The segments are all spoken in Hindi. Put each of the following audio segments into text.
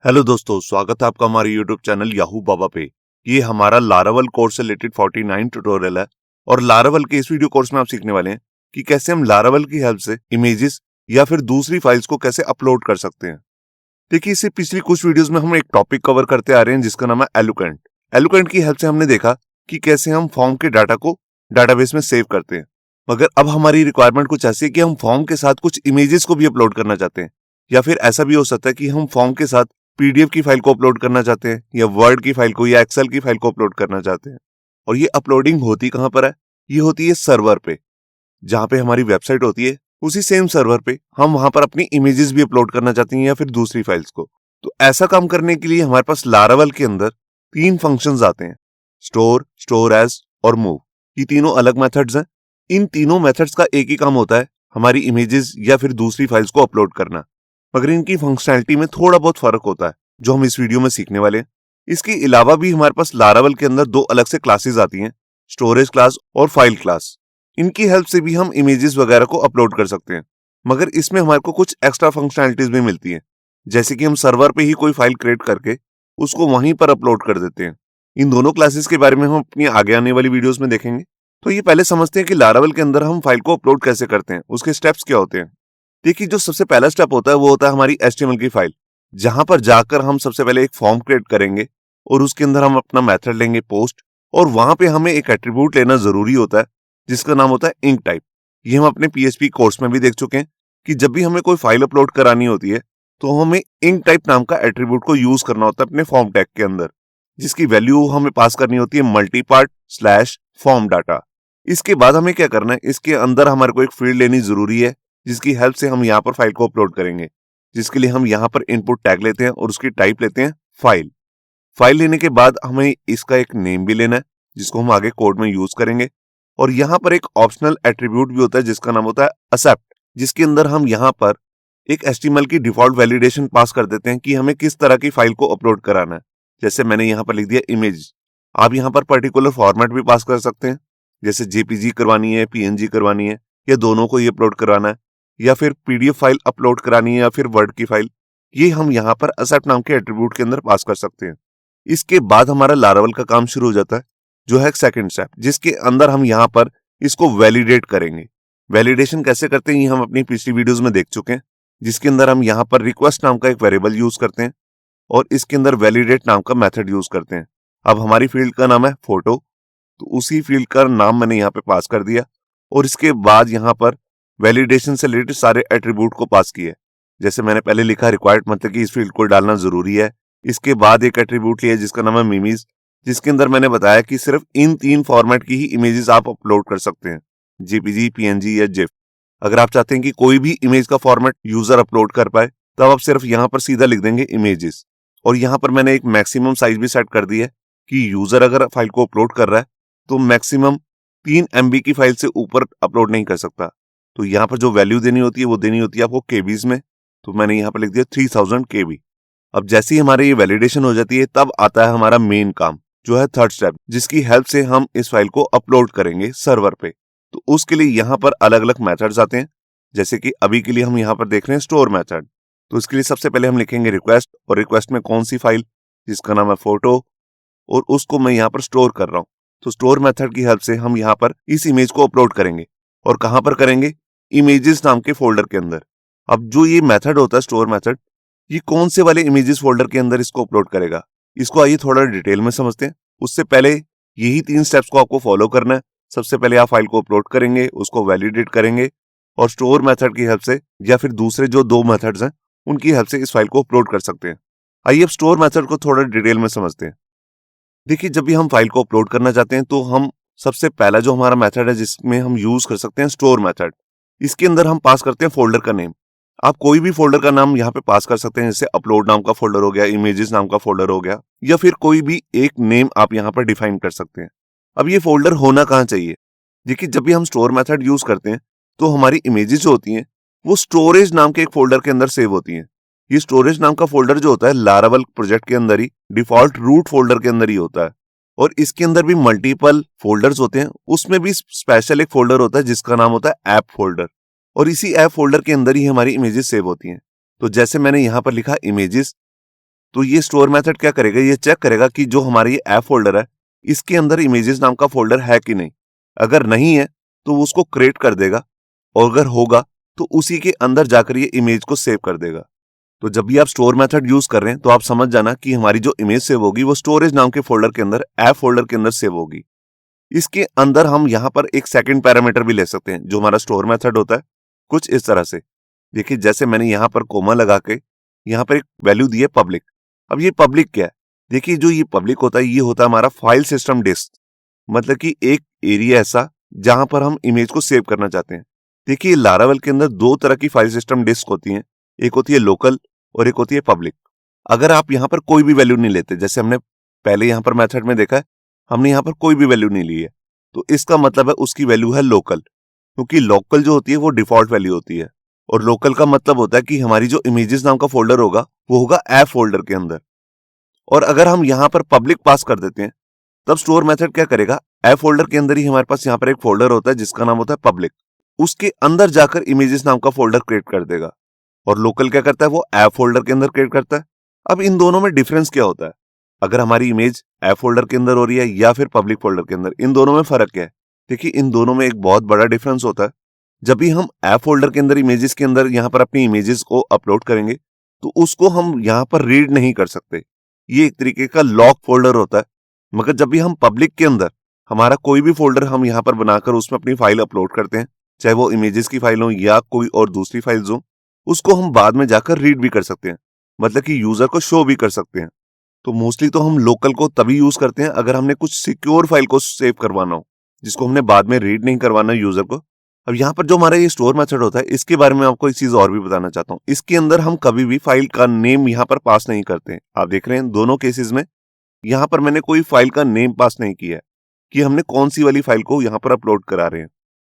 हेलो दोस्तों, स्वागत है आपका हमारे यूट्यूब चैनल याहू बाबा पे। ये हमारा लारावल कोर्स से रिलेटेड 49 ट्यूटोरियल है और लारावल के इस वीडियो कोर्स में आप सीखने वाले हैं कि कैसे हम लारावल की हेल्प से इमेजेस या फिर दूसरी फाइल्स को कैसे अपलोड कर सकते हैं। देखिए, इससे पिछली कुछ वीडियोस में हम एक टॉपिक कवर करते आ रहे हैं जिसका नाम है एलोकेंट। एलोकेंट की हेल्प से हमने देखा कि कैसे हम फॉर्म के डाटा को डाटाबेस में सेव करते हैं, मगर अब हमारी रिक्वायरमेंट कुछ ऐसी है कि हम फॉर्म के साथ कुछ इमेजेस को भी अपलोड करना चाहते हैं, या फिर ऐसा भी हो सकता है कि हम फॉर्म के साथ पीडीएफ की फाइल को अपलोड करना चाहते हैं, या वर्ड की फाइल को, या एक्सेल की फाइल को अपलोड करना चाहते हैं। और ये अपलोडिंग होती कहां पर है? ये होती है सर्वर पे, जहां पे हमारी वेबसाइट होती है। उसी सेम सर्वर पे हम वहां पर अपनी इमेजेस भी अपलोड करना चाहते हैं या फिर दूसरी फाइल्स को। तो ऐसा काम करने के लिए हमारे पास लारावल के अंदर 3 फंक्शंस आते हैं: स्टोर, स्टोर एज और मूव। ये तीनों अलग मेथड्स हैं। इन तीनों मेथड्स का एक ही काम होता है, हमारी इमेजेस या फिर दूसरी फाइल्स को अपलोड करना, मगर इनकी फंक्शनैलिटी में थोड़ा बहुत फर्क होता है जो हम इस वीडियो में सीखने वाले हैं। इसके अलावा भी हमारे पास लारावल के अंदर 2 अलग से क्लासेस आती हैं, स्टोरेज क्लास और फाइल क्लास। इनकी हेल्प से भी हम इमेजेस वगैरह को अपलोड कर सकते हैं, मगर इसमें हमारे को कुछ एक्स्ट्रा फंक्शनैलिटीज भी मिलती हैं, जैसे कि हम सर्वर पे ही कोई फाइल क्रिएट करके उसको वहीं पर अपलोड कर देते हैं। इन दोनों क्लासेस के बारे में हम अपनी आगे आने वाली वीडियोस में देखेंगे। तो ये पहले समझते हैं कि लारावल के अंदर हम फाइल को अपलोड कैसे करते हैं, उसके स्टेप्स क्या होते हैं। देखिए, जो सबसे पहला स्टेप होता है वो होता है हमारी HTML की फाइल, जहां पर जाकर हम सबसे पहले एक फॉर्म क्रिएट करेंगे और उसके अंदर हम अपना मेथड लेंगे पोस्ट, और वहां पे हमें एक एट्रीब्यूट लेना जरूरी होता है जिसका नाम होता है इंक टाइप। ये हम अपने PHP कोर्स में भी देख चुके हैं कि जब भी हमें कोई फाइल अपलोड करानी होती है तो हमें इंक टाइप नाम का एट्रीब्यूट को यूज करना होता है अपने फॉर्म टैग के अंदर, जिसकी वैल्यू हमें पास करनी होती है मल्टीपार्ट स्लैश फॉर्म डाटा। इसके बाद हमें क्या करना है, इसके अंदर हमारे को एक फील्ड लेनी जरूरी है जिसकी हेल्प से हम यहाँ पर फाइल को अपलोड करेंगे, जिसके लिए हम यहाँ पर इनपुट टैग लेते हैं और उसकी टाइप लेते हैं फाइल। फाइल लेने के बाद हमें इसका एक नेम भी लेना है जिसको हम आगे कोड में यूज करेंगे, और यहाँ पर एक ऑप्शनल एट्रीब्यूट भी होता है जिसका नाम होता है एक्सेप्ट, जिसके अंदर हम यहाँ पर एक HTML की डिफॉल्ट वैलिडेशन पास कर देते हैं कि हमें किस तरह की फाइल को अपलोड कराना है। जैसे मैंने यहाँ पर लिख दिया इमेज। आप यहाँ पर पर्टिकुलर फॉर्मेट भी पास कर सकते हैं, जैसे JPG करवानी है, PNG करवानी है, या दोनों को ही अपलोड करवाना है, या फिर PDF फाइल अपलोड करानी है, या फिर वर्ड की फाइल। ये हम यहाँ पर एक्सेप्ट नाम के एट्रीब्यूट के अंदर पास कर सकते हैं। इसके बाद हमारा लारावल का काम शुरू हो जाता है, जो है सेकंड स्टेप, जिसके अंदर हम यहाँ पर इसको वैलिडेट करेंगे। वैलिडेशन कैसे करते हैं ये हम अपनी पिछली वीडियोस में देख चुके हैं, जिसके अंदर हम यहाँ पर रिक्वेस्ट नाम का एक वेरिएबल यूज करते हैं और इसके अंदर वैलिडेट नाम का मेथड यूज करते हैं। अब हमारी फील्ड का नाम है फोटो, तो उसी फील्ड का नाम मैंने यहाँ पे पास कर दिया, और इसके बाद यहाँ पर वैलिडेशन से रिलेटेड सारे एट्रीब्यूट को पास किए। जैसे मैंने पहले लिखा रिक्वायर्ड, मतलब कि इस फील्ड को डालना जरूरी है। इसके बाद एक एट्रीब्यूट लिया जिसका नाम है मीमीज, जिसके अंदर मैंने बताया कि सिर्फ इन 3 फॉर्मेट की ही इमेजेस आप अपलोड कर सकते हैं, JPG, PNG या GIF। अगर आप चाहते हैं कि कोई भी इमेज का फॉर्मेट यूजर अपलोड कर पाए, तब आप सिर्फ यहाँ पर सीधा लिख देंगे इमेजेस। और यहाँ पर मैंने एक मैक्सिमम साइज भी सेट कर दी है कि यूजर अगर फाइल को अपलोड कर रहा है तो मैक्सिमम 3 MB की फाइल से ऊपर अपलोड नहीं कर सकता। तो यहाँ पर जो वैल्यू देनी होती है वो देनी होती है आपको केबीज में, तो मैंने यहाँ पर लिख दिया 3000 KB। अब जैसे ही हमारे ये वैलिडेशन हो जाती है, तब आता है हमारा मेन काम, जो है थर्ड स्टेप, जिसकी हेल्प से हम इस फाइल को अपलोड करेंगे सर्वर पे। तो उसके लिए यहाँ पर अलग अलग मेथड्स आते हैं, जैसे कि अभी के लिए हम यहाँ पर देख रहे हैं स्टोर मेथड। तो इसके लिए सबसे पहले हम लिखेंगे रिक्वेस्ट, और रिक्वेस्ट में कौन सी फाइल, जिसका नाम है फोटो, और उसको मैं यहाँ पर स्टोर कर रहा हूँ। तो स्टोर मेथड की हेल्प से हम यहाँ पर इस इमेज को अपलोड करेंगे, और कहां पर करेंगे? इमेजेस नाम के फोल्डर के अंदर। अब जो ये मेथड होता है स्टोर मेथड, ये कौन से वाले इमेजेस फोल्डर के अंदर इसको अपलोड करेगा, इसको आइए थोड़ा डिटेल में समझते हैं। उससे पहले यही 3 स्टेप्स को आपको फॉलो करना है। सबसे पहले आप फाइल को अपलोड करेंगे, उसको वैलिडेट करेंगे, और स्टोर मेथड की हेल्प से या फिर दूसरे जो 2 मेथड्स हैं उनकी हेल्प से इस फाइल को अपलोड कर सकते हैं। आइए अब स्टोर मेथड को थोड़ा डिटेल में समझते हैं। देखिए, जब भी हम फाइल को अपलोड करना चाहते हैं तो हम सबसे पहला जो हमारा मेथड है जिसमें हम यूज कर सकते हैं स्टोर मेथड, इसके अंदर हम पास करते हैं फोल्डर का नेम। आप कोई भी फोल्डर का नाम यहाँ पे पास कर सकते हैं, जैसे अपलोड नाम का फोल्डर हो गया, इमेजेस नाम का फोल्डर हो गया, या फिर कोई भी एक नेम आप यहाँ पर डिफाइन कर सकते हैं। अब ये फोल्डर होना कहाँ चाहिए? देखिए, जब भी हम स्टोर मेथड यूज करते हैं तो हमारी इमेजेस जो होती हैं वो स्टोरेज नाम के एक फोल्डर के अंदर सेव होती हैं। ये स्टोरेज नाम का फोल्डर जो होता है लारावल प्रोजेक्ट के अंदर ही डिफॉल्ट रूट फोल्डर के अंदर ही होता है, और इसके अंदर भी मल्टीपल फोल्डर्स होते हैं। उसमें भी स्पेशल एक फोल्डर होता है जिसका नाम होता है ऐप फोल्डर, और इसी ऐप फोल्डर के अंदर ही हमारी इमेजेस सेव होती हैं। तो जैसे मैंने यहाँ पर लिखा इमेजेस, तो ये स्टोर मेथड क्या करेगा, ये चेक करेगा कि जो हमारी ये ऐप फोल्डर है इसके अंदर इमेजेस नाम का फोल्डर है कि नहीं। अगर नहीं है तो वो उसको क्रिएट कर देगा, और अगर होगा तो उसी के अंदर जाकर ये इमेज को सेव कर देगा। तो जब भी आप स्टोर मेथड यूज कर रहे हैं तो आप समझ जाना कि हमारी जो इमेज सेव होगी वो स्टोरेज नाम के फोल्डर के अंदर, ऐप फोल्डर के अंदर सेव होगी। इसके अंदर हम यहाँ पर एक सेकंड पैरामीटर भी ले सकते हैं जो हमारा स्टोर मेथड होता है, कुछ इस तरह से। देखिए जैसे मैंने यहाँ पर कोमा लगा के यहाँ पर एक वैल्यू दी है पब्लिक। अब ये पब्लिक क्या है, देखिए जो ये पब्लिक होता है ये होता है हमारा फाइल सिस्टम डिस्क, मतलब कि एक एरिया ऐसा जहां पर हम इमेज को सेव करना चाहते हैं। देखिए लारावेल के अंदर दो तरह की फाइल सिस्टम डिस्क होती हैं, एक होती है लोकल और एक होती है पब्लिक। अगर आप यहाँ पर कोई भी वैल्यू नहीं लेते, जैसे हमने पहले यहाँ पर मेथड में देखा है, हमने यहाँ पर कोई भी वैल्यू नहीं ली है, तो इसका मतलब है उसकी वैल्यू है लोकल, क्योंकि लोकल जो होती है वो डिफॉल्ट वैल्यू होती है। और लोकल का मतलब होता है कि हमारी जो इमेजेस नाम का फोल्डर होगा वो होगा ऐप फोल्डर के अंदर। और अगर हम यहाँ पर पब्लिक पास कर देते हैं तब स्टोर मेथड क्या करेगा, ऐप फोल्डर के अंदर ही हमारे पास यहाँ पर एक फोल्डर होता है जिसका नाम होता है पब्लिक, उसके अंदर जाकर इमेजेस नाम का फोल्डर क्रिएट कर देगा। और लोकल क्या करता है, वो ऐप फोल्डर के अंदर क्रिएट करता है। अब इन दोनों में डिफरेंस क्या होता है, अगर हमारी इमेज ऐप फोल्डर के अंदर हो रही है या फिर पब्लिक फोल्डर के अंदर, इन दोनों में फर्क क्या है। देखिए इन दोनों में एक बहुत बड़ा डिफरेंस होता है। जब भी हम ऐप फोल्डर के अंदर इमेजेस के अंदर यहाँ पर अपनी इमेजेस को अपलोड करेंगे तो उसको हम यहाँ पर रीड नहीं कर सकते, ये एक तरीके का लॉक फोल्डर होता है। मगर जब भी हम पब्लिक के अंदर हमारा कोई भी फोल्डर हम यहाँ पर बनाकर उसमें अपनी फाइल अपलोड करते हैं, चाहे वो इमेजेस की फाइल हो या कोई और दूसरी फाइल्स हो, उसको हम बाद में जाकर रीड भी कर सकते हैं, मतलब कि यूजर को शो भी कर सकते हैं। तो मोस्टली तो हम लोकल को तभी यूज करते हैं अगर हमने कुछ सिक्योर फाइल को सेव करवाना हो, जिसको हमने बाद में रीड नहीं करवाना यूजर को। अब यहाँ पर जो हमारा ये स्टोर मेथड होता है इसके बारे में आपको एक चीज और भी बताना चाहता हूँ। इसके अंदर हम कभी भी फाइल का नेम यहाँ पर पास नहीं करते। आप देख रहे हैं दोनों केसेस में यहाँ पर मैंने कोई फाइल का नेम पास नहीं किया है कि हमने कौन सी वाली फाइल को यहाँ पर अपलोड करा रहे हैं।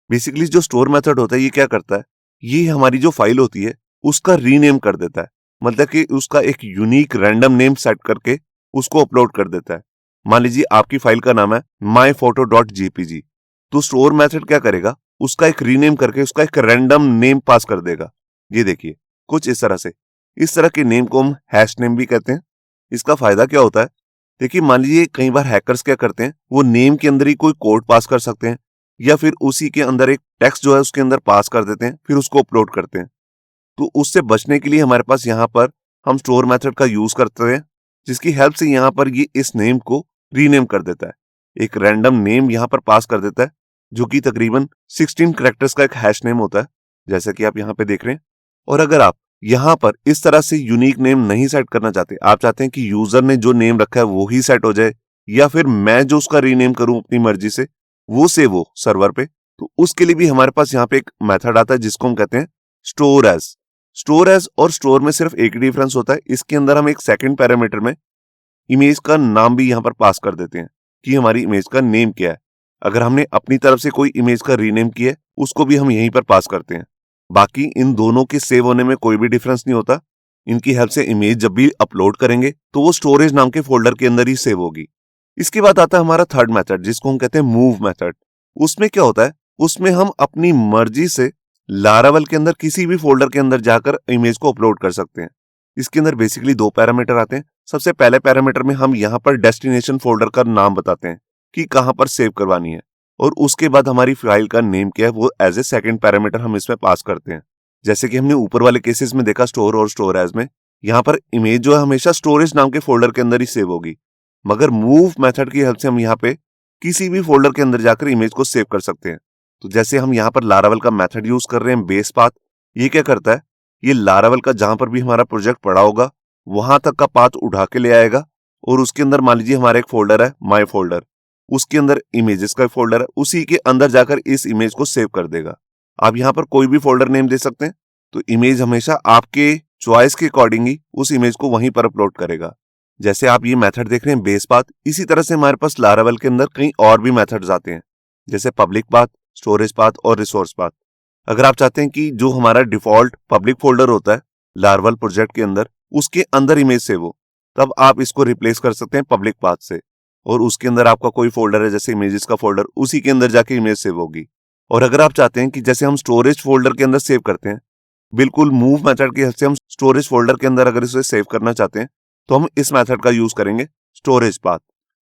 बेसिकली जो स्टोर मेथड होता है ये क्या करता है, ये हमारी जो फाइल होती है उसका रीनेम कर देता है, मतलब कि उसका एक यूनिक रैंडम नेम सेट करके उसको अपलोड कर देता है। मान लीजिए आपकी फाइल का नाम है myphoto.jpg, तो स्टोर मेथड क्या करेगा, उसका एक रीनेम करके उसका एक रैंडम नेम पास कर देगा। ये देखिए कुछ इस तरह से, इस तरह के नेम को हम हैश नेम भी कहते हैं। इसका फायदा क्या होता है, देखिए मान लीजिए कई बार हैकर्स क्या करते हैं, वो नेम के अंदर ही कोई कोड पास कर सकते हैं या फिर उसी के अंदर एक टेक्स्ट जो है उसके अंदर पास कर देते हैं, फिर उसको अपलोड करते हैं। तो उससे बचने के लिए हमारे पास यहाँ पर हम स्टोर मेथड का यूज करते हैं, जिसकी हेल्प से यहाँ पर ये इस नेम को रीनेम कर देता है, एक रैंडम नेम यहाँ पर पास कर देता है जो कि तकरीबन 16 कैरेक्टर्स का एक हैश नेम होता है, जैसा कि आप यहाँ पे देख रहे हैं। और अगर आप यहाँ पर इस तरह से यूनिक नेम नहीं सेट करना चाहते, आप चाहते हैं कि यूजर ने जो नेम रखा है वो ही सेट हो जाए या फिर मैं जो उसका रीनेम करूं अपनी मर्जी से वो सेव हो सर्वर पे, तो उसके लिए भी हमारे पास यहाँ पे एक मेथड आता है जिसको हम कहते हैं स्टोर एज। स्टोर एज और स्टोर में सिर्फ एक डिफरेंस होता है, इसके अंदर हम एक सेकंड पैरामीटर में इमेज का नाम भी यहाँ पर पास कर देते हैं कि हमारी इमेज का नेम क्या है। अगर हमने अपनी तरफ से कोई इमेज का रीनेम किया है उसको भी हम यहीं पर पास करते हैं। बाकी इन दोनों के सेव होने में कोई भी डिफरेंस नहीं होता। इनकी हेल्प से इमेज जब भी अपलोड करेंगे तो वो स्टोरेज नाम के फोल्डर के अंदर ही सेव होगी। इसके बाद आता है हमारा थर्ड मेथड जिसको हम कहते हैं मूव मेथड। उसमें क्या होता है, उसमें हम अपनी मर्जी से लारावेल के अंदर किसी भी फोल्डर के अंदर जाकर इमेज को अपलोड कर सकते हैं। इसके अंदर बेसिकली दो पैरामीटर आते हैं। सबसे पहले पैरामीटर में हम यहाँ पर डेस्टिनेशन फोल्डर का नाम बताते हैं कि कहां पर सेव करवानी है, और उसके बाद हमारी फाइल का नेम क्या है वो एज ए सेकंड पैरामीटर हम इसमें पास करते हैं। जैसे कि हमने ऊपर वाले केसेस में देखा स्टोर और स्टोर एज में, यहाँ पर इमेज जो है हमेशा स्टोरेज नाम के फोल्डर के अंदर ही सेव होगी। मगर मूव मेथड की हेल्प से हम यहाँ पे किसी भी फोल्डर के अंदर जाकर इमेज को सेव कर सकते हैं। तो जैसे हम यहाँ पर लारावेल का मेथड यूज कर रहे हैं बेस पाथ, ये क्या करता है, ये लारावेल का जहां पर भी हमारा प्रोजेक्ट पड़ा होगा वहां तक का पाथ उठा के ले आएगा, और उसके अंदर मान लीजिए हमारा एक फोल्डर है माई फोल्डर, उसके अंदर इमेजेस का फोल्डर है, उसी के अंदर जाकर इस इमेज को सेव कर देगा। आप यहाँ पर कोई भी फोल्डर नेम दे सकते हैं, तो इमेज हमेशा आपके चॉइस के अकॉर्डिंग ही उस इमेज को वहीं पर अपलोड करेगा। जैसे आप ये मेथड देख रहे हैं बेस पाथ, इसी तरह से हमारे पास लारावेल के अंदर कई और भी मेथड्स आते हैं जैसे पब्लिक पाथ, स्टोरेज पाथ और रिसोर्स पाथ। अगर आप चाहते हैं कि जो हमारा डिफॉल्ट पब्लिक फोल्डर होता है लारावेल प्रोजेक्ट के अंदर उसके अंदर इमेज सेव हो, तब आप इसको रिप्लेस कर सकते हैं पब्लिक पाथ से, और उसके अंदर आपका कोई फोल्डर है जैसे इमेजेस का फोल्डर, उसी के अंदर जाके इमेज सेव होगी। और अगर आप चाहते हैं कि जैसे हम स्टोरेज फोल्डर के अंदर सेव करते हैं, बिल्कुल मूव मेथड की हेल्प से हम स्टोरेज फोल्डर के अंदर अगर इसे सेव करना चाहते हैं तो हम इस मेथड का यूज करेंगे स्टोरेज पाथ।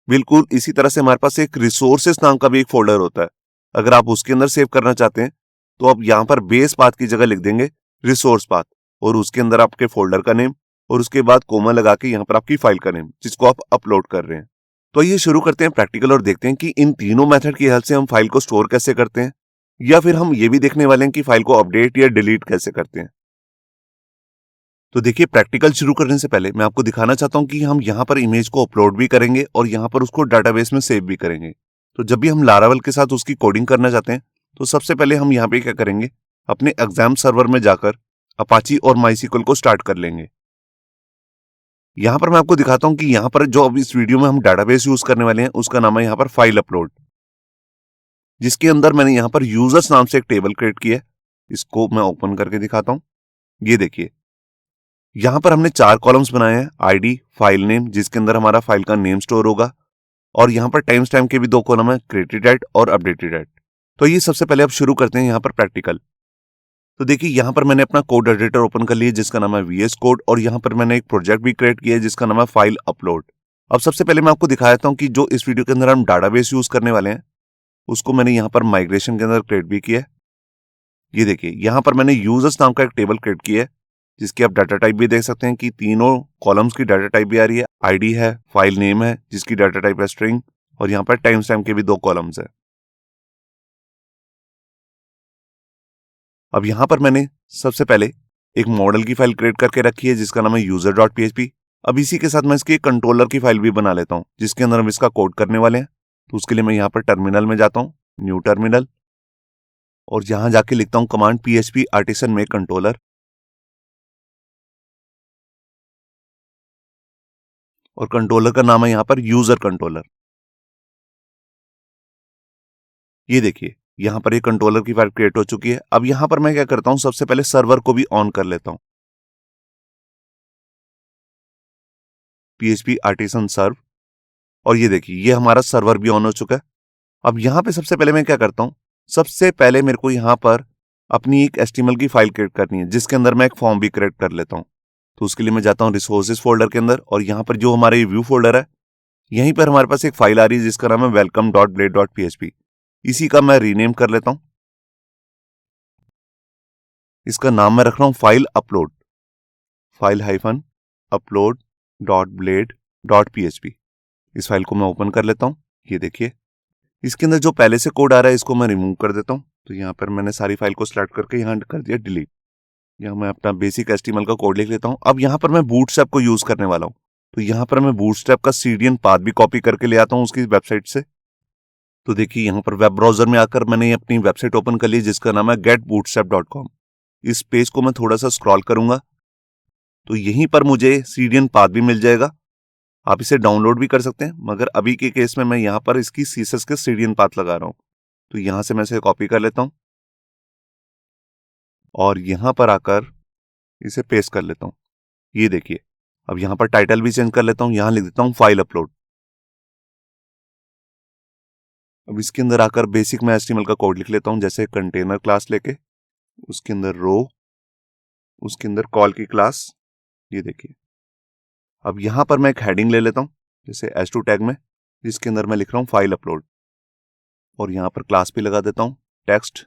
बिल्कुल इसी तरह से हमारे पास एक रिसोर्सेस नाम का भी एक फोल्डर होता है। अगर आप उसके अंदर सेव करना चाहते हैं तो आप यहाँ पर बेस पाथ की जगह लिख देंगे रिसोर्स पाथ, और उसके अंदर आपके फोल्डर का नेम, और उसके बाद कोमा लगा के यहाँ पर आपकी फाइल का नेम जिसको आप अपलोड कर रहे हैं। तो ये शुरू करते हैं प्रैक्टिकल और देखते हैं कि इन तीनों मेथड की हेल्प से हम फाइल को स्टोर कैसे करते हैं, या फिर हम ये भी देखने वाले हैं कि फाइल को अपडेट या डिलीट कैसे करते हैं। तो देखिए, प्रैक्टिकल शुरू करने से पहले मैं आपको दिखाना चाहता हूं कि हम यहाँ पर इमेज को अपलोड भी करेंगे और यहाँ पर उसको डाटाबेस में सेव भी करेंगे। तो जब भी हम लारावेल के साथ उसकी कोडिंग करना चाहते हैं तो सबसे पहले हम यहाँ पे क्या करेंगे, अपने एग्जाम सर्वर में जाकर अपाची और माईसीक्वल को स्टार्ट कर लेंगे। यहाँ पर मैं आपको दिखाता हूँ कि यहाँ पर जो अब इस वीडियो में हम डाटाबेस यूज करने वाले हैं उसका नाम है यहाँ पर फाइल अपलोड, जिसके अंदर मैंने यहाँ पर यूजर्स नाम से एक टेबल क्रिएट किया है। इसको मैं ओपन करके दिखाता हूँ। ये देखिए, यहाँ पर हमने 4 कॉलम्स बनाए हैं, आईडी, फाइल नेम जिसके अंदर हमारा फाइल का नेम स्टोर होगा, और यहाँ पर टाइम स्टैम्प के भी 2 कॉलम है, क्रिएटेड एट और अपडेटेड एट। तो ये सबसे पहले अब शुरू करते हैं यहाँ पर प्रैक्टिकल। तो देखिए, यहाँ पर मैंने अपना कोड एडिटर ओपन कर लिया जिसका नाम है VS कोड, और यहाँ पर मैंने एक प्रोजेक्ट भी क्रिएट किया है जिसका नाम है फाइल अपलोड। अब सबसे पहले मैं आपको दिखा देता हूँ कि जो इस वीडियो के अंदर हम डाटाबेस यूज करने वाले हैं उसको मैंने यहाँ पर माइग्रेशन के अंदर क्रिएट भी किया है। ये देखिए, यहाँ पर मैंने यूजर्स नाम का एक टेबल क्रिएट किया है जिसकी आप डाटा टाइप भी देख सकते हैं कि तीनों कॉलम्स की डाटा टाइप भी आ रही है, आईडी है, फाइल नेम है जिसकी डाटा टाइप है स्ट्रिंग, और यहाँ पर टाइम स्टैम्प के भी 2 कॉलम्स है। अब यहाँ पर मैंने सबसे पहले एक मॉडल की फाइल क्रिएट करके रखी है जिसका नाम है user.php। अब इसी के साथ मैं इसकी एक कंट्रोलर की फाइल भी बना लेता हूँ जिसके अंदर हम इसका कोड करने वाले हैं। तो उसके लिए मैं यहाँ पर टर्मिनल में जाता हूँ, न्यू टर्मिनल, और यहाँ जाके लिखता हूँ command php artisan make controller, और कंट्रोलर का नाम है यहाँ पर यूजर कंट्रोलर। ये देखिए, यहाँ पर ये कंट्रोलर की फाइल क्रिएट हो चुकी है। अब यहाँ पर मैं क्या करता हूँ, सबसे पहले सर्वर को भी ऑन कर लेता हूँ, php artisan सर्व, और ये देखिए ये हमारा सर्वर भी ऑन हो चुका है। अब यहाँ पे सबसे पहले मैं क्या करता हूँ, सबसे पहले मेरे को यहाँ पर अपनी एक HTML की फाइल क्रिएट करनी है जिसके अंदर मैं एक फॉर्म भी क्रिएट कर लेता हूँ। तो उसके लिए मैं जाता हूँ रिसोर्सेज फोल्डर के अंदर, और यहाँ पर जो हमारा व्यू फोल्डर है यहीं पर हमारे पास एक फाइल आ रही है जिसका नाम है welcome.blade.php। इसी का मैं रीनेम कर लेता हूँ। इसका नाम मैं रख रहा हूँ file upload, file hyphen upload dot blade dot php। इस फाइल को मैं ओपन कर लेता हूँ। ये देखिए, इसके अंदर जो पहले से कोड आ रहा है इसको मैं रिमूव कर देता हूँ। तो यहाँ पर मैंने सारी फाइल को सिलेक्ट करके यहाँ कर दिया डिलीट। यहाँ मैं अपना बेसिक HTML का कोड लिख लेता हूँ। अब यहाँ पर मैं बूटस्ट्रैप को यूज करने वाला हूँ, तो यहाँ पर मैं बूटस्ट्रैप का CDN पाथ भी कॉपी करके ले आता हूँ उसकी वेबसाइट से। तो देखिए, यहाँ पर वेब ब्राउजर में आकर मैंने अपनी वेबसाइट ओपन कर ली जिसका नाम है getbootstrap.com। इस पेज को मैं थोड़ा सा स्क्रॉल करूंगा तो यहीं पर मुझे CDN पाथ भी मिल जाएगा। आप इसे डाउनलोड भी कर सकते हैं, मगर अभी के केस में मैं यहाँ पर इसकी CSS के CDN पाथ लगा रहा हूँ। तो यहाँ से मैं इसे कॉपी कर लेता हूँ और यहाँ पर आकर इसे पेस्ट कर लेता हूँ। ये देखिए, अब यहाँ पर टाइटल भी चेंज कर लेता हूँ, यहाँ लिख देता हूँ फाइल अपलोड। अब इसके अंदर आकर बेसिक मैं HTML का कोड लिख लेता हूँ, जैसे कंटेनर क्लास लेके उसके अंदर रो, उसके अंदर कॉल की क्लास। ये देखिए, अब यहाँ पर मैं एक हेडिंग ले लेता हूँ जैसे H2 टैग में, जिसके अंदर मैं लिख रहा हूँ फाइल अपलोड, और यहाँ पर क्लास भी लगा देता हूँ टेक्स्ट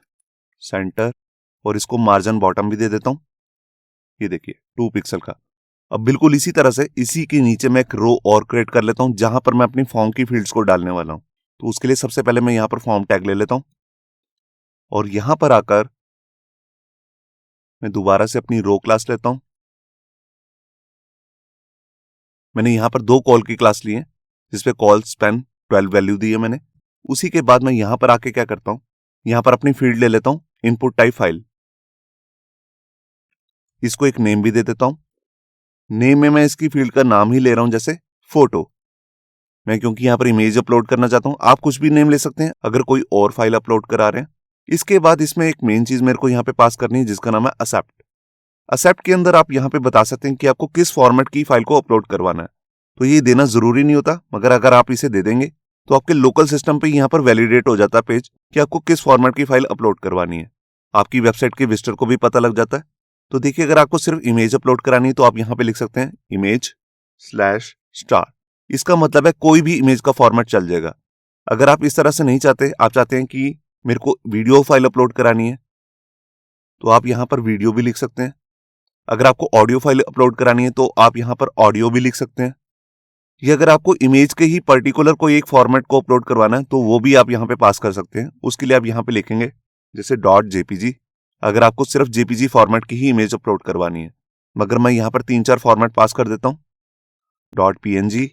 सेंटर, और इसको मार्जिन बॉटम भी दे देता हूँ। ये देखिए 2 पिक्सल का। अब बिल्कुल इसी तरह से इसी के नीचे मैं एक रो और क्रिएट कर लेता हूँ जहां पर मैं अपनी फॉर्म की फील्ड्स को डालने वाला हूँ। तो उसके लिए सबसे पहले मैं यहाँ पर फॉर्म टैग ले लेता हूँ, और यहाँ पर आकर मैं दोबारा से अपनी रो क्लास लेता हूँ। मैंने यहाँ पर 2 कॉल की क्लास ली है जिसपे कॉल स्पैन 12 वैल्यू दी है मैंने। उसी के बाद मैं यहाँ पर आके क्या करता हूँ, यहाँ पर अपनी फील्ड ले लेता हूँ इनपुट टाइप फाइल, इसको एक नेम भी दे देता हूँ। नेम में मैं इसकी फील्ड का नाम ही ले रहा हूं जैसे फोटो, मैं क्योंकि यहां पर इमेज अपलोड करना चाहता हूं। आप कुछ भी नेम ले सकते हैं अगर कोई और फाइल अपलोड करा रहे हैं। इसके बाद इसमें एक मेन चीज मेरे को यहाँ पे पास करनी है जिसका नाम है एक्सेप्ट। एक्सेप्ट के अंदर आप यहाँ पे बता सकते हैं कि आपको किस फॉर्मेट की फाइल को अपलोड करवाना है। तो ये देना जरूरी नहीं होता, मगर अगर आप इसे दे देंगे तो आपके लोकल सिस्टम पे यहाँ पर वैलिडेट हो जाता है पेज कि आपको किस फॉर्मेट की फाइल अपलोड करवानी है। आपकी वेबसाइट के विजिटर को भी पता लग जाता है। तो देखिए, अगर आपको सिर्फ इमेज अपलोड करानी है तो आप यहाँ पे लिख सकते हैं इमेज स्लैश स्टार। इसका मतलब है कोई भी इमेज का फॉर्मेट चल जाएगा। अगर आप इस तरह से नहीं चाहते, आप चाहते हैं कि मेरे को वीडियो फाइल अपलोड करानी है, तो आप यहां पर वीडियो भी लिख सकते हैं। अगर आपको ऑडियो फाइल अपलोड करानी है तो आप यहां पर ऑडियो भी लिख सकते हैं। या अगर आपको इमेज के ही पर्टिकुलर कोई एक फॉर्मेट को अपलोड करवाना है तो वो भी आप यहां पे पास कर सकते हैं। उसके लिए आप यहां पे लिखेंगे जैसे डॉट जेपीजी, अगर आपको सिर्फ जेपीजी फॉर्मेट की ही इमेज अपलोड करवानी है। मगर मैं यहां पर 3-4 फॉर्मेट पास कर देता हूं, डॉट पीएनजी,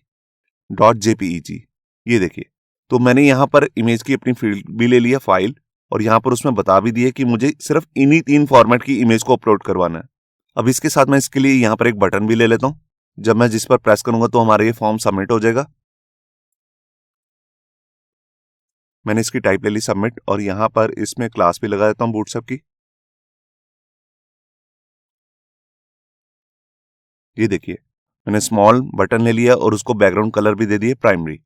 डॉट जेपीईजी। ये देखिए, तो मैंने यहां पर इमेज की अपनी फील्ड भी ले लिया फाइल, और यहां पर उसमें बता भी दिए कि मुझे सिर्फ इन्हीं 3 फॉर्मेट की इमेज को अपलोड करवाना है। अब इसके साथ मैं इसके लिए यहां पर एक बटन भी ले लेता हूं। जब मैं जिस पर प्रेस करूंगा तो हमारा ये फॉर्म सबमिट हो जाएगा। मैंने इसकी टाइप ले ली सबमिट, और यहां पर इसमें क्लास भी लगा देता हूं बूटस्ट्रैप की। ये देखिए, मैंने स्मॉल बटन ले लिया और उसको बैकग्राउंड कलर भी दे दिए प्राइमरी।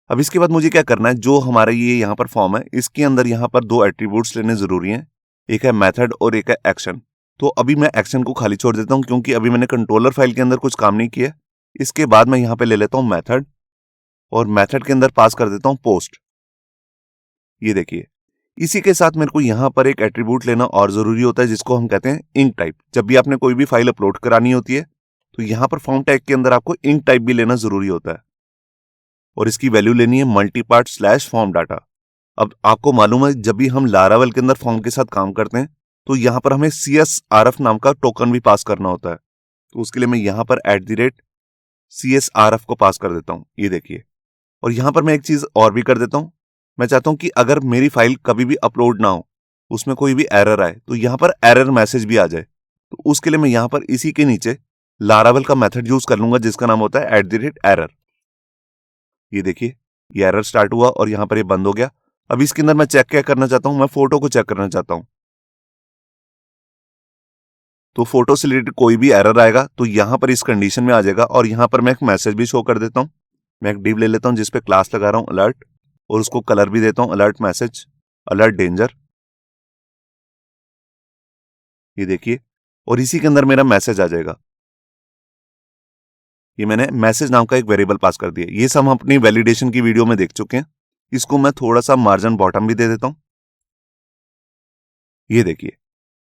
अब इसके बाद मुझे क्या करना है, जो हमारा ये यहाँ पर फॉर्म है इसके अंदर यहाँ पर 2 एट्रीब्यूट्स लेने जरूरी हैं। एक है मेथड और एक है एक्शन। तो अभी मैं एक्शन को खाली छोड़ देता हूँ क्योंकि अभी मैंने कंट्रोलर फाइल के अंदर कुछ काम नहीं किया। इसके बाद मैं यहाँ पे ले लेता हूँ मेथड, और मेथड के अंदर पास कर देता हूँ पोस्ट। ये देखिए, इसी के साथ मेरे को यहाँ पर एक एट्रीब्यूट लेना और जरूरी होता है जिसको हम कहते हैं इंक टाइप। जब भी आपने कोई भी फाइल अपलोड करानी होती है तो यहाँ पर फॉर्म टैग के अंदर आपको इंक टाइप भी लेना जरूरी होता है, और इसकी वैल्यू लेनी है मल्टीपार्ट स्लैश फॉर्म डाटा। अब आपको मालूम है जब भी हम लारावेल के अंदर फॉर्म के साथ काम करते हैं तो यहाँ पर हमें CSRF नाम का टोकन भी पास करना होता है। तो उसके लिए मैं यहाँ पर @CSRF को पास कर देता हूँ। ये देखिए, और यहाँ पर मैं एक चीज और भी कर देता हूँ। मैं चाहता हूँ कि अगर मेरी फाइल कभी भी अपलोड ना हो, उसमें कोई भी एरर आए, तो यहाँ पर एरर मैसेज भी आ जाए। तो उसके लिए मैं यहाँ पर इसी के नीचे लारावेल का मेथड यूज कर लूंगा जिसका नाम होता है @error। ये देखिए, ये एरर स्टार्ट हुआ और यहाँ पर ये बंद हो गया। अब इसके अंदर मैं चेक क्या करना चाहता हूँ, मैं फोटो को चेक करना चाहता हूँ। तो फोटो से रिलेटेड कोई भी एरर आएगा तो यहाँ पर इस कंडीशन में आ जाएगा, और यहाँ पर मैं एक मैसेज भी शो कर देता हूँ। मैं एक डिव ले लेता हूँ जिसपे क्लास लगा रहा हूँ अलर्ट, और उसको कलर भी देता हूँ अलर्ट मैसेज, अलर्ट डेंजर। ये देखिए, और इसी के अंदर मेरा मैसेज आ जाएगा। ये मैंने मैसेज नाम का एक वेरिएबल पास कर दिया। ये सब हम अपनी वैलिडेशन की वीडियो में देख चुके हैं। इसको मैं थोड़ा सा मार्जिन बॉटम भी दे देता हूं। ये देखिए,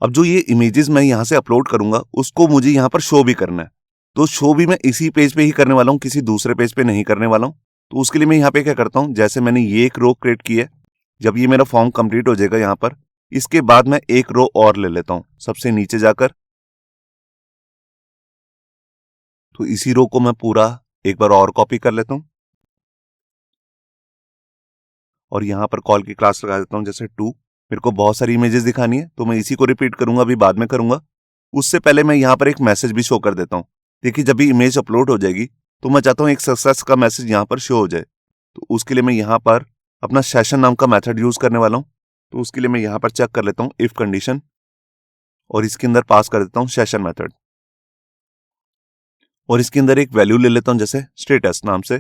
अब जो ये इमेजेस मैं यहां से अपलोड करूंगा उसको मुझे यहां पर शो भी करना है। तो शो भी मैं इसी पेज पे ही करने वाला हूं, किसी दूसरे पेज पे नहीं करने वाला हूं। तो उसके लिए मैं यहाँ पे क्या करता हूं, जैसे मैंने ये एक रो क्रिएट की है, जब ये मेरा फॉर्म कंप्लीट हो जाएगा यहाँ पर, इसके बाद मैं एक रो और ले लेता हूं सबसे नीचे जाकर। तो इसी रो को मैं पूरा एक बार और कॉपी कर लेता हूं, और यहां पर कॉल की क्लास लगा देता हूं जैसे टू। मेरे को बहुत सारी इमेजेस दिखानी है तो मैं इसी को रिपीट करूंगा, अभी बाद में करूंगा। उससे पहले मैं यहां पर एक मैसेज भी शो कर देता हूं। देखिए, जब भी इमेज अपलोड हो जाएगी तो मैं चाहता हूं एक सक्सेस का मैसेज यहां पर शो हो जाए। तो उसके लिए मैं यहां पर अपना सेशन नाम का मेथड यूज करने वाला हूं। तो उसके लिए मैं यहां पर चेक कर लेता हूं इफ कंडीशन, और इसके अंदर पास कर देता हूं सेशन मेथड, और इसके अंदर एक वैल्यू ले लेता हूं जैसे स्टेटस नाम से,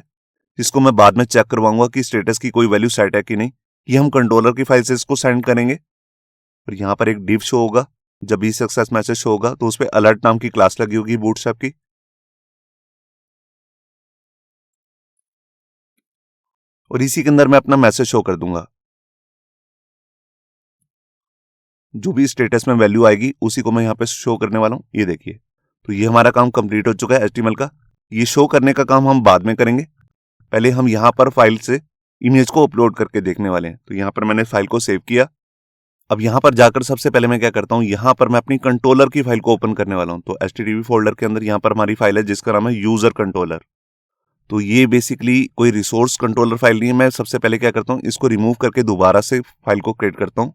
जिसको मैं बाद में चेक करवाऊंगा कि स्टेटस की कोई वैल्यू सेट है कि नहीं। ये हम कंट्रोलर की फाइल से इसको सेंड करेंगे। और यहाँ पर एक डिव शो होगा, जब भी सक्सेस मैसेज शो होगा तो उस पर अलर्ट नाम की क्लास लगी होगी बूटस्ट्रैप की। और इसी के अंदर मैं अपना मैसेज शो कर दूंगा। जो भी स्टेटस में वैल्यू आएगी उसी को मैं यहाँ पे शो करने वाला हूँ। ये देखिए, तो ये हमारा काम कंप्लीट हो चुका है HTML का। ये शो करने का काम हम बाद में करेंगे। पहले हम यहाँ पर फाइल से इमेज को अपलोड करके देखने वाले हैं। तो यहाँ पर मैंने फाइल को सेव किया। अब यहाँ पर जाकर सबसे पहले मैं क्या करता हूँ, यहाँ पर मैं अपनी कंट्रोलर की फाइल को ओपन करने वाला हूँ। तो HTTP फोल्डर के अंदर यहाँ पर हमारी फाइल है जिसका नाम है यूजर कंट्रोलर। तो ये बेसिकली कोई रिसोर्स कंट्रोलर फाइल नहीं है। मैं सबसे पहले क्या करता हूँ, इसको रिमूव करके दोबारा से फाइल को क्रिएट करता हूँ,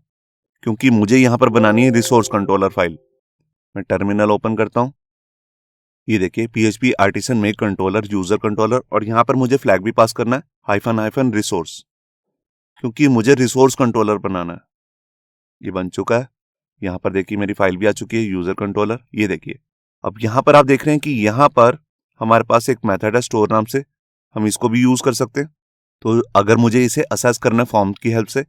क्योंकि मुझे यहाँ पर बनानी है रिसोर्स कंट्रोलर फाइल। मैं टर्मिनल ओपन करता हूँ। ये देखिए, PHP artisan make controller user controller, और यहाँ पर मुझे फ्लैग भी पास करना है -रिसोर्स, क्योंकि मुझे रिसोर्स कंट्रोलर बनाना है। ये बन चुका है। यहाँ पर देखिए मेरी फाइल भी आ चुकी है यूजर कंट्रोलर। ये देखिए, अब यहाँ पर आप देख रहे हैं कि यहाँ पर हमारे पास एक मेथड है स्टोर नाम से, हम इसको भी यूज कर सकते हैं। तो अगर मुझे इसे असेस करना है फॉर्म की हेल्प से,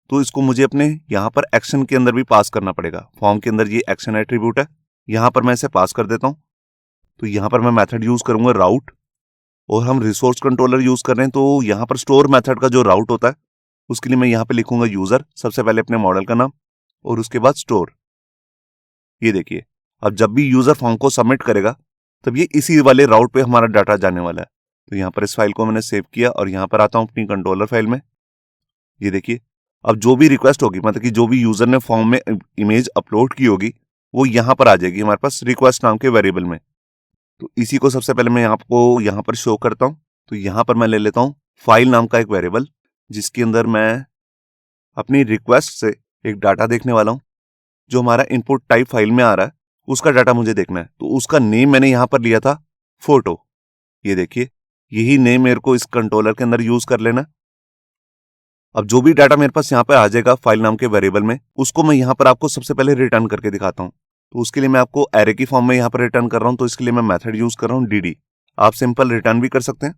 तो इसको मुझे अपने यहाँ पर एक्शन के अंदर भी पास करना पड़ेगा। फॉर्म के अंदर ये एक्शन एट्रीब्यूट है, यहाँ पर मैं इसे पास कर देता हूँ। तो यहाँ पर मैं मेथड यूज करूंगा राउट, और हम रिसोर्स कंट्रोलर यूज कर रहे हैं, तो यहाँ पर स्टोर मेथड का जो राउट होता है उसके लिए मैं यहाँ पे लिखूंगा यूजर, सबसे पहले अपने मॉडल का नाम और उसके बाद स्टोर। ये देखिए, अब जब भी यूजर फॉर्म को सबमिट करेगा तब ये इसी वाले राउट पे हमारा डाटा जाने वाला है। तो यहाँ पर इस फाइल को मैंने सेव किया और यहाँ पर आता हूँ अपनी कंट्रोलर फाइल में। ये देखिए, अब जो भी रिक्वेस्ट होगी, मतलब कि जो भी यूजर ने फॉर्म में इमेज अपलोड की होगी वो यहाँ पर आ जाएगी हमारे पास रिक्वेस्ट नाम के वेरिएबल में। तो इसी को सबसे पहले मैं आपको यहाँ पर शो करता हूँ। तो यहाँ पर मैं ले लेता हूँ फाइल नाम का एक वेरिएबल, जिसके अंदर मैं अपनी रिक्वेस्ट से एक डाटा देखने वाला हूँ। जो हमारा इनपुट टाइप फाइल में आ रहा है उसका डाटा मुझे देखना है, तो उसका नेम मैंने यहाँ पर लिया था फोटो। ये देखिए, यही नेम मेरे को इस कंट्रोलर के अंदर यूज कर लेना। अब जो भी डाटा मेरे पास यहाँ पे आ जाएगा फाइल नाम के वेरिएबल में, उसको मैं यहाँ पर आपको सबसे पहले रिटर्न करके दिखाता हूँ। तो उसके लिए मैं आपको एरे की फॉर्म में यहाँ पर रिटर्न कर रहा हूँ, तो इसके लिए मैं मेथड यूज कर रहा हूँ dd। आप सिंपल रिटर्न भी कर सकते हैं।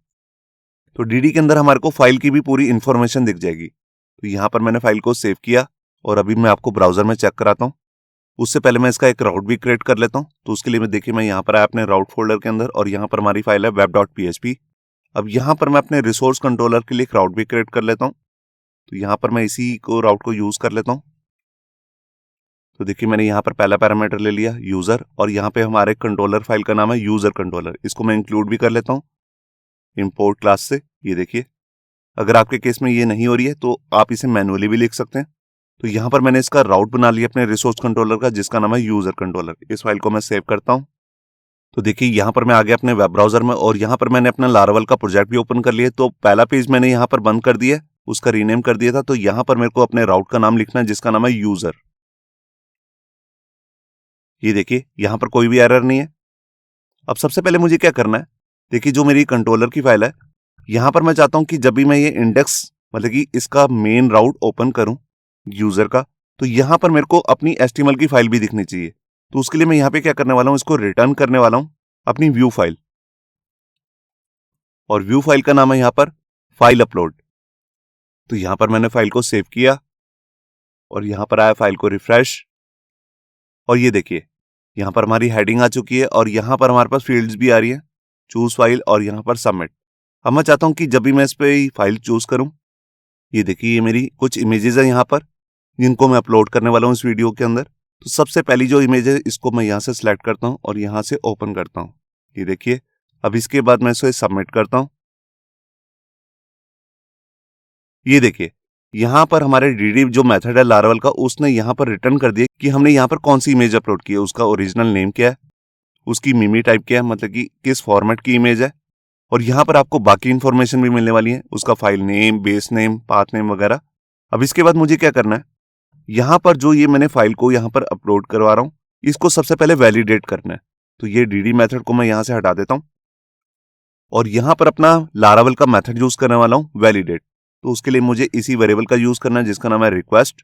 तो dd के अंदर हमारे को फाइल की भी पूरी इंफॉर्मेशन दिख जाएगी। तो यहाँ पर मैंने फाइल को सेव किया और अभी मैं आपको ब्राउजर में चेक कराता हूँ। उससे पहले मैं इसका एक राउट भी क्रिएट कर लेता हूँ। तो उसके लिए मैं देखिए, मैं यहाँ पर आया अपने राउट फोल्डर के अंदर और यहाँ पर हमारी फाइल है web.php। अब यहाँ पर मैं अपने रिसोर्स कंट्रोलर के लिए एक राउट भी क्रिएट कर लेता हूँ। तो यहाँ पर मैं इसी को राउट को यूज कर लेता हूँ। तो देखिए, मैंने यहाँ पर पहला पैरामीटर ले लिया यूजर और यहाँ पे हमारे कंट्रोलर फाइल का नाम है यूजर कंट्रोलर। इसको मैं इंक्लूड भी कर लेता हूँ इंपोर्ट क्लास से। ये देखिए, अगर आपके केस में ये नहीं हो रही है तो आप इसे मैनुअली भी लिख सकते हैं। तो यहाँ पर मैंने इसका राउट बना लिया अपने रिसोर्स कंट्रोलर का, जिसका नाम है यूजर कंट्रोलर। इस फाइल को मैं सेव करता हूँ। तो देखिए, यहाँ पर मैं आ गया अपने वेब ब्राउजर में और यहाँ पर मैंने अपना लारावल का प्रोजेक्ट भी ओपन कर लिया। तो पहला पेज मैंने यहाँ पर बंद कर दिया, उसका रीनेम कर दिया था। तो यहाँ पर मेरे को अपने राउट का नाम लिखना है, जिसका नाम है यूजर। ये देखिए, यहाँ पर कोई भी एरर नहीं है। अब सबसे पहले मुझे क्या करना है, देखिए जो मेरी कंट्रोलर की फाइल है, यहाँ पर मैं चाहता हूँ कि जब भी मैं ये इंडेक्स, मतलब कि इसका मेन राउट ओपन करूँ यूजर का, तो यहाँ पर मेरे को अपनी HTML की फाइल भी दिखनी चाहिए। तो उसके लिए मैं यहाँ पे क्या करने वाला हूँ, इसको रिटर्न करने वाला हूँ अपनी व्यू फाइल। और व्यू फाइल का नाम है यहाँ पर फाइल अपलोड। तो यहाँ पर मैंने फाइल को सेव किया और यहाँ पर आया, फाइल को रिफ्रेश और ये देखिए, यहाँ पर हमारी हेडिंग आ चुकी है और यहाँ पर हमारे पास फील्ड्स भी आ रही है, चूज फाइल और यहाँ पर सबमिट। अब मैं चाहता हूँ कि जब भी मैं इस पे फाइल चूज करूँ, ये देखिए, ये मेरी कुछ इमेजेस है यहाँ पर जिनको मैं अपलोड करने वाला हूँ इस वीडियो के अंदर। तो सबसे पहली जो इमेज है इसको मैं यहाँ से सिलेक्ट करता हूँ और यहाँ से ओपन करता हूँ। ये देखिए, अब इसके बाद मैं इसे सबमिट करता हूँ। ये देखिए, यहाँ पर हमारे dd जो मेथड है लारावल का, उसने यहाँ पर रिटर्न कर दिया कि हमने यहाँ पर कौन सी इमेज अपलोड की है, उसका ओरिजिनल नेम क्या है, उसकी मिमी टाइप क्या है, मतलब कि किस फॉर्मेट की इमेज है। और यहाँ पर आपको बाकी इंफॉर्मेशन भी मिलने वाली है, उसका file name, base name, path name वगैरह। अब इसके बाद मुझे क्या करना है, यहाँ पर जो ये मैंने फाइल को यहाँ पर अपलोड करवा रहा हूँ, इसको सबसे पहले वैलिडेट करना है। तो ये dd मेथड को मैं यहाँ से हटा देता हूँ और यहाँ पर अपना लारावल का मेथड यूज करने वाला हूँ वैलिडेट। तो उसके लिए मुझे इसी वेरिएबल का यूज करना है, जिसका नाम है रिक्वेस्ट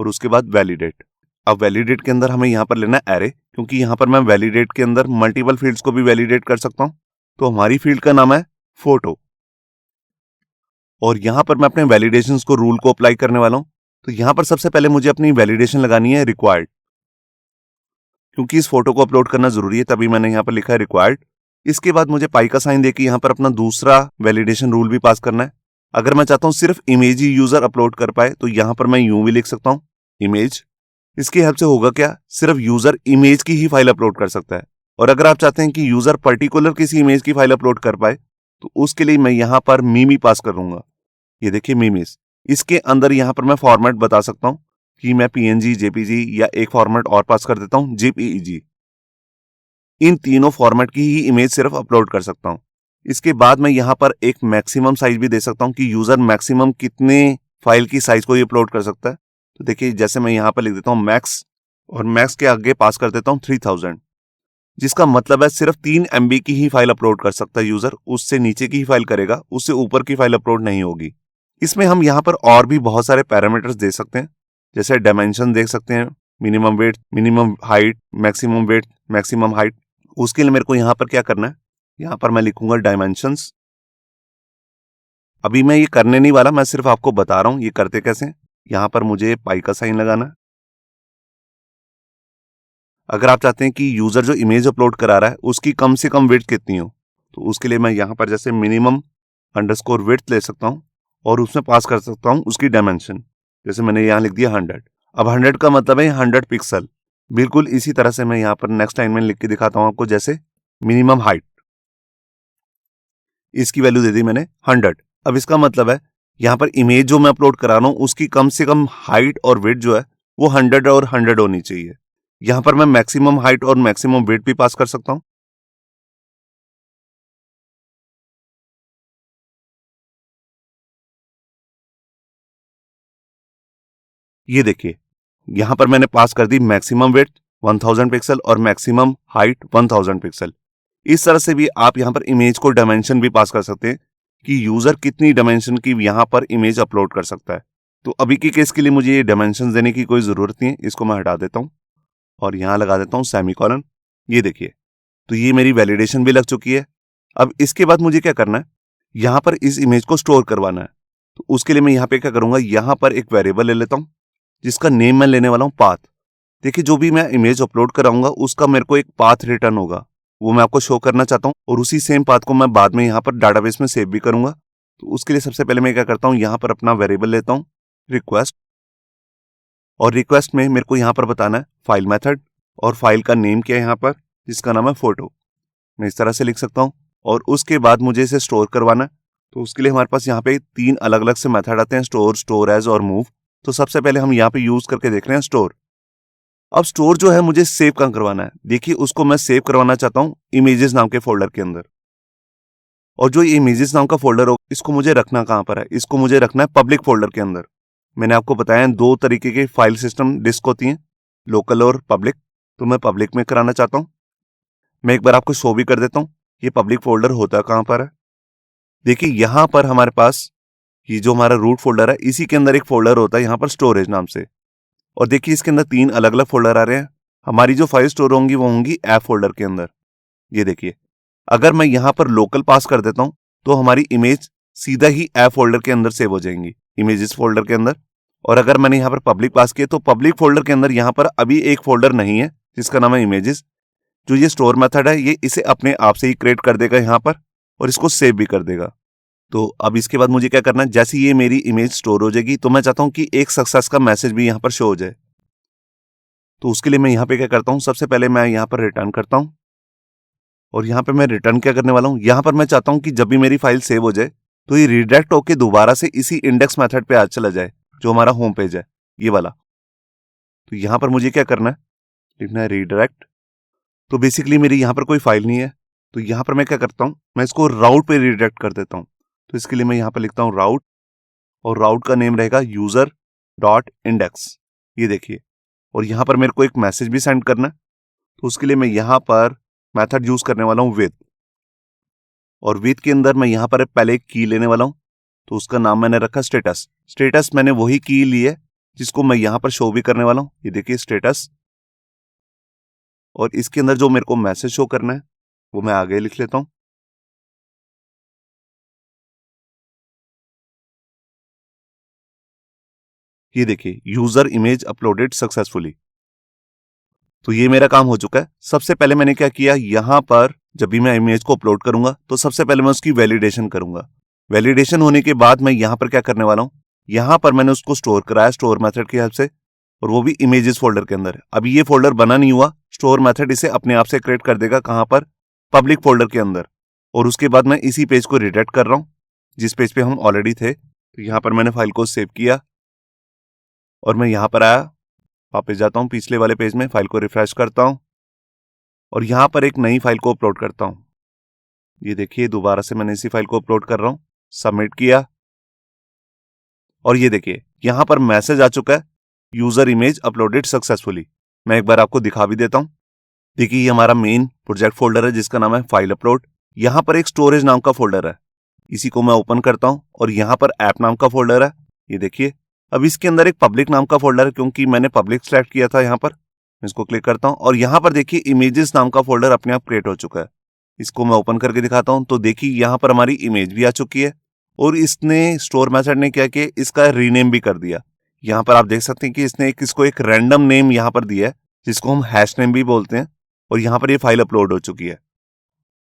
और उसके बाद वैलिडेट। अब वैलिडेट के अंदर हमें यहाँ पर लेना है एरे, क्योंकि यहाँ पर मैं वैलिडेट के अंदर मल्टीपल फील्ड्स को भी वैलिडेट कर सकता हूँ। तो हमारी फील्ड का नाम है फोटो और यहाँ पर मैं अपने वैलिडेशंस को रूल को अप्लाई करने वाला हूँ। तो यहाँ पर सबसे पहले मुझे अपनी वैलिडेशन लगानी है रिक्वायर्ड, क्योंकि इस फोटो को अपलोड करना जरूरी है, तभी मैंने यहाँ पर लिखा है रिक्वायर्ड। इसके बाद मुझे पाई का साइन देके यहाँ पर अपना दूसरा वैलिडेशन रूल भी पास करना है। अगर मैं चाहता हूँ सिर्फ इमेज ही यूजर अपलोड कर पाए, तो यहाँ पर मैं यूं भी लिख सकता हूँ इमेज। इसकी हेल्प से होगा क्या, सिर्फ यूजर इमेज की ही फाइल अपलोड कर सकता है। और अगर आप चाहते हैं कि यूजर पर्टिकुलर किसी इमेज की फाइल अपलोड कर पाए, तो उसके लिए मैं यहाँ पर मीमी पास कर दूंगा। ये देखिए मीमीज, इसके अंदर यहाँ पर मैं फॉर्मेट बता सकता हूँ कि मैं PNG, JPG या एक फॉर्मेट और पास कर देता हूँ JPEG। इन तीनों फॉर्मेट की ही इमेज सिर्फ अपलोड कर सकता हूँ। इसके बाद मैं यहाँ पर एक मैक्सिमम साइज भी दे सकता हूँ कि यूजर मैक्सिमम कितने फाइल की साइज को ये अपलोड कर सकता है। तो देखिए, जैसे मैं यहाँ पर लिख देता हूँ मैक्स और मैक्स के आगे पास कर देता हूँ 3000, जिसका मतलब है सिर्फ 3 MB की ही फाइल अपलोड कर सकता है यूजर, उससे नीचे की ही फाइल करेगा, उससे ऊपर की फाइल अपलोड नहीं होगी। इसमें हम यहाँ पर और भी बहुत सारे पैरामीटर्स दे सकते हैं, जैसे डायमेंशन देख सकते हैं, minimum weight, minimum height, maximum weight, maximum height. उसके लिए मेरे को यहाँ पर क्या करना है, यहाँ पर मैं लिखूंगा डायमेंशंस। अभी मैं ये करने नहीं वाला, मैं सिर्फ आपको बता रहा हूँ ये करते कैसे। यहाँ पर मुझे पाई का साइन लगाना है अगर आप चाहते हैं कि यूजर जो इमेज अपलोड करा रहा है उसकी कम से कम विड्थ कितनी हो, तो उसके लिए मैं यहाँ पर जैसे मिनिमम अंडरस्कोर विड्थ ले सकता हूँ और उसमें पास कर सकता हूँ उसकी डायमेंशन। जैसे मैंने यहाँ लिख दिया 100। अब 100 का मतलब है 100 पिक्सल। बिल्कुल इसी तरह से मैं यहाँ पर नेक्स्ट लाइन में लिख के दिखाता हूँ आपको, जैसे मिनिमम हाइट, इसकी वैल्यू दे दी मैंने 100। अब इसका मतलब है यहाँ पर इमेज जो मैं अपलोड करा रहा हूँ उसकी कम से कम हाइट और विड्थ जो है वो 100 और 100 होनी चाहिए। यहाँ पर मैं मैक्सिमम हाइट और मैक्सिमम विड्थ भी पास कर सकता हूँ। ये देखिए यहाँ पर मैंने पास कर दी मैक्सिमम विड्थ 1000 पिक्सल और मैक्सिमम हाइट 1000 पिक्सल। इस तरह से भी आप यहाँ पर इमेज को डायमेंशन भी पास कर सकते हैं कि यूजर कितनी डायमेंशन की यहाँ पर इमेज अपलोड कर सकता है। तो अभी के केस के लिए मुझे ये डायमेंशन देने की कोई जरूरत नहीं है, इसको मैं हटा देता हूँ और यहाँ लगा देता हूँ सेमीकोलन। ये देखिए, तो ये मेरी वैलिडेशन भी लग चुकी है। अब इसके बाद मुझे क्या करना है, यहाँ पर इस इमेज को स्टोर करवाना है। तो उसके लिए मैं यहाँ पे क्या करूंगा, यहाँ पर एक वेरिएबल ले लेता हूँ जिसका नेम मैं लेने वाला हूँ पाथ। देखिए जो भी मैं इमेज अपलोड कराऊंगा उसका मेरे को एक पाथ रिटर्न होगा, वो मैं आपको शो करना चाहता हूँ और उसी सेम पाथ को मैं बाद में यहाँ पर डाटाबेस में सेव भी करूंगा। तो उसके लिए सबसे पहले मैं क्या करता हूँ, यहाँ पर अपना वेरिएबल लेता हूँ रिक्वेस्ट, और रिक्वेस्ट में मेरे को यहाँ पर बताना है फाइल मेथड, और फाइल का नेम क्या है यहाँ पर, जिसका नाम है फोटो। मैं इस तरह से लिख सकता हूँ और उसके बाद मुझे इसे स्टोर करवाना है। तो उसके लिए हमारे पास यहाँ पे 3 अलग अलग से मेथड आते हैं, स्टोर, स्टोर एज और मूव। तो सबसे पहले हम यहाँ पे यूज करके देख रहे हैं स्टोर। अब स्टोर जो है मुझे सेव कहाँ करवाना है, देखिए उसको मैं सेव करवाना चाहता हूँ इमेजेस नाम के फोल्डर के अंदर। और जो ये इमेजेस नाम का फोल्डर हो इसको मुझे रखना कहाँ पर है, इसको मुझे रखना है पब्लिक फोल्डर के अंदर। मैंने आपको बताया 2 तरीके के फाइल सिस्टम डिस्क होती हैं, लोकल और पब्लिक। तो मैं पब्लिक में कराना चाहता हूँ। मैं एक बार आपको शो भी कर देता हूँ ये पब्लिक फोल्डर होता कहाँ पर है। देखिए यहाँ पर हमारे पास ये जो हमारा रूट फोल्डर है इसी के अंदर एक फोल्डर होता है यहाँ पर स्टोरेज नाम से। और देखिए इसके अंदर 3 अलग अलग फोल्डर आ रहे हैं। हमारी जो फाइल स्टोर होंगी वो होंगी ऐप फोल्डर के अंदर। ये देखिए अगर मैं यहाँ पर लोकल पास कर देता हूँ तो हमारी इमेज सीधा ही ऐप फोल्डर के अंदर सेव हो जाएंगी, इमेजेस फोल्डर के अंदर। और अगर मैंने यहाँ पर पब्लिक पास किया तो पब्लिक फोल्डर के अंदर यहाँ पर अभी एक फोल्डर नहीं है जिसका नाम है इमेजेस। जो ये स्टोर मेथड है ये इसे अपने आप से ही क्रिएट कर देगा यहाँ पर और इसको सेव भी कर देगा। तो अब इसके बाद मुझे क्या करना है, जैसे ये मेरी इमेज स्टोर हो जाएगी तो मैं चाहता हूँ कि एक सक्सेस का मैसेज भी यहाँ पर शो हो जाए। तो उसके लिए मैं यहाँ पे क्या करता हूँ, सबसे पहले मैं यहाँ पर रिटर्न करता हूँ। और यहाँ पे मैं रिटर्न क्या करने वाला हूँ, यहाँ पर मैं चाहता हूँ कि जब भी मेरी फाइल सेव हो जाए तो ये रिडायरेक्ट होकर दोबारा से इसी इंडेक्स मेथड पे आ चला जाए जो हमारा होम पेज है ये वाला। तो यहाँ पर मुझे क्या करना है, लिखना है रीडायरेक्ट। तो बेसिकली मेरी यहाँ पर कोई फाइल नहीं है, तो यहाँ पर मैं क्या करता हूँ, मैं इसको राउट पे रीडायरेक्ट कर देता हूँ। तो इसके लिए मैं यहाँ पर लिखता हूँ राउट, और राउट का नेम रहेगा यूजर डॉट इंडेक्स। ये देखिए, और यहाँ पर मेरे को एक मैसेज भी सेंड करना है। तो उसके लिए मैं यहाँ पर मेथड यूज करने वाला हूँ विद, और विद के अंदर मैं यहाँ पर पहले एक की लेने वाला हूँ। तो उसका नाम मैंने रखा स्टेटस। स्टेटस मैंने वही की ली है जिसको मैं यहाँ पर शो भी करने वाला हूँ। ये देखिए स्टेटस, और इसके अंदर जो मेरे को मैसेज शो करना है वो मैं आगे लिख लेता हूँ। ये देखिए यूजर इमेज अपलोडेड सक्सेसफुली। तो ये मेरा काम हो चुका है। सबसे पहले मैंने क्या किया, यहाँ पर जब भी मैं इमेज को अपलोड करूंगा तो सबसे पहले मैं उसकी वैलिडेशन करूंगा। वैलिडेशन होने के बाद मैं यहाँ पर क्या करने वाला हूँ, यहाँ पर मैंने उसको स्टोर कराया स्टोर मेथड की हेल्प से, और वो भी इमेजेस फोल्डर के अंदर। अभी ये फोल्डर बना नहीं हुआ, स्टोर मेथड इसे अपने आप से क्रिएट कर देगा कहाँ पर, पब्लिक फोल्डर के अंदर। और उसके बाद मैं इसी पेज को रिडायरेक्ट कर रहा हूँ जिस पेज पे हम ऑलरेडी थे। तो यहाँ पर मैंने फाइल को सेव किया और मैं यहाँ पर आया, वापस जाता हूँ पिछले वाले पेज में, फाइल को रिफ्रेश करता हूँ और यहाँ पर एक नई फाइल को अपलोड करता हूँ। ये देखिए दोबारा से मैंने इसी फाइल को अपलोड कर रहा हूँ, सबमिट किया, और ये देखिए यहाँ पर मैसेज आ चुका है यूजर इमेज अपलोडेड सक्सेसफुली। मैं एक बार आपको दिखा भी देता हूँ। देखिए ये हमारा मेन प्रोजेक्ट फोल्डर है जिसका नाम है फाइल अपलोड। यहाँ पर एक स्टोरेज नाम का फोल्डर है, इसी को मैं ओपन करता हूँ, और यहाँ पर ऐप नाम का फोल्डर है। ये देखिए अब इसके अंदर एक पब्लिक नाम का फोल्डर है क्योंकि मैंने पब्लिक सेलेक्ट किया था। यहाँ पर मैं इसको क्लिक करता हूँ और यहाँ पर देखिए इमेजेस नाम का फोल्डर अपने आप क्रिएट हो चुका है। इसको मैं ओपन करके दिखाता हूँ। तो देखिए यहाँ पर हमारी इमेज भी आ चुकी है, और इसने स्टोर मेथड ने क्या किया, इसका रीनेम भी कर दिया। यहाँ पर आप देख सकते हैं कि इसने इसको एक रैंडम नेम यहाँ पर दिया है जिसको हम हैश नेम भी बोलते हैं, और यहाँ पर ये फाइल अपलोड हो चुकी है।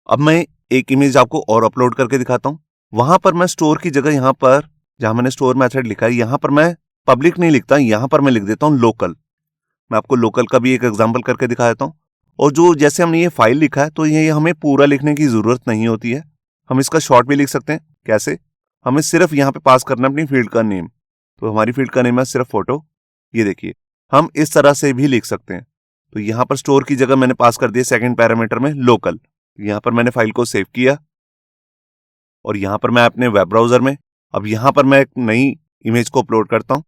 अब मैं एक इमेज आपको और अपलोड करके दिखाता हूँ। वहां पर मैं स्टोर की जगह यहाँ पर जहां मैंने स्टोर मेथड लिखा है, यहाँ पर मैं पब्लिक नहीं लिखता, यहाँ पर मैं लिख देता हूँ लोकल। मैं आपको लोकल का भी एक एग्जाम्पल करके दिखा देता हूँ। और जो जैसे हमने ये फाइल लिखा है, तो ये हमें पूरा लिखने की जरूरत नहीं होती है, हम इसका शॉर्ट भी लिख सकते हैं। कैसे? हमें सिर्फ यहाँ पे पास करना है अपनी फील्ड का नेम। तो हमारी फील्ड का नेम है सिर्फ फोटो। ये देखिए, हम इस तरह से भी लिख सकते हैं। तो यहाँ पर स्टोर की जगह मैंने पास कर दिया सेकंड पैरामीटर में लोकल। यहाँ पर मैंने फाइल को सेव किया और यहाँ पर मैं अपने वेब ब्राउजर में, अब यहाँ पर मैं एक नई इमेज को अपलोड करता हूँ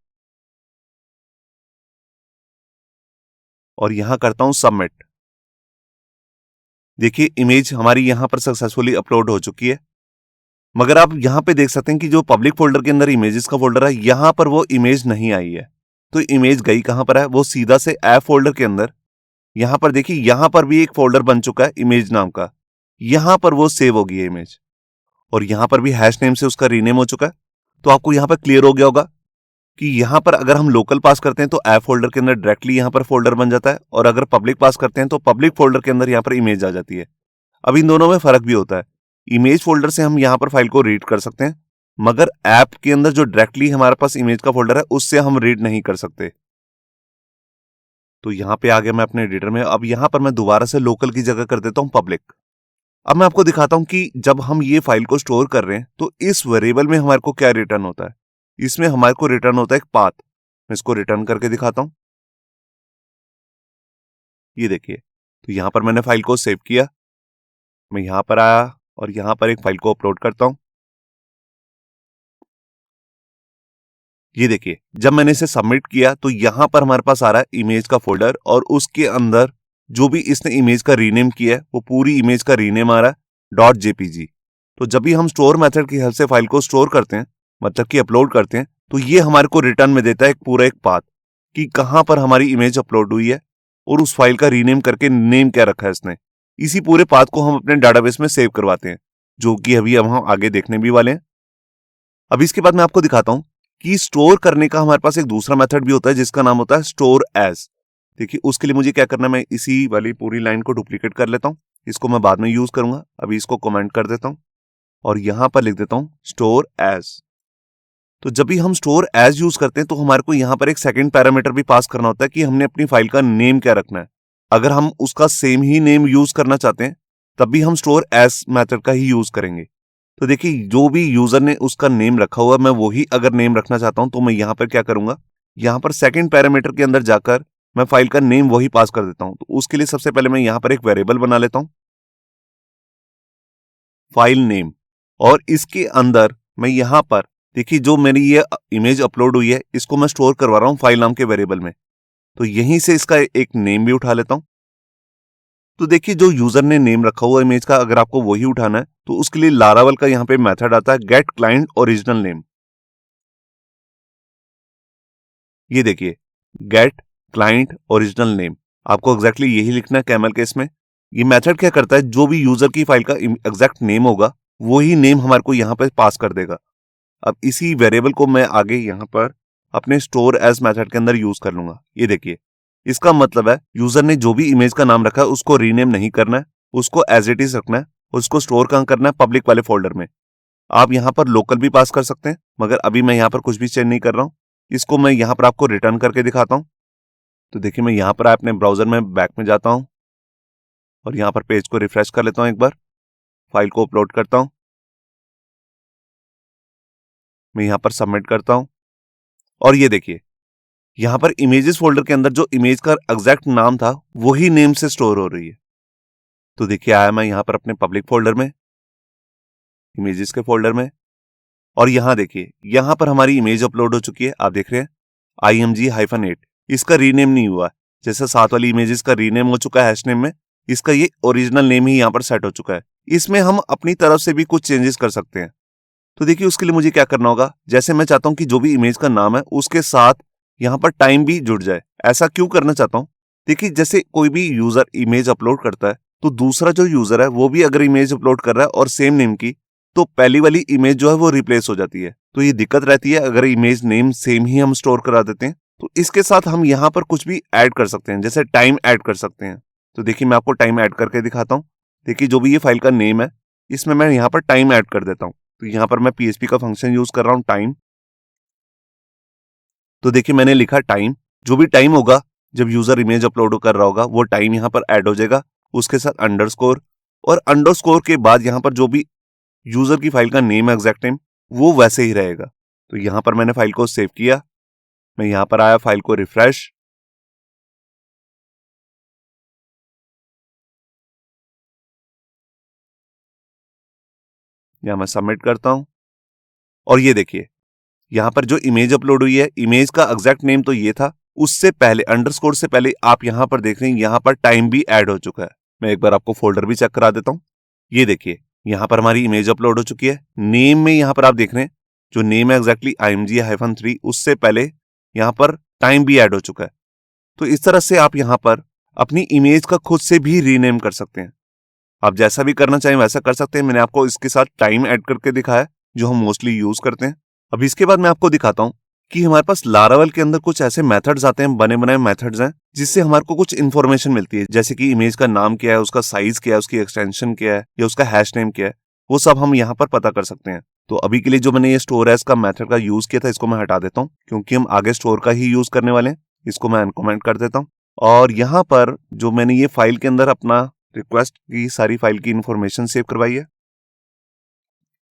और यहाँ करता हूँ सबमिट। देखिए, इमेज हमारी यहाँ पर सक्सेसफुली अपलोड हो चुकी है। मगर आप यहाँ पे देख सकते हैं कि जो पब्लिक फोल्डर के अंदर इमेजेस का फोल्डर है, यहाँ पर वो इमेज नहीं आई है। तो इमेज गई कहां पर है? वो सीधा से ऐप फोल्डर के अंदर, यहाँ पर देखिए, यहाँ पर भी एक फोल्डर बन चुका है इमेज नाम का, यहाँ पर वो सेव हो गई है इमेज, और यहाँ पर भी हैश नेम से उसका रीनेम हो चुका है। तो आपको यहाँ पर क्लियर हो गया होगा कि यहाँ पर अगर हम लोकल पास करते हैं तो ऐप फोल्डर के अंदर डायरेक्टली यहाँ पर फोल्डर बन जाता है, और अगर पब्लिक पास करते हैं तो पब्लिक फोल्डर के अंदर यहाँ पर इमेज आ जाती है। अब इन दोनों में फर्क भी होता है। इमेज फोल्डर से हम यहाँ पर फाइल को रीड कर सकते हैं, मगर ऐप के अंदर जो डायरेक्टली हमारे पास इमेज का फोल्डर है, उससे हम रीड नहीं कर सकते। तो यहाँ पे आ गया मैं अपने एडिटर में। अब यहाँ पर मैं दोबारा से लोकल की जगह कर देता हूँ पब्लिक। अब मैं आपको दिखाता हूँ कि जब हम ये फाइल को स्टोर कर रहे हैं तो इस वेरिएबल में हमारे को क्या रिटर्न होता है। इसमें हमारे को रिटर्न होता है एक पाथ। मैं इसको रिटर्न करके दिखाता हूं। ये देखिए, तो यहां पर मैंने फाइल को सेव किया, मैं यहां पर आया और यहां पर एक फाइल को अपलोड करता हूं। ये देखिए, जब मैंने इसे सबमिट किया तो यहां पर हमारे पास आ रहा है इमेज का फोल्डर, और उसके अंदर जो भी इसने इमेज का रीनेम किया है वो पूरी इमेज का रीनेम आ रहा है .jpg। तो जब भी हम स्टोर मेथड की हेल्प से फाइल को स्टोर करते हैं, मतलब कि अपलोड करते हैं, तो ये हमारे को रिटर्न में देता है एक पूरा एक पाथ कि कहां पर हमारी इमेज अपलोड हुई है और उस फाइल का रीनेम करके नेम क्या रखा है इसने। इसी पूरे पाथ को हम अपने डाटाबेस में सेव करवाते हैं, जो कि अभी हम आगे देखने भी वाले हैं। अब इसके बाद मैं आपको दिखाता हूं कि स्टोर करने का हमारे पास एक दूसरा मेथड भी होता है, जिसका नाम होता है स्टोर एज। देखिए, उसके लिए मुझे क्या करना है, मैं इसी वाली पूरी लाइन को डुप्लीकेट कर लेता हूं। इसको मैं बाद में यूज करूंगा, अभी इसको कमेंट कर देता हूं और यहां पर लिख देता हूं स्टोर एज। तो जब भी हम स्टोर एज यूज करते हैं तो हमारे को यहां पर एक सेकंड पैरामीटर भी पास करना होता है कि हमने अपनी फाइल का नेम क्या रखना है। अगर हम उसका सेम ही नेम यूज करना चाहते हैं तब भी हम स्टोर एज मेथड का ही यूज करेंगे। तो देखिए, जो भी यूजर ने उसका नेम रखा हुआ, मैं वही अगर नेम रखना चाहता हूं तो मैं यहां पर क्या करूंगा, यहां पर सेकंड पैरामीटर के अंदर जाकर मैं फाइल का नेम वही पास कर देता हूं। तो उसके लिए सबसे पहले मैं यहां पर एक वेरिएबल बना लेता हूं, फाइल नेम, और इसके अंदर मैं यहां पर देखिए, जो मेरी ये इमेज अपलोड हुई है इसको मैं स्टोर करवा रहा हूं फाइल नाम के वेरिएबल में, तो यहीं से इसका एक नेम भी उठा लेता हूं। तो देखिए, जो यूजर ने नेम रखा हुआ इमेज का, अगर आपको वही उठाना है तो उसके लिए लारावल का यहां पे मेथड आता है गेट क्लाइंट ओरिजिनल नेम। ये देखिए, गेट क्लाइंट ओरिजिनल नेम, आपको एग्जैक्टली यही लिखना है कैमल केस में। ये मेथड क्या करता है, जो भी यूजर की फाइल का एग्जैक्ट नेम होगा वही नेम हमारे को यहां पे पास कर देगा। अब इसी वेरिएबल को मैं आगे यहां पर अपने स्टोर एज मेथड के अंदर यूज कर लूंगा। ये देखिए, इसका मतलब है यूजर ने जो भी इमेज का नाम रखा है उसको रीनेम नहीं करना है, उसको एज इट इज रखना है, उसको स्टोर कहां करना है, पब्लिक वाले फोल्डर में। आप यहां पर लोकल भी पास कर सकते हैं, मगर अभी मैं यहां पर कुछ भी चेंज नहीं कर रहा हूं। इसको मैं यहां पर आपको रिटर्न करके दिखाता हूं। तो देखिए, मैं यहां पर अपने ब्राउजर में बैक में जाता हूं और यहां पर पेज को रिफ्रेश कर लेता हूं, एक बार फाइल को अपलोड करता हूं, मैं यहां पर सबमिट करता हूं, और ये देखिए, यहां पर इमेजेस फोल्डर के अंदर जो इमेज का एग्जैक्ट नाम था वही नेम से स्टोर हो रही है। तो देखिए, आया मैं यहां पर अपने पब्लिक फोल्डर में, इमेजेस के फोल्डर में, और यहां देखिए, यहां पर हमारी इमेज अपलोड हो चुकी है। आप देख रहे हैं IMG-8, इसका रीनेम नहीं हुआ। जैसे साथ वाली इमेजेस का रीनेम हो चुका है हैश नेम में, इसका ये ओरिजिनल नेम ही यहां पर सेट हो चुका है। इसमें हम अपनी तरफ से भी कुछ चेंजेस कर सकते हैं। तो देखिए, उसके लिए मुझे क्या करना होगा, जैसे मैं चाहता हूं कि जो भी इमेज का नाम है उसके साथ यहां पर टाइम भी जुड़ जाए। ऐसा क्यों करना चाहता हूं, देखिए, जैसे कोई भी यूजर इमेज अपलोड करता है तो दूसरा जो यूजर है वो भी अगर इमेज अपलोड कर रहा है और सेम नेम की, तो पहली वाली इमेज जो है वो रिप्लेस हो जाती है। तो ये दिक्कत रहती है अगर इमेज नेम सेम ही हम स्टोर करा देते हैं। तो इसके साथ हम यहाँ पर कुछ भी ऐड कर सकते हैं, जैसे टाइम ऐड कर सकते हैं। तो देखिए मैं आपको टाइम ऐड करके दिखाता हूँ। देखिए जो भी ये फाइल का नेम है, इसमें मैं यहाँ पर टाइम ऐड कर देता हूँ। तो यहाँ पर मैं PHP का फंक्शन यूज कर रहा हूँ टाइम। तो देखिए मैंने लिखा टाइम, जो भी टाइम होगा जब यूजर इमेज अपलोड कर रहा होगा वो टाइम यहाँ पर ऐड हो जाएगा, उसके साथ अंडरस्कोर, और अंडरस्कोर के बाद यहाँ पर जो भी यूजर की फाइल का नेम है एग्जैक्ट नेम वो वैसे ही रहेगा। तो यहाँ पर मैंने फाइल को सेव किया, मैं यहाँ पर आया, फाइल को रिफ्रेश, यहाँ मैं सबमिट करता हूं, और ये देखिए यहाँ पर जो इमेज अपलोड हुई है, इमेज का एग्जैक्ट नेम तो ये था, उससे पहले अंडरस्कोर से पहले आप यहाँ पर देख रहे हैं यहाँ पर टाइम भी ऐड हो चुका है। मैं एक बार आपको फोल्डर भी चेक करा देता हूँ। ये देखिए यहाँ पर हमारी इमेज अपलोड हो चुकी है। नेम में यहाँ पर आप देख रहे हैं जो नेम है एग्जैक्टली img-3, उससे पहले यहाँ पर टाइम भी ऐड हो चुका है। तो इस तरह से आप यहाँ पर अपनी इमेज का खुद से भी रीनेम कर सकते हैं। आप जैसा भी करना चाहें वैसा कर सकते हैं। मैंने आपको इसके साथ टाइम ऐड करके दिखाया जो हम मोस्टली यूज करते हैं। अब इसके बाद मैं आपको दिखाता हूं कि हमारे पास लारावेल के अंदर कुछ ऐसे मेथड्स आते हैं, बने बनाए मेथड्स हैं, जिससे हमारे को कुछ इन्फॉर्मेशन मिलती है, जैसे कि इमेज का नाम क्या है, उसका साइज क्या है, उसकी एक्सटेंशन क्या है, या उसका हैश नेम क्या है, वो सब हम यहाँ पर पता कर सकते हैं। तो अभी के लिए जो मैंने ये स्टोर एज का मेथड का यूज किया था, इसको मैं हटा देता हूँ, क्योंकि हम आगे स्टोर का ही यूज करने वाले हैं। इसको मैं अनकमेंट कर देता हूँ, और यहाँ पर जो मैंने ये फाइल के अंदर अपना रिक्वेस्ट की सारी फाइल की इंफॉर्मेशन सेव करवाई है,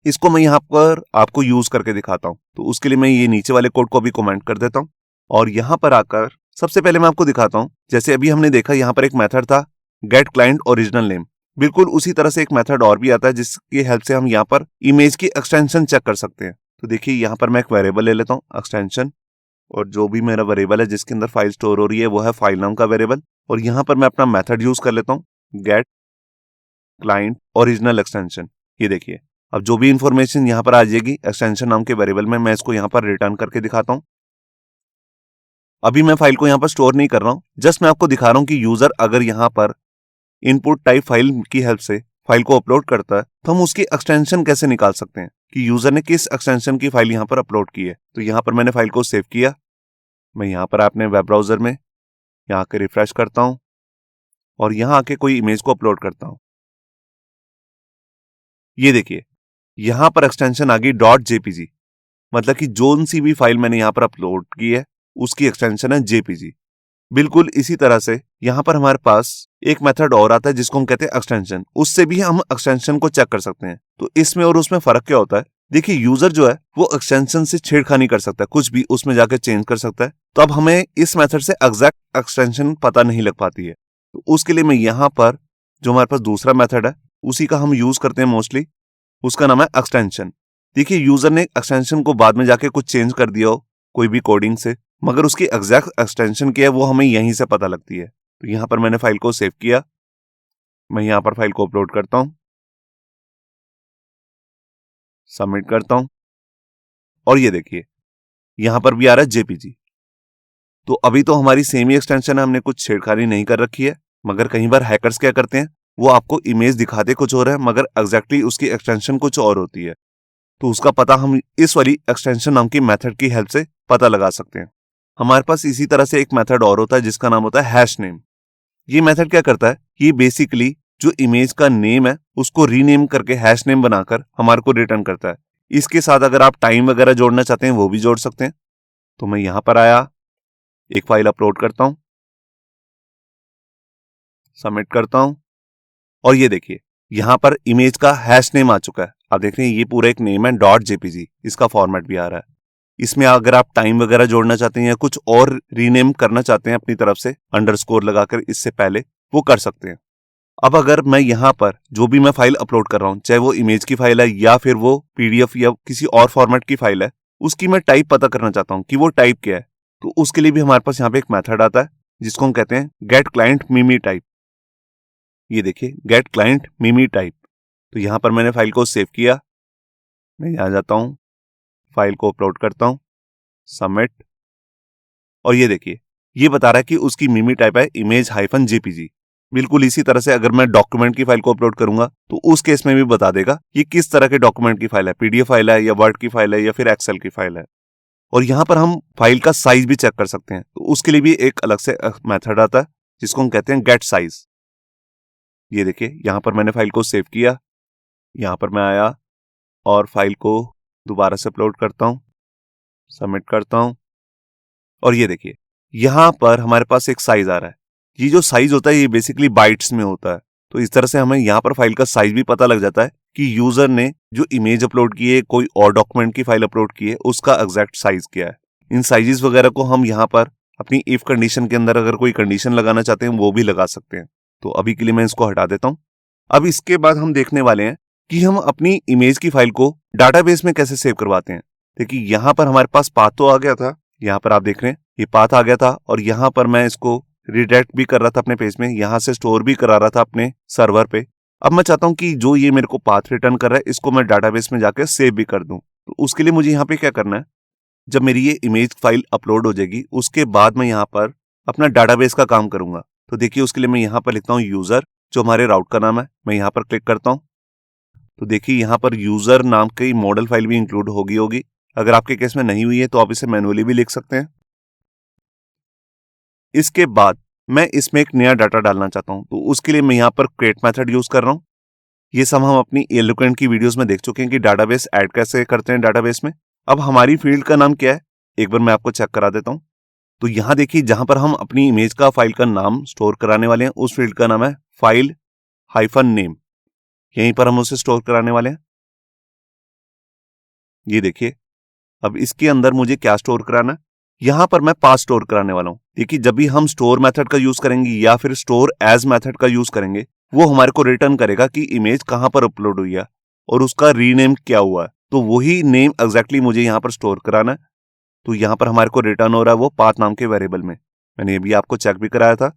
इसको मैं यहाँ पर आपको यूज करके दिखाता हूँ। तो उसके लिए मैं ये नीचे वाले कोड को भी कमेंट कर देता हूँ, और यहाँ पर आकर सबसे पहले मैं आपको दिखाता हूँ। जैसे अभी हमने देखा यहाँ पर एक मेथड था गेट क्लाइंट ओरिजिनल नेम, बिल्कुल उसी तरह से एक मेथड और भी आता है जिसकी हेल्प से हम यहाँ पर इमेज की एक्सटेंशन चेक कर सकते हैं। तो देखिए यहाँ पर मैं एक वेरिएबल ले लेता हूँ एक्सटेंशन, और जो भी मेरा वेरिएबल है जिसके अंदर फाइल स्टोर हो रही है वो है फाइल नाम का वेरिएबल, और यहाँ पर मैं अपना मेथड यूज कर लेता हूँ गेट क्लाइंट ओरिजिनल एक्सटेंशन। ये देखिए अब जो भी इंफॉर्मेशन यहाँ पर आ जाएगी एक्सटेंशन नाम के वेरिएबल में, मैं इसको यहाँ पर रिटर्न करके दिखाता हूँ। अभी मैं फाइल को यहाँ पर स्टोर नहीं कर रहा हूँ, जस्ट मैं आपको दिखा रहा हूँ कि यूजर अगर यहाँ पर इनपुट टाइप फाइल की हेल्प से फाइल को अपलोड करता है तो हम उसकी एक्सटेंशन कैसे निकाल सकते हैं कि यूजर ने किस एक्सटेंशन की फाइल यहाँ पर अपलोड की है। तो यहाँ पर मैंने फाइल को सेव किया, मैं यहाँ पर अपने वेब ब्राउजर में यहाँ आके रिफ्रेश करता हूँ, और यहाँ आके कोई इमेज को अपलोड करता हूँ। ये देखिए यहाँ पर एक्सटेंशन आ गई .jpg, मतलब कि जोन सी भी फाइल मैंने यहाँ पर अपलोड की है उसकी एक्सटेंशन है JPG। बिल्कुल इसी तरह से यहाँ पर हमारे पास एक मेथड और आता है जिसको हम कहते हैं एक्सटेंशन, उससे भी हम एक्सटेंशन को चेक कर सकते हैं। तो इसमें और उसमें फर्क क्या होता है, देखिए यूजर जो है वो एक्सटेंशन से छेड़खानी कर सकता है, कुछ भी उसमें जाकर चेंज कर सकता है। तो अब हमें इस मेथड से एग्जैक्ट एक्सटेंशन पता नहीं लग पाती है, तो उसके लिए मैं यहाँ पर जो हमारे पास दूसरा मेथड है उसी का हम यूज करते हैं मोस्टली, उसका नाम है एक्सटेंशन। देखिए यूजर ने एक्सटेंशन को बाद में जाके कुछ चेंज कर दिया हो कोई भी कोडिंग से, मगर उसकी एग्जैक्ट एक्सटेंशन क्या है वो हमें यहीं से पता लगती है। तो यहाँ पर मैंने फाइल को सेव किया, मैं यहाँ पर फाइल को अपलोड करता हूँ, सबमिट करता हूँ, और ये देखिए यहाँ पर भी आ रहा है JPG। तो अभी तो हमारी सेम ही एक्सटेंशन है, हमने कुछ छेड़खानी नहीं कर रखी है। मगर कई बार हैकर्स क्या करते हैं, वो आपको इमेज दिखाते कुछ और है मगर एग्जैक्टली उसकी एक्सटेंशन कुछ और होती है। तो उसका पता हम इस वाली एक्सटेंशन नाम की मेथड की हेल्प से पता लगा सकते हैं। हमारे पास इसी तरह से एक मेथड और होता है जिसका नाम होता है हैश नेम। ये मेथड क्या करता है, ये बेसिकली जो इमेज का नेम है उसको रीनेम करके हैश नेम बनाकर हमारे को रिटर्न करता है। इसके साथ अगर आप टाइम वगैरह जोड़ना चाहते हैं वो भी जोड़ सकते हैं। तो मैं यहां पर आया, एक फाइल अपलोड करता हूं, सबमिट करता हूं, और ये देखिए यहां पर इमेज का हैश नेम आ चुका है। आप देख रहे हैं ये पूरा एक नेम है .jpg, इसका फॉर्मेट भी आ रहा है। इसमें अगर आप टाइम वगैरह जोड़ना चाहते हैं या कुछ और रीनेम करना चाहते हैं अपनी तरफ से अंडरस्कोर लगाकर इससे पहले, वो कर सकते हैं। अब अगर मैं यहाँ पर जो भी मैं फाइल अपलोड कर रहा हूँ, चाहे वो इमेज की फाइल है या फिर वो PDF या किसी और फॉर्मेट की फाइल है, उसकी मैं टाइप पता करना चाहता हूँ कि वो टाइप क्या है, तो उसके लिए भी हमारे पास यहाँ पे एक मेथड आता है जिसको हम कहते हैं गेट क्लाइंट मिमी टाइप। ये देखिए गेट क्लाइंट मिमी टाइप। तो यहाँ पर मैंने फाइल को सेव किया, मैं यहाँ जाता हूँ, फाइल को अपलोड करता हूँ, सबमिट, और ये देखिए ये बता रहा है कि उसकी मिमी टाइप है image-jpg। बिल्कुल इसी तरह से अगर मैं डॉक्यूमेंट की फाइल को अपलोड करूंगा तो उस केस में भी बता देगा ये किस तरह के डॉक्यूमेंट की फाइल है, PDF फाइल है या वर्ड की फाइल है या फिर एक्सेल की फाइल है। और यहाँ पर हम फाइल का साइज भी चेक कर सकते हैं। तो उसके लिए भी एक अलग से मेथड आता है जिसको हम कहते हैं गेट साइज। ये देखिए यहाँ पर मैंने फाइल को सेव किया, यहाँ पर मैं आया और फाइल को दोबारा से अपलोड करता हूँ, सबमिट करता हूँ और ये देखिए यहाँ पर हमारे पास एक साइज आ रहा है। ये जो साइज होता है ये बेसिकली बाइट्स में होता है। तो इस तरह से हमें यहाँ पर फाइल का साइज भी पता लग जाता है कि यूजर ने जो इमेज अपलोड की है, कोई और डॉक्यूमेंट की फाइल अपलोड की है, उसका एग्जैक्ट साइज क्या है। इन साइजेस वगैरह को हम यहाँ पर अपनी इफ कंडीशन के अंदर अगर कोई कंडीशन लगाना चाहते हैं वो भी लगा सकते हैं। तो अभी के लिए मैं इसको हटा देता हूँ। अब इसके बाद हम देखने वाले हैं कि हम अपनी इमेज की फाइल को डाटाबेस में कैसे सेव करवाते हैं। देखिए यहाँ पर हमारे पास पाथ तो आ गया था, यहाँ पर आप देख रहे हैं ये पाथ आ गया था और यहाँ पर मैं इसको रिडायरेक्ट भी कर रहा था अपने पेज में, यहाँ से स्टोर भी करा रहा था अपने सर्वर पे। अब मैं चाहता हूँ कि जो ये मेरे को पाथ रिटर्न कर रहा है इसको मैं डाटाबेस में जाकर सेव भी कर दूं। तो उसके लिए मुझे यहाँ पे क्या करना है, जब मेरी ये इमेज फाइल अपलोड हो जाएगी उसके बाद मैं यहाँ पर अपना डाटाबेस का काम करूंगा। तो देखिए उसके लिए मैं यहाँ पर लिखता हूँ यूजर, जो हमारे राउट का नाम है। मैं यहाँ पर क्लिक करता हूँ तो देखिए यहाँ पर यूजर नाम की मॉडल फाइल भी इंक्लूड होगी। अगर आपके केस में नहीं हुई है तो आप इसे मैनुअली भी लिख सकते हैं। इसके बाद मैं इसमें एक नया डाटा डालना चाहता हूं, तो उसके लिए मैं यहाँ पर क्रिएट मेथड यूज कर रहा हूं। ये सब हम अपनी एलोक्वेंट की वीडियोस में देख चुके हैं कि डाटाबेस ऐड कैसे करते हैं डाटाबेस में। अब हमारी फील्ड का नाम क्या है एक बार मैं आपको चेक करा देता हूं। तो यहाँ देखिए जहां पर हम अपनी इमेज का फाइल का नाम स्टोर कराने वाले हैं उस फील्ड का नाम है फाइल हाइफन नेम। यहीं पर हम उसे स्टोर कराने वाले हैं। ये देखिए अब इसके अंदर मुझे क्या स्टोर कराना है, यहां पर मैं पाथ स्टोर कराने वाला हूं। देखिए जब भी हम स्टोर मेथड का यूज करेंगे या फिर स्टोर एज मेथड का यूज करेंगे वो हमारे को रिटर्न करेगा कि इमेज कहां पर अपलोड हुई है और उसका रीनेम क्या हुआ है। तो वही नेम एग्जैक्टली मुझे यहाँ पर स्टोर कराना है। तो यहाँ पर हमारे को रिटर्न हो रहा है वो पाथ नाम के वेरिएबल में। मैंने ये भी आपको चेक भी कराया था।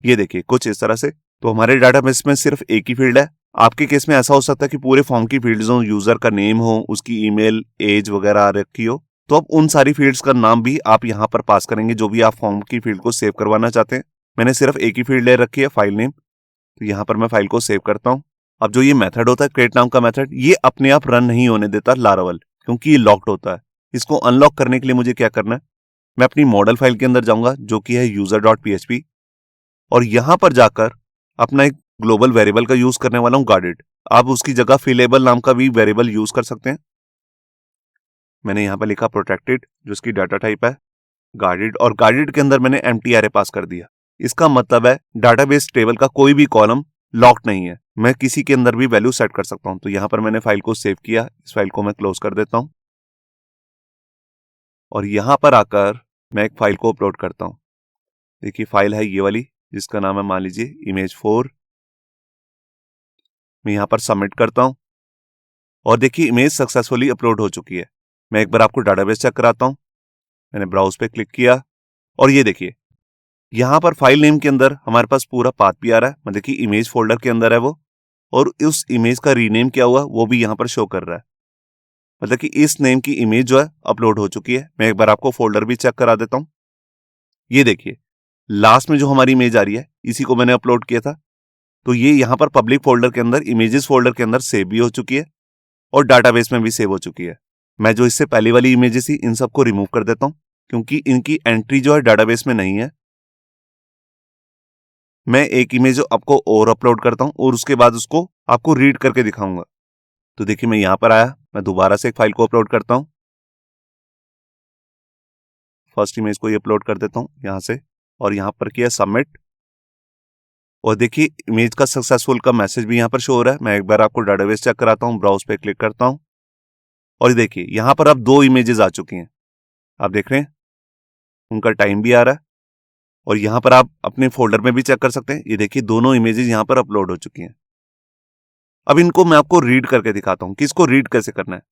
ये देखिए कुछ इस तरह से। तो हमारे डाटाबेस में सिर्फ एक ही फील्ड है। आपके केस में ऐसा हो सकता है कि पूरे फॉर्म की फील्ड्स हो, यूजर का नेम हो, उसकी ईमेल, एज वगैरह आ रखी हो। तो अब उन सारी फील्ड्स का नाम भी आप यहाँ पर पास करेंगे जो भी आप फॉर्म की फील्ड को सेव करवाना चाहते हैं। मैंने सिर्फ एक ही फील्ड ले रखी है फाइल नेम। तो यहाँ पर मैं फाइल को सेव करता हूँ। अब जो ये मेथड होता है क्रिएट नाम का मेथड, ये अपने आप रन नहीं होने देता लारावल, क्योंकि ये लॉक्ड होता है। इसको अनलॉक करने के लिए मुझे क्या करना है, मैं अपनी मॉडल फाइल के अंदर जाऊंगा जो कि है user.php और यहां पर जाकर अपना एक ग्लोबल वेरिएबल का यूज करने वाला हूं गार्डेड। आप उसकी जगह फिलेबल नाम का भी वेरिएबल यूज कर सकते हैं। मैंने यहां पर लिखा प्रोटेक्टेड जो इसकी डाटा टाइप है गार्डेड, और गार्डेड के अंदर मैंने एम्प्टी एरे पास कर दिया। इसका मतलब है डाटाबेस टेबल का कोई भी कॉलम लॉक्ड नहीं है, मैं किसी के अंदर भी वैल्यू सेट कर सकता हूं। तो यहां पर मैंने फाइल को सेव किया, इस फाइल को मैं क्लोज कर देता हूं और यहां पर आकर मैं एक फाइल को अपलोड करता हूं। देखिए फाइल है ये वाली जिसका नाम है मान लीजिए image4। मैं यहां पर सबमिट करता हूं और देखिए इमेज सक्सेसफुली अपलोड हो चुकी है। मैं एक बार आपको डाटाबेस चेक कराता हूं। मैंने ब्राउज पे क्लिक किया और ये देखिए यहां पर फाइल नेम के अंदर हमारे पास पूरा पाथ भी आ रहा है। मतलब देखिए इमेज फोल्डर के अंदर है वो, और उस इमेज का रीनेम क्या हुआ वो भी यहां पर शो कर रहा है। मतलब कि इस नेम की इमेज जो है अपलोड हो चुकी है। मैं एक बार आपको फोल्डर भी चेक करा देता हूं। ये देखिए लास्ट में जो हमारी इमेज आ रही है इसी को मैंने अपलोड किया था। तो ये यहाँ पर पब्लिक फोल्डर के अंदर इमेजेस फोल्डर के अंदर सेव भी हो चुकी है और डाटाबेस में भी सेव हो चुकी है। मैं जो इससे पहले वाली इमेजेस थी इन सबको रिमूव कर देता हूं क्योंकि इनकी एंट्री जो है डाटाबेस में नहीं है। मैं एक इमेज आपको और अपलोड करता हूं और उसके बाद उसको आपको रीड करके दिखाऊंगा। तो देखिए मैं यहां पर आया, मैं दोबारा से एक फाइल को अपलोड करता हूं। फर्स्ट इमेज को ये अपलोड कर देता हूं यहां से और यहां पर किया सबमिट और देखिए इमेज का सक्सेसफुल का मैसेज भी यहां पर शो हो रहा है। मैं एक बार आपको डाटाबेस चेक कराता हूं, ब्राउज पे क्लिक करता हूं और देखिए यहां पर अब 2 इमेजेस आ चुकी हैं। आप देख रहे हैं उनका टाइम भी आ रहा है और यहां पर आप अपने फोल्डर में भी चेक कर सकते हैं। ये देखिए दोनों इमेजेस यहां पर अपलोड हो चुकी हैं। अब इनको मैं आपको रीड करके दिखाता हूं कि इसको रीड कैसे करना है।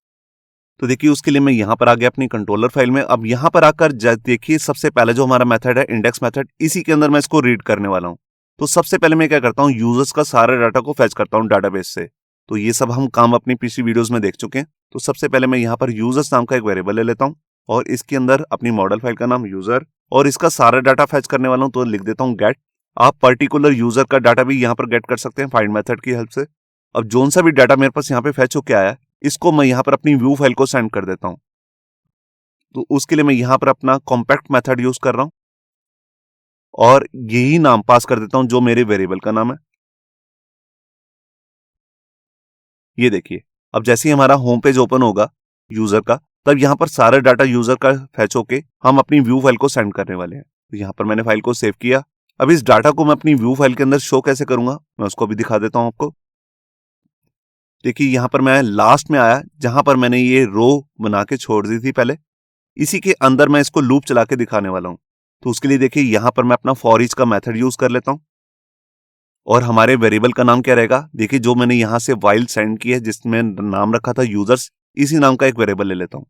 तो देखिए उसके लिए मैं यहां पर आ गया अपनी कंट्रोलर फाइल में। अब यहां पर आकर देखिए सबसे पहले जो हमारा मेथड है इंडेक्स मेथड, इसी के अंदर मैं इसको रीड करने वाला हूं। तो सबसे पहले मैं क्या करता हूं, यूजर्स का सारा डाटा को फेच करता हूं डाटाबेस से। तो ये सब हम काम अपनी पिछली वीडियोस में देख चुके हैं। तो सबसे पहले मैं यहाँ पर यूजर्स नाम का एक वेरिएबल ले लेता हूँ और इसके अंदर अपनी मॉडल फाइल का नाम यूजर और इसका सारा डाटा फेच करने वाला हूँ। तो लिख देता हूँ गेट। आप पर्टिकुलर यूजर का डाटा भी यहाँ पर गेट कर सकते हैं फाइंड मेथड की हेल्प से। अब जोन सा भी डाटा मेरे पास यहाँ पे फेच होके आया है इसको मैं यहाँ पर अपनी व्यू फाइल को सेंड कर देता हूँ। तो उसके लिए मैं यहां पर अपना कॉम्पैक्ट मेथड यूज कर रहा हूं और यही नाम पास कर देता हूं जो मेरे वेरिएबल का नाम है। ये देखिए, अब जैसे ही हमारा होम पेज ओपन होगा यूजर का, तब यहाँ पर सारा डाटा यूजर का फैच होके हम अपनी व्यू फाइल को सेंड करने वाले हैं। तो यहाँ पर मैंने फाइल को सेव किया। अब इस डाटा को मैं अपनी व्यू फाइल के अंदर शो कैसे करूंगा, मैं उसको भी दिखा देता हूं आपको। देखिए, यहाँ पर मैं लास्ट में आया जहां पर मैंने ये रो बना के छोड़ दी थी पहले, इसी के अंदर मैं इसको लूप चला के दिखाने वाला हूं। तो उसके लिए देखिए, यहाँ पर मैं अपना फॉर ईच का मेथड यूज कर लेता हूं और हमारे वेरिएबल का नाम क्या रहेगा, देखिए जो मैंने यहां से वाइल सेंड की है जिसमें नाम रखा था यूजर्स, इसी नाम का एक वेरिएबल ले लेता हूं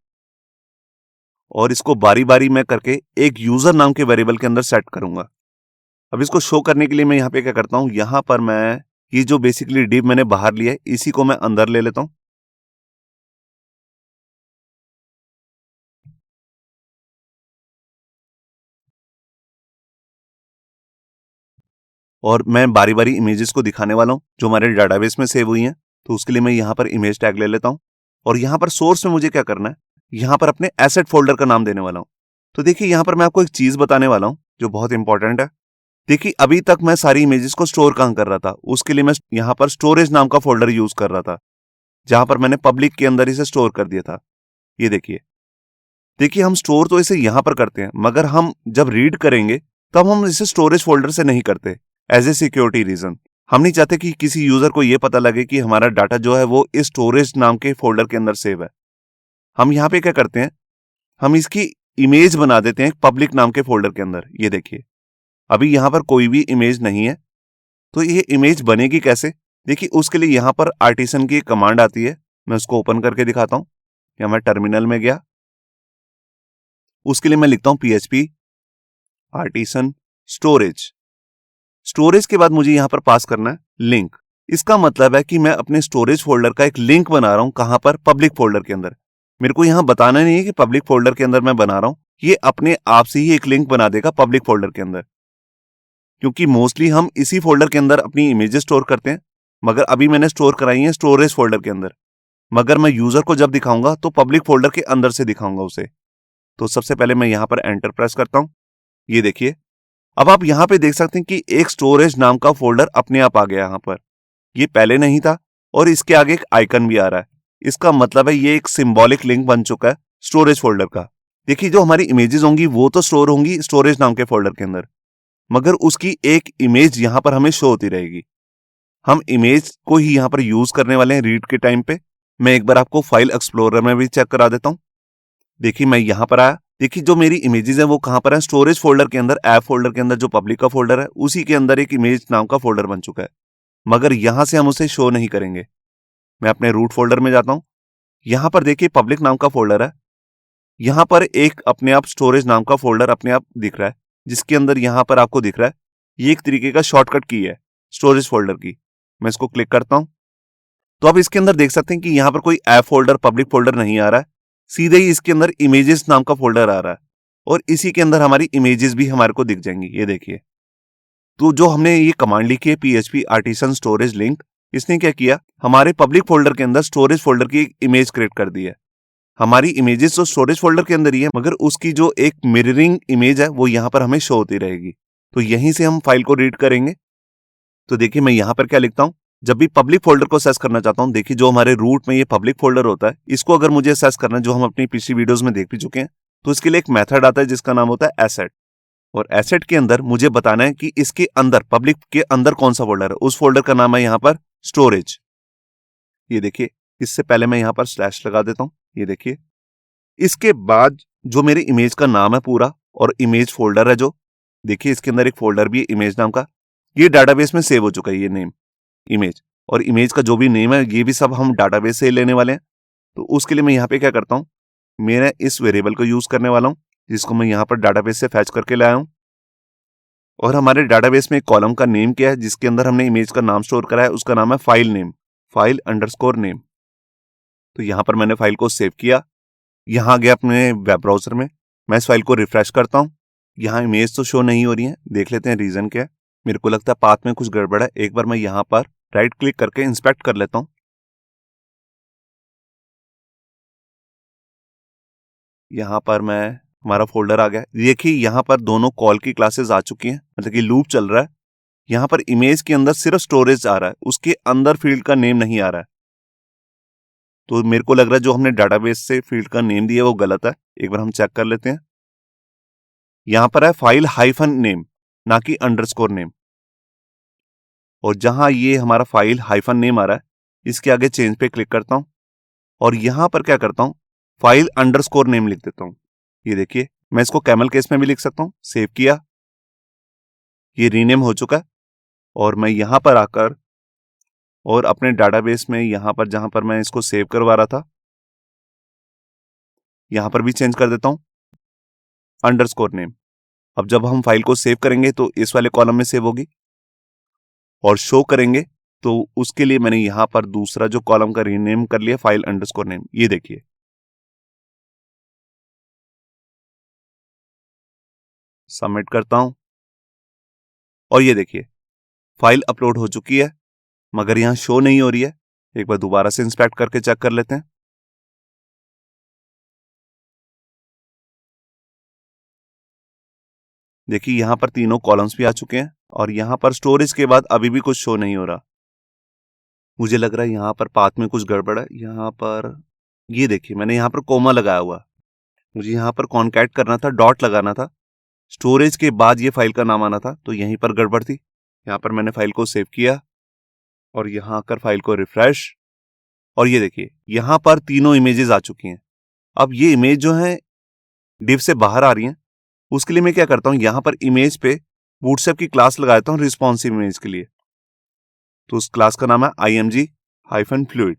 और इसको बारी बारी में करके एक यूजर नाम के वेरिएबल के अंदर सेट करूंगा। अब इसको शो करने के लिए मैं यहाँ पे क्या करता हूं, यहाँ पर मैं ये जो बेसिकली डिव मैंने बाहर लिया है इसी को मैं अंदर ले लेता हूं और मैं बारी बारी इमेजेस को दिखाने वाला हूं जो हमारे डाटाबेस में सेव हुई हैं। तो उसके लिए मैं यहाँ पर इमेज टैग ले लेता हूं और यहाँ पर सोर्स में मुझे क्या करना है, यहाँ पर अपने एसेट फोल्डर का नाम देने वाला हूं। तो देखिए, यहाँ पर मैं आपको एक चीज बताने वाला हूं जो बहुत इंपॉर्टेंट है। देखिए, अभी तक मैं सारी इमेजेस को स्टोर कहां कर रहा था, उसके लिए मैं यहाँ पर स्टोरेज नाम का फोल्डर यूज कर रहा था जहां पर मैंने पब्लिक के अंदर इसे स्टोर कर दिया था। ये देखिए, देखिए हम स्टोर तो इसे यहां पर करते हैं, मगर हम जब रीड करेंगे तब हम इसे स्टोरेज फोल्डर से नहीं करते। एज ए सिक्योरिटी रीजन हम नहीं चाहते कि किसी यूजर को यह पता लगे कि हमारा डाटा जो है वो इस स्टोरेज नाम के फोल्डर के अंदर सेव है। हम यहाँ पे क्या करते हैं, हम इसकी इमेज बना देते हैं पब्लिक नाम के फोल्डर के अंदर। ये देखिए, अभी यहाँ पर कोई भी इमेज नहीं है, तो ये इमेज बनेगी कैसे। देखिए, उसके लिए यहाँ पर आर्टिसन की एक कमांड आती है, मैं उसको ओपन करके दिखाता हूं। या मैं टर्मिनल में गया, उसके लिए मैं लिखता हूं PHP आर्टिसन स्टोरेज। स्टोरेज के बाद मुझे यहां पर पास करना है लिंक। इसका मतलब है कि मैं अपने स्टोरेज फोल्डर का एक लिंक बना रहा हूं, कहां पर, पब्लिक फोल्डर के अंदर। मेरे को यहां बताना नहीं है कि पब्लिक फोल्डर के अंदर मैं बना रहा हूं, ये अपने आप से ही एक लिंक बना देगा पब्लिक फोल्डर के अंदर, क्योंकि मोस्टली हम इसी फोल्डर के अंदर अपनी इमेजेस स्टोर करते हैं। मगर अभी मैंने स्टोर कराई है स्टोरेज फोल्डर के अंदर, मगर मैं यूजर को जब दिखाऊंगा तो पब्लिक फोल्डर के अंदर से दिखाऊंगा उसे। तो सबसे पहले मैं यहां पर एंटर प्रेस करता हूं। ये देखिए, अब आप यहां पे देख सकते हैं कि एक स्टोरेज नाम का फोल्डर अपने आप आ गया यहां पर। ये पहले नहीं था और इसके आगे एक आइकन भी आ रहा है। इसका मतलब है ये एक सिंबॉलिक लिंक बन चुका है स्टोरेज फोल्डर का। देखिए, जो हमारी इमेजेस होंगी वो तो स्टोर होंगी स्टोरेज नाम के फोल्डर के अंदर, मगर उसकी एक इमेज यहां पर हमें शो होती रहेगी। हम इमेज को ही यहां पर यूज करने वाले हैं रीड के टाइम पे। मैं एक बार आपको फाइल एक्सप्लोरर में भी चेक करा देता हूं। देखिए, मैं यहां पर आया, देखिए जो मेरी इमेजेस है वो कहां पर है, स्टोरेज फोल्डर के अंदर, ऐप फोल्डर के अंदर जो पब्लिक का फोल्डर है उसी के अंदर एक इमेज नाम का फोल्डर बन चुका है, मगर यहां से हम उसे शो नहीं करेंगे। मैं अपने रूट फोल्डर में जाता हूं, यहां पर देखिए पब्लिक नाम का फोल्डर है, यहां पर एक अपने आप स्टोरेज नाम का फोल्डर अपने आप दिख रहा है, जिसके अंदर यहां पर आपको दिख रहा है ये एक तरीके का शॉर्टकट की है स्टोरेज फोल्डर की। मैं इसको क्लिक करता हूं तो अब इसके अंदर देख सकते हैं कि यहां पर कोई ऐप फोल्डर, पब्लिक फोल्डर नहीं आ रहा है, सीधे ही इसके अंदर इमेजेस नाम का फोल्डर आ रहा है और इसी के अंदर हमारी इमेजेस भी हमारे को दिख जाएंगी। ये देखिए, तो जो हमने ये कमांड लिखी है PHP आर्टिसन स्टोरेज लिंक, इसने क्या किया, हमारे पब्लिक फोल्डर के अंदर स्टोरेज फोल्डर की एक इमेज क्रिएट कर दी है। हमारी इमेजेस तो स्टोरेज फोल्डर के अंदर ही है, मगर उसकी जो एक मिररिंग इमेज है वो यहाँ पर हमें शो होती रहेगी। तो यहीं से हम फाइल को रीड करेंगे। तो देखिए, मैं यहाँ पर क्या लिखता हूँ, जब भी पब्लिक फोल्डर को एक्सेस करना चाहता हूँ, देखिए जो हमारे रूट में ये पब्लिक फोल्डर होता है, इसको अगर मुझे एक्सेस करना है, जो हम अपनी पिछली वीडियोस में देख भी चुके हैं, तो इसके लिए एक मेथड आता है जिसका नाम होता है एसेट। और एसेट के अंदर मुझे बताना है कि इसके अंदर, पब्लिक के अंदर कौन सा फोल्डर है, उस फोल्डर का नाम है यहाँ पर स्टोरेज। ये देखिए, इससे पहले मैं यहाँ पर स्लैश लगा देता हूँ। ये देखिए, इसके बाद जो मेरी इमेज का नाम है पूरा और इमेज फोल्डर है जो, देखिए इसके अंदर एक फोल्डर भी है इमेज नाम का, ये डाटाबेस में सेव हो चुका है ये नेम इमेज, और इमेज का जो भी नेम है ये भी सब हम डाटाबेस से ही लेने वाले हैं। तो उसके लिए मैं यहाँ पे क्या करता हूँ, मैं इस वेरिएबल को यूज करने वाला हूँ जिसको मैं यहाँ पर डाटाबेस से फैच करके लाया हूँ। और हमारे डाटाबेस में एक कॉलम का नेम क्या है जिसके अंदर हमने इमेज का नाम स्टोर करा है, उसका नाम है file name, file underscore name. तो यहाँ पर मैंने फाइल को सेव किया, यहाँ आ गया अपने वेब ब्राउजर में, मैं इस फाइल को रिफ्रेश करता हूँ। यहाँ इमेज तो शो नहीं हो रही है, देख लेते हैं रीजन क्या है। मेरे को लगता है पाथ में कुछ गड़बड़ है, एक बार मैं यहाँ पर राइट क्लिक करके इंस्पेक्ट कर लेता हूँ। यहाँ पर हमारा फोल्डर आ गया। देखिए यहाँ पर दोनों कॉल की क्लासेस आ चुकी हैं, मतलब कि लूप चल रहा है। यहाँ पर इमेज के अंदर सिर्फ स्टोरेज आ रहा है, उसके अंदर फील्ड का नेम नहीं आ रहा है। तो मेरे को लग रहा है जो हमने डाटाबेस से फील्ड का नेम दिया वो गलत है। एक बार हम चेक कर लेते हैं। यहाँ पर है फाइल हाइफन नेम, ना कि अंडरस्कोर नेम। और जहां ये हमारा फाइल हाइफन नेम आ रहा है, इसके आगे चेंज पे क्लिक करता हूं और यहां पर क्या करता हूं, फाइल अंडरस्कोर नेम लिख देता हूं। ये देखिए, मैं इसको कैमल केस में भी लिख सकता हूं। सेव किया, ये रीनेम हो चुका है। और मैं यहां पर आकर और अपने डाटाबेस में यहां पर जहां पर मैं इसको सेव करवा रहा था, यहां पर भी चेंज कर देता हूं अंडरस्कोर नेम। अब जब हम फाइल को सेव करेंगे तो इस वाले कॉलम में सेव होगी, और शो करेंगे तो उसके लिए मैंने यहां पर दूसरा जो कॉलम का रीनेम कर लिया, फाइल अंडरस्कोर नेम। ये देखिए, सबमिट करता हूं और ये देखिए फाइल अपलोड हो चुकी है, मगर यहां शो नहीं हो रही है। एक बार दोबारा से इंस्पेक्ट करके चेक कर लेते हैं। देखिए यहां पर तीनों कॉलम्स भी आ चुके हैं और यहां पर स्टोरेज के बाद अभी भी कुछ शो नहीं हो रहा। मुझे लग रहा है यहां पर पाथ में कुछ गड़बड़ है। यहां पर ये देखिए, मैंने यहां पर कोमा लगाया हुआ, मुझे यहां पर कॉन्कैट करना था, डॉट लगाना था, स्टोरेज के बाद ये फाइल का नाम आना था, तो यहीं पर गड़बड़ थी। यहां पर मैंने फाइल को सेव किया और यहां आकर फाइल को रिफ्रेश, और ये देखिए यहां पर तीनों इमेजेस आ चुकी हैं। अब ये इमेज जो है डिव से बाहर आ रही हैं, उसके लिए मैं क्या करता हूं, यहां पर इमेज पे बूटस्ट्रैप की क्लास लगाता हूं रिस्पॉन्सिव इमेज के लिए। तो उस क्लास का नाम है img-fluid।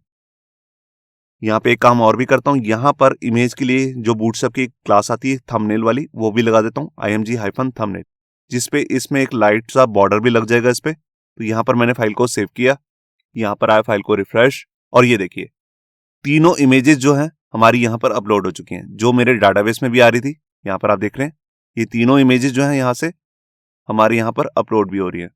यहाँ पे एक काम और भी करता हूँ, यहाँ पर इमेज के लिए जो बूटस्ट्रैप की क्लास आती है थंबनेल वाली, वो भी लगा देता हूँ img-thumbnail, जिसपे इसमें एक लाइट सा बॉर्डर भी लग जाएगा इस पे। तो यहाँ पर मैंने फाइल को सेव किया, यहाँ पर आया, फाइल को रिफ्रेश, और ये देखिए तीनों इमेजेस जो हैं हमारी यहाँ पर अपलोड हो चुकी हैं, जो मेरे डाटाबेस में भी आ रही थी। यहाँ पर आप देख रहे हैं ये तीनों इमेजेस जो हैं यहाँ से हमारे यहाँ पर अपलोड भी हो रही है।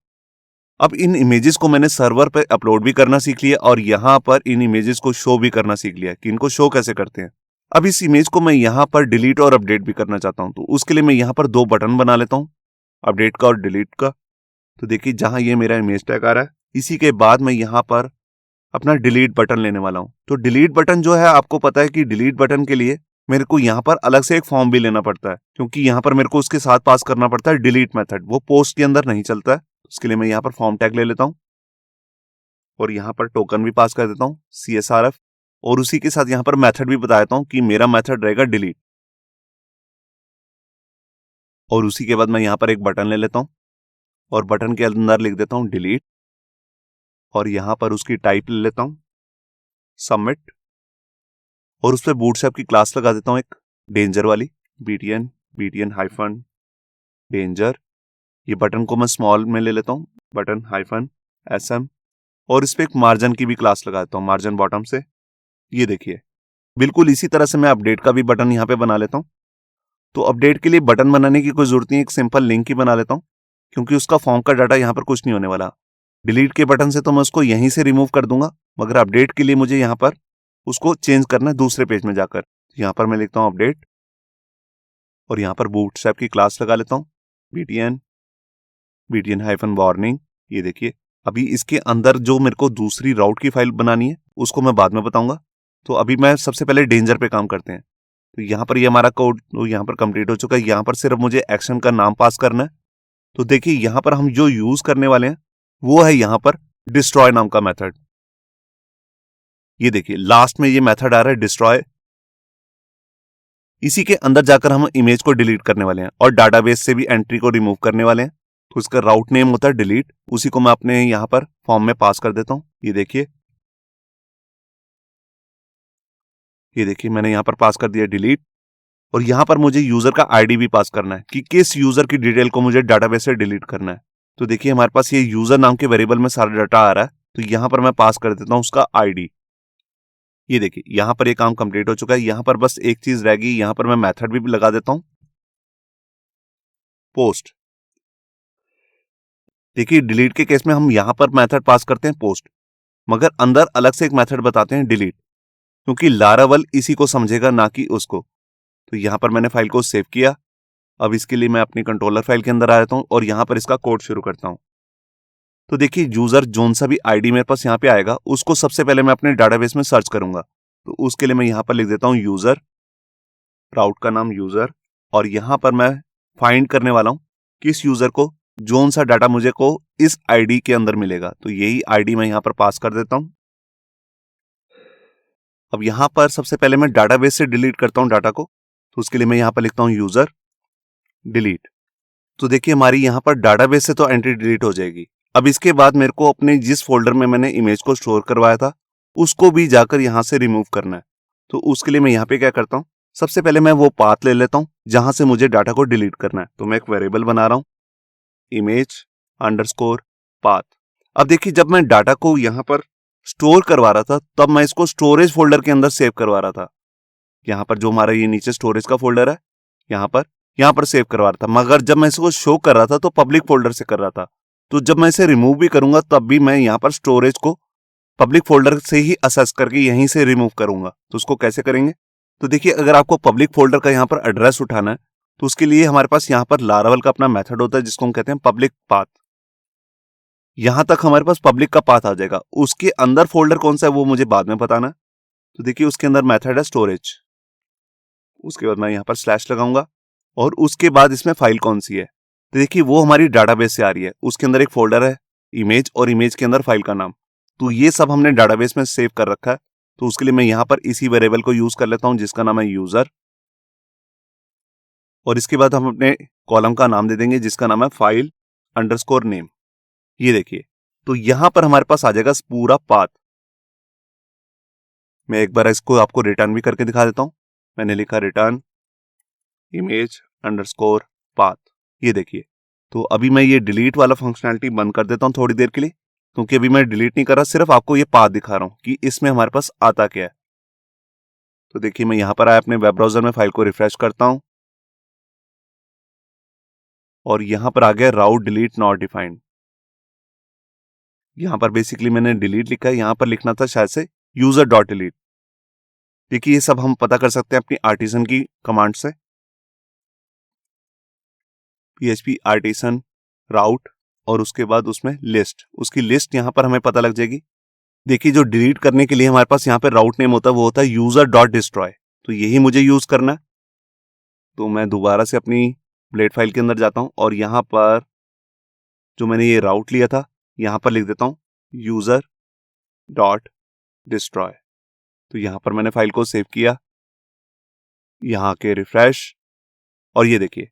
अब इन इमेजेस को मैंने सर्वर पे अपलोड भी करना सीख लिया और यहाँ पर इन इमेजेस को शो भी करना सीख लिया कि इनको शो कैसे करते हैं। अब इस इमेज को मैं यहाँ पर डिलीट और अपडेट भी करना चाहता हूँ, तो उसके लिए मैं यहाँ पर दो बटन बना लेता हूँ, अपडेट का और डिलीट का। तो देखिए जहां ये मेरा इमेज टैग आ रहा है, इसी के बाद मैं यहाँ पर अपना डिलीट बटन लेने वाला हूँ। तो डिलीट बटन जो है, आपको पता है कि डिलीट बटन के लिए मेरे को यहाँ पर अलग से एक फॉर्म भी लेना पड़ता है, क्योंकि यहाँ पर मेरे को उसके साथ पास करना पड़ता है डिलीट मेथड, वो पोस्ट के अंदर नहीं चलता है। उसके लिए मैं यहाँ पर फॉर्म टैग ले लेता हूँ और यहाँ पर टोकन भी पास कर देता हूँ CSRF, और उसी के साथ यहाँ पर मेथड भी बता देता हूँ कि मेरा मेथड रहेगा डिलीट। और उसी के बाद मैं यहाँ पर एक बटन ले लेता हूँ और बटन के अंदर लिख देता हूँ डिलीट, और यहाँ पर उसकी टाइप ले लेता हूँ सबमिट, और उस पर बूटस्ट्रैप की क्लास लगा देता हूँ एक डेंजर वाली, btn-danger। ये बटन को मैं स्मॉल में ले लेता हूँ, button-sm, और इस पे एक मार्जिन की भी क्लास लगा देता हूँ, मार्जिन बॉटम से। ये देखिए बिल्कुल इसी तरह से मैं अपडेट का भी बटन यहाँ पे बना लेता हूँ। तो अपडेट के लिए बटन बनाने की कोई जरूरत नहीं, एक सिंपल लिंक ही बना लेता हूँ, क्योंकि उसका फॉर्म का डाटा यहाँ पर कुछ नहीं होने वाला। डिलीट के बटन से तो मैं उसको यहीं से रिमूव कर दूंगा, मगर अपडेट के लिए मुझे यहाँ पर उसको चेंज करना है दूसरे पेज में जाकर। यहाँ पर मैं लिखता हूँ अपडेट और यहाँ पर बूटस्ट्रैप की क्लास लगा लेता हूँ btn-warning। ये देखिए अभी इसके अंदर जो मेरे को दूसरी राउट की फाइल बनानी है उसको मैं बाद में बताऊंगा। तो अभी मैं सबसे पहले डेंजर पे काम करते हैं। तो यहाँ पर ये हमारा कोड यहाँ पर कंप्लीट हो चुका है। यहाँ पर सिर्फ मुझे एक्शन का नाम पास करना है। तो देखिए यहाँ पर हम जो यूज करने वाले हैं वो है यहाँ पर डिस्ट्रॉय नाम का मेथड। ये देखिए लास्ट में ये मेथड आ रहा है डिस्ट्रॉय। इसी के अंदर जाकर हम इमेज को डिलीट करने वाले हैं और डाटाबेस से भी एंट्री को रिमूव करने वाले हैं। तो उसका राउट नेम होता है डिलीट, उसी को मैं अपने यहाँ पर फॉर्म में पास कर देता हूँ। ये देखिए मैंने यहाँ पर पास कर दिया डिलीट, और यहाँ पर मुझे यूजर का आईडी भी पास करना है कि किस यूजर की डिटेल को मुझे डाटाबेस से डिलीट करना है। तो देखिए हमारे पास ये यूजर नाम के वेरिएबल में सारा डाटा आ रहा है, तो यहाँ पर मैं पास कर देता हूँ उसका आईडी। ये देखिए यहाँ पर ये काम कंप्लीट हो चुका है। यहाँ पर बस एक चीज रह गई, यहाँ पर मैं मेथड भी लगा देता हूँ पोस्ट। देखिए डिलीट के केस में हम यहाँ पर मेथड पास करते हैं पोस्ट, मगर अंदर अलग से एक मेथड बताते हैं डिलीट, क्योंकि लारावल इसी को समझेगा ना कि उसको। तो यहाँ पर मैंने फाइल को सेव किया। अब इसके लिए मैं अपनी कंट्रोलर फाइल के अंदर आ जाता हूँ और यहाँ पर इसका कोड शुरू करता हूँ। तो देखिए यूजर जोन सा भी आईडी मेरे पास यहाँ पे आएगा, उसको सबसे पहले मैं अपने डाटाबेस में सर्च करूंगा। तो उसके लिए मैं यहाँ पर लिख देता हूँ यूजर, राउट का नाम यूजर, और यहाँ पर मैं फाइंड करने वाला हूँ किस यूजर को जोन सा डाटा मुझे को इस आईडी के अंदर मिलेगा। तो यही आईडी मैं यहाँ पर पास कर देता हूँ। अब यहाँ पर सबसे पहले मैं डाटाबेस से डिलीट करता हूँ डाटा को। तो उसके लिए मैं यहाँ पर लिखता हूँ यूजर डिलीट। तो देखिए हमारी यहाँ पर डाटाबेस से तो एंट्री डिलीट हो जाएगी। अब इसके बाद मेरे को अपने जिस फोल्डर में मैंने इमेज को स्टोर करवाया था उसको भी जाकर यहाँ से रिमूव करना है। तो उसके लिए मैं यहाँ पे क्या करता हूँ, सबसे पहले मैं वो पाथ ले लेता हूँ जहां से मुझे डाटा को डिलीट करना है। तो मैं एक वेरिएबल बना रहा हूँ इमेज अंडरस्कोर पाथ। अब देखिए जब मैं डाटा को यहाँ पर स्टोर करवा रहा था तब मैं इसको स्टोरेज फोल्डर के अंदर सेव करवा रहा था। यहाँ पर जो हमारा ये नीचे स्टोरेज का फोल्डर है यहाँ पर सेव करवा रहा था, मगर जब मैं इसको शो कर रहा था तो पब्लिक फोल्डर से कर रहा था। तो जब मैं इसे रिमूव भी करूंगा तब भी मैं यहाँ पर स्टोरेज को पब्लिक फोल्डर से ही असेस करके यहीं से रिमूव करूंगा। तो उसको कैसे करेंगे, तो देखिए अगर आपको पब्लिक फोल्डर का यहाँ पर एड्रेस उठाना है तो उसके लिए हमारे पास यहाँ पर लारावल का अपना मेथड होता है जिसको हम कहते हैं पब्लिक पाथ। यहां तक हमारे पास पब्लिक का पाथ आ जाएगा। उसके अंदर फोल्डर कौन सा है वो मुझे बाद में बताना है। तो देखिए उसके अंदर मेथड है स्टोरेज, उसके बाद मैं यहाँ पर स्लैश लगाऊंगा और उसके बाद इसमें फाइल कौन सी है। तो देखिए वो हमारी डाटाबेस से आ रही है, उसके अंदर एक फोल्डर है इमेज और इमेज के अंदर फाइल का नाम। तो ये सब हमने डाटाबेस में सेव कर रखा है। तो उसके लिए मैं यहाँ पर इसी वेरिएबल को यूज कर लेता हूँ जिसका नाम है यूजर, और इसके बाद हम अपने कॉलम का नाम दे देंगे जिसका नाम है फाइल अंडरस्कोर नेम। ये देखिए तो यहां पर हमारे पास आ जाएगा पूरा पाथ। मैं एक बार इसको आपको रिटर्न भी करके दिखा देता हूं। मैंने लिखा रिटर्न इमेज अंडरस्कोर पाथ, ये देखिए। तो अभी मैं ये डिलीट वाला फंक्शनैलिटी बंद कर देता हूं थोड़ी देर के लिए, क्योंकि अभी मैं डिलीट नहीं कर रहा, सिर्फ आपको ये पाथ दिखा रहा हूं कि इसमें हमारे पास आता क्या है। तो देखिए मैं यहां पर आया अपने वेब ब्राउजर में, फाइल को रिफ्रेश करता हूं और यहां पर आ गया राउट डिलीट नॉट डिफाइंड। यहां पर बेसिकली मैंने डिलीट लिखा है, यहां पर लिखना था शायद से यूजर डॉट डिलीट। देखिए ये सब हम पता कर सकते हैं अपनी आर्टिसन की कमांड से, PHP आर्टिसन राउट और उसके बाद उसमें लिस्ट, उसकी लिस्ट यहां पर हमें पता लग जाएगी। देखिए जो डिलीट करने के लिए हमारे पास यहाँ पे राउट नेम होता है वो होता है यूजर डॉट डिस्ट्रॉय, तो यही मुझे यूज करना है। तो मैं दोबारा से अपनी ब्लेड फाइल के अंदर जाता हूं और यहां पर जो मैंने ये राउट लिया था यहां पर लिख देता हूं यूजर डॉट डिस्ट्रॉय। तो यहां पर मैंने फाइल को सेव किया, यहां के रिफ्रेश, और ये देखिए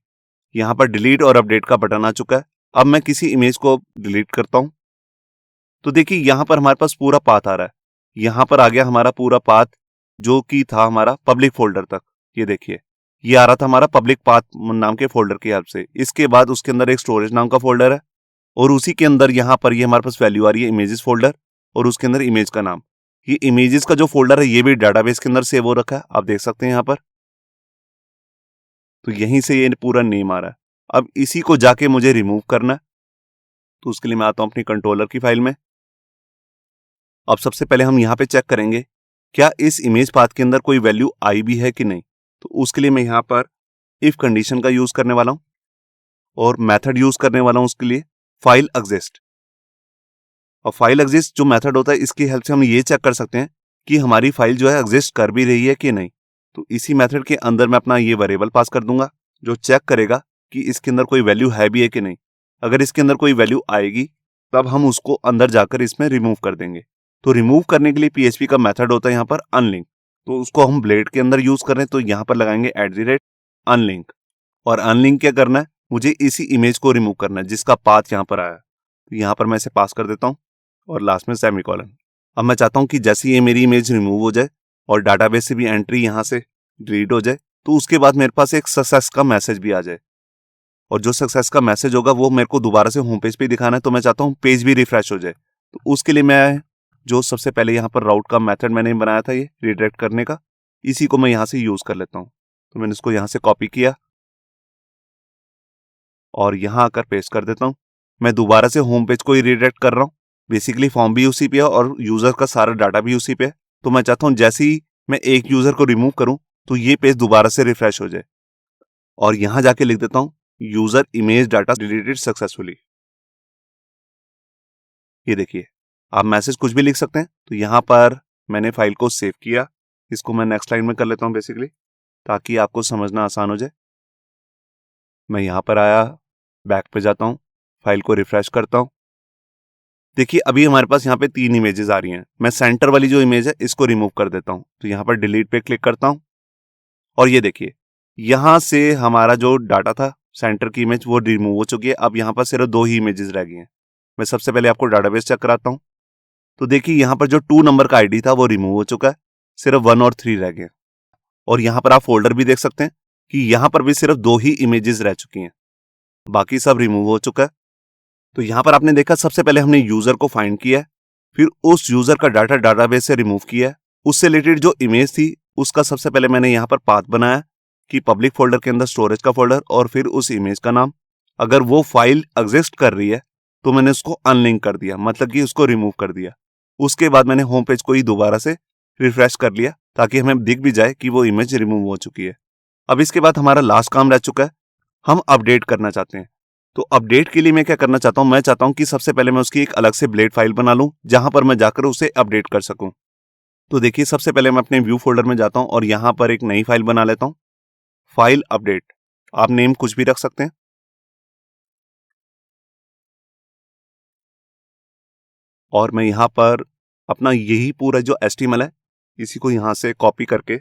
यहां पर डिलीट और अपडेट का बटन आ चुका है। अब मैं किसी इमेज को डिलीट करता हूं तो देखिए यहां पर हमारे पास पूरा पाथ आ रहा है। यहां पर आ गया हमारा पूरा पाथ जो कि था हमारा पब्लिक फोल्डर तक। ये देखिए ये आ रहा था हमारा पब्लिक पाथ नाम के फोल्डर की हेल्प से। इसके बाद उसके अंदर एक स्टोरेज नाम का फोल्डर है और उसी के अंदर यहां पर ये हमारे पास वैल्यू आ रही है इमेजेस फोल्डर और उसके अंदर इमेज का नाम। ये इमेजेस का जो फोल्डर है ये भी डाटाबेस के अंदर सेव हो रखा है, आप देख सकते हैं यहां पर। तो यहीं से ये पूरा नेम आ रहा है। अब इसी को जाके मुझे रिमूव करना है। तो उसके लिए मैं आता हूं अपनी कंट्रोलर की फाइल में। अब सबसे पहले हम यहां पे चेक करेंगे क्या इस इमेज पाथ के अंदर कोई वैल्यू आई भी है कि नहीं। तो उसके लिए मैं यहां पर इफ कंडीशन का यूज करने वाला हूं और मेथड यूज करने वाला हूं उसके लिए फाइल एग्जिस्ट। और फाइल एग्जिस्ट जो मेथड होता है इसकी हेल्प से हम ये चेक कर सकते हैं कि हमारी फाइल जो है एग्जिस्ट कर भी रही है कि नहीं। तो इसी मेथड के अंदर मैं अपना ये वेरिएबल पास कर दूंगा जो चेक करेगा कि इसके अंदर कोई वैल्यू है भी है कि नहीं। अगर इसके अंदर कोई वैल्यू आएगी तब हम उसको अंदर जाकर इसमें रिमूव कर देंगे। तो रिमूव करने के लिए PHP का मेथड होता है यहाँ पर अनलिंक। तो उसको हम ब्लेड के अंदर यूज कर रहे हैं तो यहाँ पर लगाएंगे @अनलिंक। और अनलिंक क्या करना है, मुझे इसी इमेज को रिमूव करना है जिसका पाथ यहाँ पर आया। तो यहाँ पर मैं इसे पास कर देता हूँ और लास्ट में सेमीकोलन। अब मैं चाहता हूँ कि जैसे ये मेरी इमेज रिमूव हो जाए और डाटाबेस से भी एंट्री यहाँ से डिलीट हो जाए तो उसके बाद मेरे पास एक सक्सेस का मैसेज भी आ जाए। और जो सक्सेस का मैसेज होगा वो मेरे को दोबारा से होम पेज पे दिखाना है। तो मैं चाहता हूँ पेज भी रिफ्रेश हो जाए। तो उसके लिए मैं जो सबसे पहले यहाँ पर राउट का मेथड मैंने बनाया था ये रिडायरेक्ट करने का, इसी को मैं यहाँ से यूज कर लेता हूँ। तो मैंने इसको यहाँ से कॉपी किया और यहाँ आकर पेस्ट कर देता हूँ। मैं दोबारा से होम पेज को ही रिडायरेक्ट कर रहा हूँ। बेसिकली फॉर्म भी उसी पे है और यूजर का सारा डाटा भी उसी पे है। तो मैं चाहता हूँ जैसे ही मैं एक यूजर को रिमूव करूँ तो ये पेज दोबारा से रिफ्रेश हो जाए। और यहां जाके लिख देता हूं user image data deleted successfully. ये देखिए, आप मैसेज कुछ भी लिख सकते हैं। तो यहां पर मैंने फाइल को सेव किया। इसको मैं नेक्स्ट लाइन में कर लेता हूं बेसिकली, ताकि आपको समझना आसान हो जाए। मैं यहां पर आया, बैक पे जाता हूं, फाइल को रिफ्रेश करता हूं। देखिए अभी हमारे पास यहाँ पे 3 इमेजेस आ रही हैं। मैं सेंटर वाली जो इमेज है इसको रिमूव कर देता हूं। तो यहाँ पर डिलीट पे क्लिक करता हूं और ये देखिए यहां से हमारा जो डाटा था सेंटर की इमेज वो रिमूव हो चुकी है। अब यहाँ पर सिर्फ 2 ही इमेजेस रह गई हैं। मैं सबसे पहले आपको डाटाबेस चेक कराता हूं। तो देखिए यहाँ पर जो 2 नंबर का आईडी था वो रिमूव हो चुका है, सिर्फ 1 और 3 रह गए। और यहाँ पर आप फोल्डर भी देख सकते हैं कि यहाँ पर भी सिर्फ 2 ही इमेजेस रह चुकी हैं, बाकी सब रिमूव हो चुका है। तो यहाँ पर आपने देखा सबसे पहले हमने यूजर को फाइंड किया है, फिर उस यूजर का डाटा डाटाबेस से रिमूव किया है। उससे रिलेटेड जो इमेज थी उसका सबसे पहले मैंने यहाँ पर पाथ बनाया कि पब्लिक फोल्डर के अंदर स्टोरेज का फोल्डर और फिर उस इमेज का नाम। अगर वो फाइल एग्जिस्ट कर रही है तो मैंने उसको अनलिंक कर दिया, मतलब कि उसको रिमूव कर दिया। उसके बाद मैंने होम पेज को ही दोबारा से रिफ्रेश कर लिया ताकि हमें दिख भी जाए कि वो इमेज रिमूव हो चुकी है। अब इसके बाद हमारा लास्ट काम रह चुका है, हम अपडेट करना चाहते हैं। तो अपडेट के लिए मैं क्या करना चाहता हूं, मैं चाहता हूं कि सबसे पहले मैं उसकी एक अलग से ब्लेड फाइल बना लूं जहां पर मैं जाकर उसे अपडेट कर सकूं। तो देखिए सबसे पहले मैं अपने व्यू फोल्डर में जाता हूं और यहां पर एक नई फाइल बना लेता हूं, फाइल अपडेट। आप नेम कुछ भी रख सकते हैं। और मैं यहां पर अपना यही पूरा जो HTML है इसी को यहां से कॉपी करके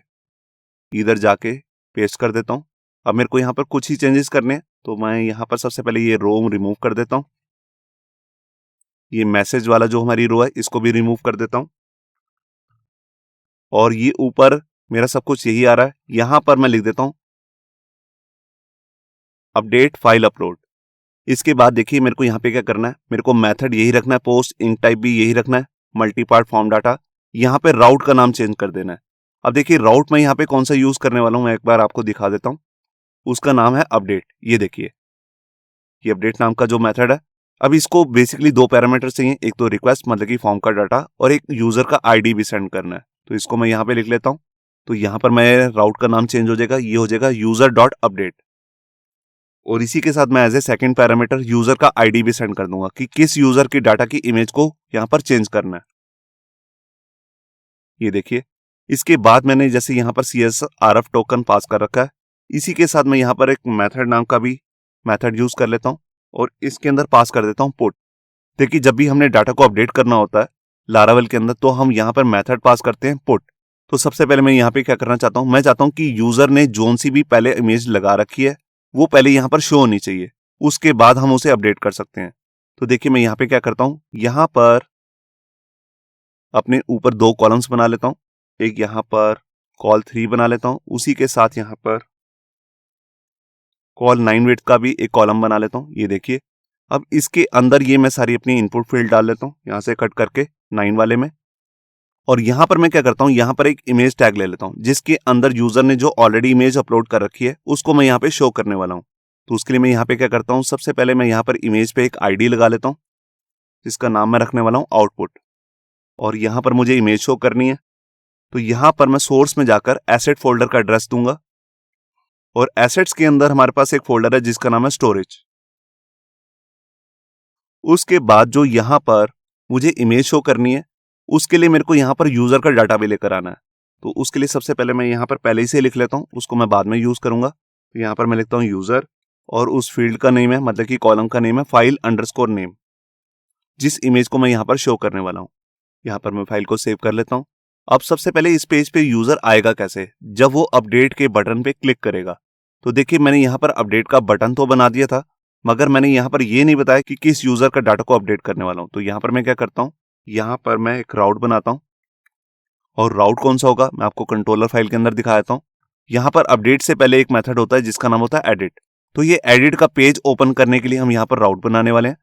इधर जाके पेस्ट कर देता हूं। अब मेरे को यहां पर कुछ ही चेंजेस करने हैं, तो मैं यहां पर सबसे पहले ये रो रिमूव कर देता हूं। ये मैसेज वाला जो हमारी रो है इसको भी रिमूव कर देता हूं। और ये ऊपर मेरा सब कुछ यही आ रहा है, यहां पर मैं लिख देता हूं अपडेट फाइल अपलोड। इसके बाद देखिए मेरे को यहां पे क्या करना है, मेरे को मेथड यही रखना है, पोस्ट इंक टाइप भी यही रखना है, मल्टी पार्ट फॉर्म डाटा। यहां पे राउट का नाम चेंज कर देना है। अब देखिए राउट मैं यहां पे कौन सा यूज करने वाला हूं, मैं एक बार आपको दिखा देता हूं। उसका नाम है अपडेट। ये देखिए ये अपडेट नाम का जो मेथड है। अब इसको बेसिकली 2 पैरामीटर चाहिए, एक तो रिक्वेस्ट मतलब कि फॉर्म का डाटा और एक यूजर का आईडी भी सेंड करना है। तो इसको मैं यहाँ पे लिख लेता हूँ। तो यहाँ पर मैं राउट का नाम चेंज हो जाएगा, ये हो जाएगा यूजर डॉट अपडेट। और इसी के साथ मैं as a second parameter user का आईडी भी सेंड कर दूंगा कि किस यूजर की डाटा की इमेज को यहाँ पर चेंज करना है। ये देखिए इसके बाद मैंने जैसे यहाँ पर CSRF टोकन पास कर रखा है, इसी के साथ मैं यहाँ पर एक मेथड नाम का भी मेथड यूज कर लेता हूँ और इसके अंदर पास कर देता हूँ पुट। देखिए जब भी हमने डाटा को अपडेट करना होता है लारावेल के अंदर तो हम यहाँ पर मेथड पास करते हैं पुट। तो सबसे पहले मैं यहाँ पे क्या करना चाहता हूँ, मैं चाहता हूँ कि यूजर ने जोन सी भी पहले इमेज लगा रखी है वो पहले यहाँ पर शो होनी चाहिए, उसके बाद हम उसे अपडेट कर सकते हैं। तो देखिए मैं यहाँ पे क्या करता हूँ, यहाँ पर अपने ऊपर 2 कॉलम्स बना लेता हूँ, एक यहाँ पर कॉल 3 बना लेता हूँ, उसी के साथ यहाँ पर कॉल 9 विड्थ का भी एक कॉलम बना लेता हूँ। ये देखिए अब इसके अंदर ये मैं सारी अपनी इनपुट फील्ड डाल लेता हूँ यहाँ से कट करके 9 वाले में। और यहाँ पर मैं क्या करता हूँ, यहाँ पर एक इमेज टैग ले लेता हूँ जिसके अंदर यूजर ने जो ऑलरेडी इमेज अपलोड कर रखी है उसको मैं यहाँ पे शो करने वाला हूँ। तो उसके लिए मैं यहाँ पे क्या करता हूँ, सबसे पहले मैं यहाँ पर इमेज पे एक आईडी लगा लेता हूँ जिसका नाम मैं रखने वाला हूँ आउटपुट। और यहाँ पर मुझे इमेज शो करनी है तो यहाँ पर मैं सोर्स में जाकर एसेट फोल्डर का एड्रेस दूंगा और एसेट्स के अंदर हमारे पास एक फोल्डर है जिसका नाम है स्टोरेज। उसके बाद जो यहाँ पर मुझे इमेज शो करनी है उसके लिए मेरे को यहाँ पर यूजर का डाटा भी लेकर आना है। तो उसके लिए सबसे पहले मैं यहाँ पर पहले ही से लिख लेता हूँ, उसको मैं बाद में यूज करूंगा। तो यहाँ पर मैं लिखता हूँ यूजर और उस फील्ड का नेम है मतलब कि कॉलम का नेम है फाइल अंडरस्कोर नेम, जिस इमेज को मैं यहाँ पर शो करने वाला हूँ। यहाँ पर मैं फाइल को सेव कर लेता हूँ। अब सबसे पहले इस पेज पे यूजर आएगा कैसे, जब वो अपडेट के बटन पे क्लिक करेगा। तो देखिए मैंने यहाँ पर अपडेट का बटन तो बना दिया था मगर मैंने यहाँ पर ये नहीं बताया कि किस यूजर का डाटा को अपडेट करने वाला हूँ। तो यहाँ पर मैं क्या करता हूँ, यहाँ पर मैं एक राउट बनाता हूँ और राउट कौन सा होगा मैं आपको कंट्रोलर फाइल के अंदर दिखा देता हूँ। यहाँ पर अपडेट से पहले एक मेथड होता है जिसका नाम होता है एडिट। तो ये एडिट का पेज ओपन करने के लिए हम यहाँ पर राउट बनाने वाले हैं।